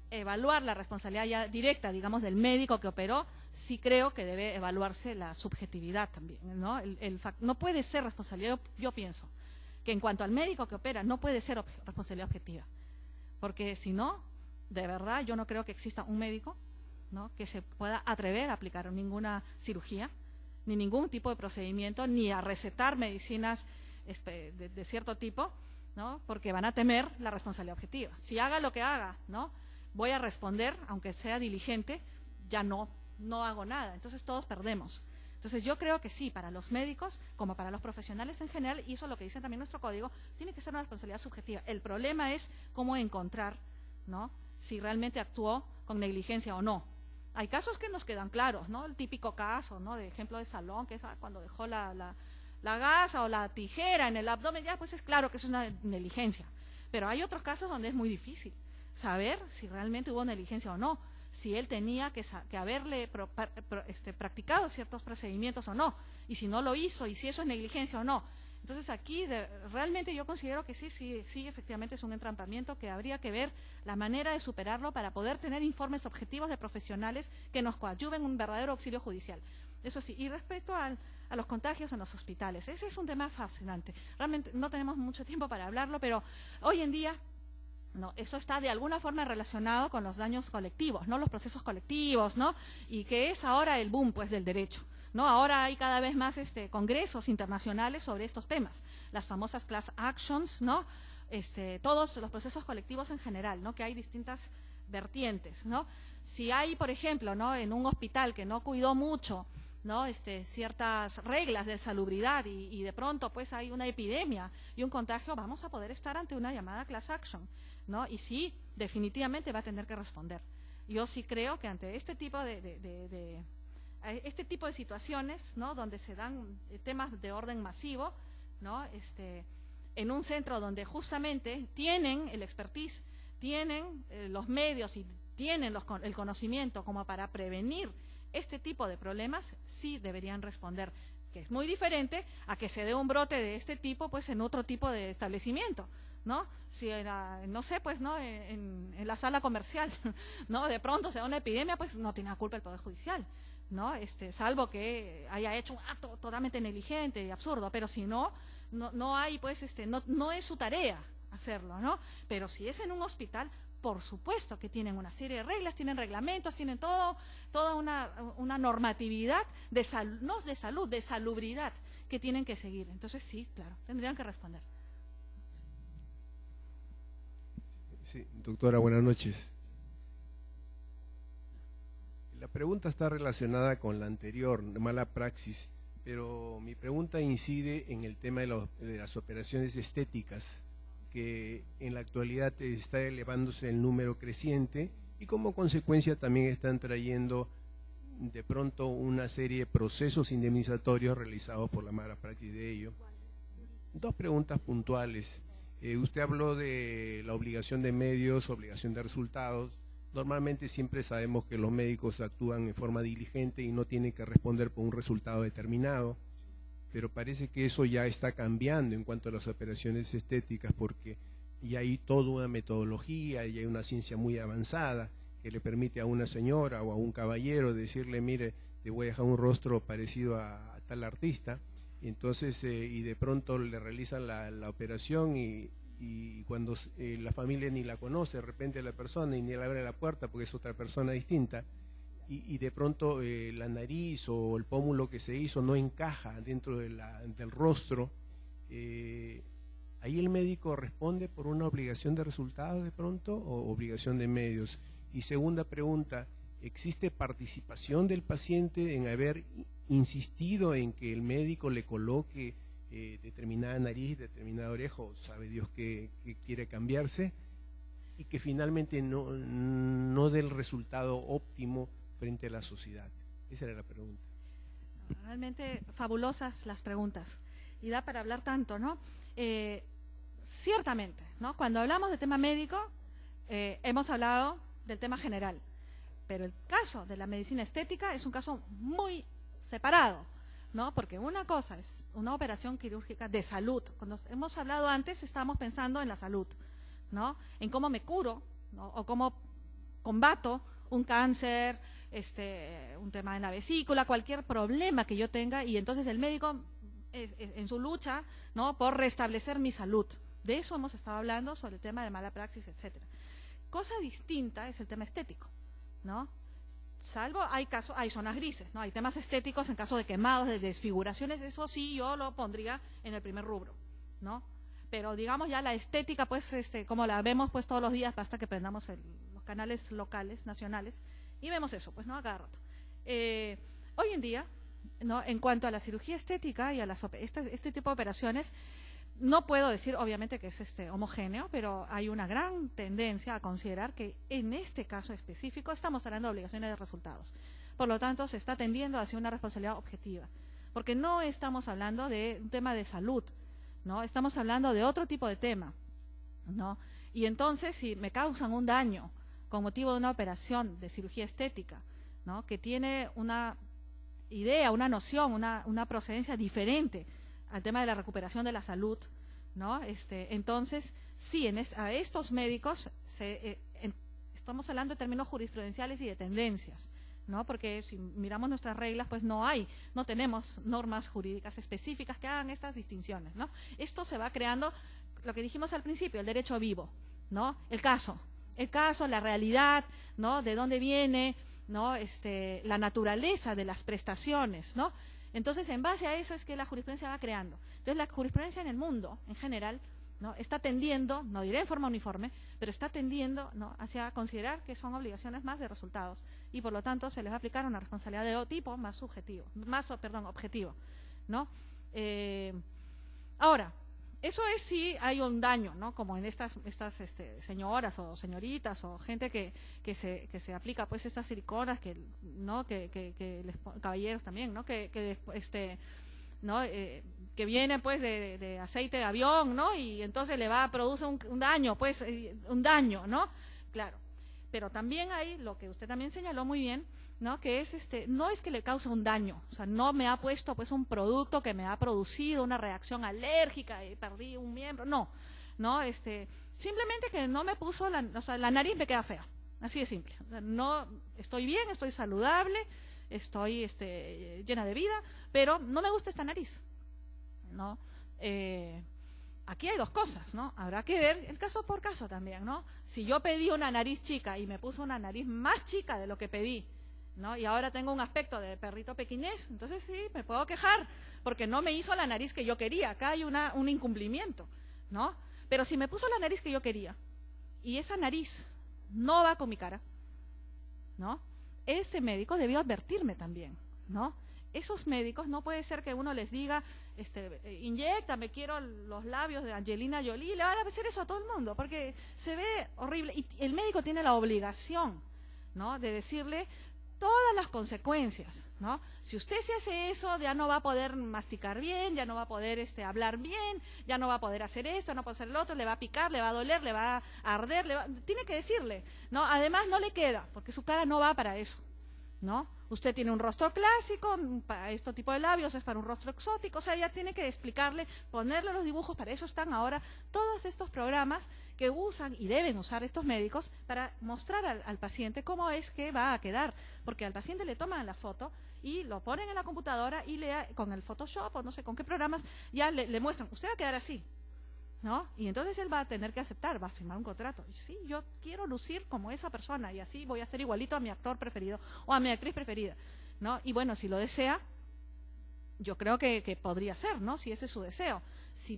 evaluar la responsabilidad ya directa, digamos, del médico que operó, sí creo que debe evaluarse la subjetividad también, ¿no? No puede ser responsabilidad, yo pienso, que en cuanto al médico que opera, no puede ser responsabilidad objetiva, porque si no, de verdad, yo no creo que exista un médico, ¿no?, que se pueda atrever a aplicar ninguna cirugía, ni ningún tipo de procedimiento, ni a recetar medicinas de cierto tipo, ¿no?, porque van a temer la responsabilidad objetiva. Si haga lo que haga, ¿no?, voy a responder, aunque sea diligente, ya no hago nada. Entonces todos perdemos. Entonces yo creo que sí, para los médicos, como para los profesionales en general, y eso es lo que dice también nuestro código, tiene que ser una responsabilidad subjetiva. El problema es cómo encontrar, ¿no?, si realmente actuó con negligencia o no. Hay casos que nos quedan claros, ¿no? El típico caso, ¿no?, de ejemplo de salón, que es cuando dejó la gasa o la tijera en el abdomen, ya pues es claro que es una negligencia. Pero hay otros casos donde es muy difícil saber si realmente hubo negligencia o no, si él tenía que haberle practicado ciertos procedimientos o no, y si no lo hizo, y si eso es negligencia o no. Entonces, Entonces aquí realmente yo considero que sí, efectivamente es un entrampamiento que habría que ver la manera de superarlo para poder tener informes objetivos de profesionales que nos coadyuven un verdadero auxilio judicial. Eso sí, y respecto a los contagios en los hospitales, ese es un tema fascinante. Realmente no tenemos mucho tiempo para hablarlo, pero hoy en día eso está de alguna forma relacionado con los daños colectivos, ¿no? Los procesos colectivos, ¿no? Y que es ahora el boom, pues, del derecho, ¿no? Ahora hay cada vez más congresos internacionales sobre estos temas, las famosas class actions, ¿no? Todos los procesos colectivos en general, ¿no? Que hay distintas vertientes, ¿no? Si hay, por ejemplo, ¿no? En un hospital que no cuidó mucho, ¿no? Ciertas reglas de salubridad y de pronto pues hay una epidemia y un contagio, vamos a poder estar ante una llamada class action, ¿no? Y sí, definitivamente va a tener que responder. Yo sí creo que ante este tipo de situaciones, ¿no? Donde se dan temas de orden masivo, ¿no? En un centro donde justamente tienen el expertise, tienen los medios y tienen el conocimiento como para prevenir este tipo de problemas, sí deberían responder, que es muy diferente a que se dé un brote de este tipo pues en otro tipo de establecimiento, ¿no? Si no sé, pues, ¿no? En la sala comercial, ¿no? De pronto se da una epidemia, pues no tiene la culpa el Poder Judicial, ¿no? Salvo que haya hecho un acto totalmente negligente y absurdo, pero si no hay, pues, no es su tarea hacerlo, ¿no? Pero si es en un hospital, por supuesto que tienen una serie de reglas, tienen reglamentos, tienen toda una normatividad no de salud, de salubridad que tienen que seguir. Entonces sí, claro, tendrían que responder. Sí, doctora, buenas noches. La pregunta está relacionada con la anterior, mala praxis, pero mi pregunta incide en el tema de las operaciones estéticas, que en la actualidad está elevándose el número creciente y como consecuencia también están trayendo de pronto una serie de procesos indemnizatorios realizados por la mala praxis de ello. Dos preguntas puntuales. Usted habló de la obligación de medios, obligación de resultados. Normalmente siempre sabemos que los médicos actúan en forma diligente y no tienen que responder por un resultado determinado, pero parece que eso ya está cambiando en cuanto a las operaciones estéticas, porque ya hay toda una metodología y hay una ciencia muy avanzada que le permite a una señora o a un caballero decirle, mire, te voy a dejar un rostro parecido a tal artista, y entonces y de pronto le realizan la operación y cuando la familia ni la conoce de repente a la persona y ni le abre la puerta porque es otra persona distinta, y de pronto la nariz o el pómulo que se hizo no encaja dentro del rostro, ¿ahí el médico responde por una obligación de resultados de pronto o obligación de medios? Y segunda pregunta, ¿existe participación del paciente en haber insistido en que el médico le coloque determinada nariz, determinada oreja, o sabe Dios que quiere cambiarse, y que finalmente no dé el resultado óptimo frente a la sociedad? Esa era la pregunta. Realmente fabulosas las preguntas y da para hablar tanto, ¿no? Ciertamente, ¿no? Cuando hablamos de tema médico, hemos hablado del tema general, pero el caso de la medicina estética es un caso muy separado, ¿no? Porque una cosa es una operación quirúrgica de salud. Cuando hemos hablado antes, estábamos pensando en la salud, ¿no? En cómo me curo, ¿no? O cómo combato un cáncer, un tema en la vesícula, cualquier problema que yo tenga, y entonces el médico en su lucha, ¿no? Por restablecer mi salud. De eso hemos estado hablando, sobre el tema de mala praxis, etcétera. Cosa distinta es el tema estético, ¿no? Salvo hay zonas grises, ¿no? Hay temas estéticos en caso de quemados, de desfiguraciones, eso sí yo lo pondría en el primer rubro, ¿no? Pero digamos ya la estética, pues, como la vemos pues todos los días, basta que prendamos los canales locales, nacionales, y vemos eso, pues, ¿no? A cada rato. Hoy en día, ¿no? En cuanto a la cirugía estética y a este tipo de operaciones, no puedo decir, obviamente, que es homogéneo, pero hay una gran tendencia a considerar que en este caso específico estamos hablando de obligaciones de resultados. Por lo tanto, se está tendiendo hacia una responsabilidad objetiva, porque no estamos hablando de un tema de salud, ¿no? Estamos hablando de otro tipo de tema, ¿no? Y entonces, si me causan un daño con motivo de una operación de cirugía estética, ¿no? Que tiene una idea, una noción, una procedencia diferente al tema de la recuperación de la salud, ¿no? Entonces, sí, a estos médicos estamos hablando de términos jurisprudenciales y de tendencias, ¿no? Porque si miramos nuestras reglas, pues no tenemos normas jurídicas específicas que hagan estas distinciones, ¿no? Esto se va creando, lo que dijimos al principio, el derecho vivo, ¿no? El caso, la realidad, ¿no? De dónde viene, ¿no? La naturaleza de las prestaciones, ¿no? Entonces, en base a eso es que la jurisprudencia va creando. Entonces, la jurisprudencia en el mundo, en general, ¿no? Está tendiendo, no diré en forma uniforme, pero está tendiendo, ¿no? hacia considerar que son obligaciones más de resultados y por lo tanto se les va a aplicar una responsabilidad de tipo más objetivo, ¿no? Ahora, eso es si hay un daño, ¿no? Como en estas señoras o señoritas o gente que se aplica pues estas siliconas ¿no? Caballeros también, ¿no? ¿no? Que viene pues de aceite de avión, ¿no? Y entonces le va a producir un daño, pues un daño, ¿no? Claro. Pero también hay lo que usted también señaló muy bien, ¿no? Que es no es que le causa un daño, o sea, no me ha puesto pues un producto que me ha producido una reacción alérgica y perdí un miembro, no, simplemente que no me puso la nariz me queda fea, así de simple. O sea, no estoy bien, estoy saludable, estoy llena de vida, pero no me gusta esta nariz, ¿no? Aquí hay dos cosas, ¿no? Habrá que ver el caso por caso también, ¿no? Si yo pedí una nariz chica y me puso una nariz más chica de lo que pedí, ¿no? Y ahora tengo un aspecto de perrito pequinés, entonces sí, me puedo quejar, porque no me hizo la nariz que yo quería, acá hay un incumplimiento, ¿no? Pero si me puso la nariz que yo quería, y esa nariz no va con mi cara, ¿no? Ese médico debió advertirme también, ¿no? Esos médicos no puede ser que uno les diga, inyéctame, quiero los labios de Angelina Jolie, le van a hacer eso a todo el mundo, porque se ve horrible, y el médico tiene la obligación, ¿no? De decirle todas las consecuencias, ¿no? Si usted se hace eso, ya no va a poder masticar bien, ya no va a poder hablar bien, ya no va a poder hacer esto, no puede hacer lo otro, le va a picar, le va a doler, le va a arder, tiene que decirle, ¿no? Además no le queda, porque su cara no va para eso, ¿no? Usted tiene un rostro clásico, para este tipo de labios es para un rostro exótico, o sea, ya tiene que explicarle, ponerle los dibujos, para eso están ahora todos estos programas que usan y deben usar estos médicos para mostrar al paciente cómo es que va a quedar, porque al paciente le toman la foto y lo ponen en la computadora y con el Photoshop o no sé con qué programas ya le muestran, usted va a quedar así, ¿no? Y entonces él va a tener que aceptar, va a firmar un contrato. Y sí, yo quiero lucir como esa persona y así voy a ser igualito a mi actor preferido o a mi actriz preferida, ¿no? Y bueno, si lo desea, yo creo que podría ser, ¿no? Si ese es su deseo.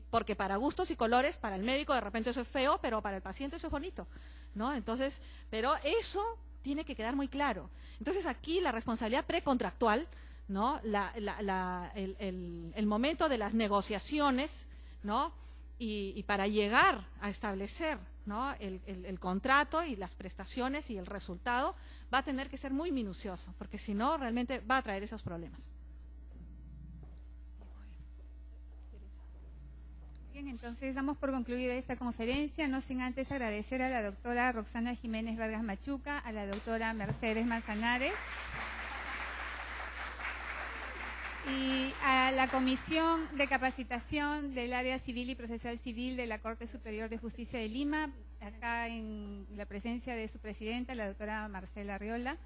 Porque para gustos y colores, para el médico de repente eso es feo, pero para el paciente eso es bonito, ¿no? Entonces, pero eso tiene que quedar muy claro. Entonces aquí la responsabilidad precontractual, ¿no? El momento de las negociaciones, ¿no? Y para llegar a establecer, ¿no? el contrato y las prestaciones y el resultado va a tener que ser muy minucioso, porque si no, realmente va a traer esos problemas. Bien, entonces damos por concluida esta conferencia, no sin antes agradecer a la doctora Roxana Jiménez Vargas Machuca, a la doctora Mercedes Manzanares y a la Comisión de Capacitación del Área Civil y Procesal Civil de la Corte Superior de Justicia de Lima, acá en la presencia de su presidenta, la doctora Marcela Arriola,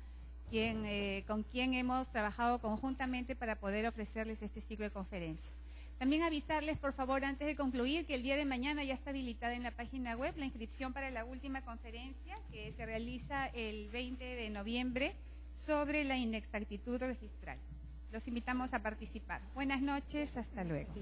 con quien hemos trabajado conjuntamente para poder ofrecerles este ciclo de conferencias. También avisarles, por favor, antes de concluir, que el día de mañana ya está habilitada en la página web la inscripción para la última conferencia que se realiza el 20 de noviembre sobre la inexactitud registral. Los invitamos a participar. Buenas noches, hasta luego.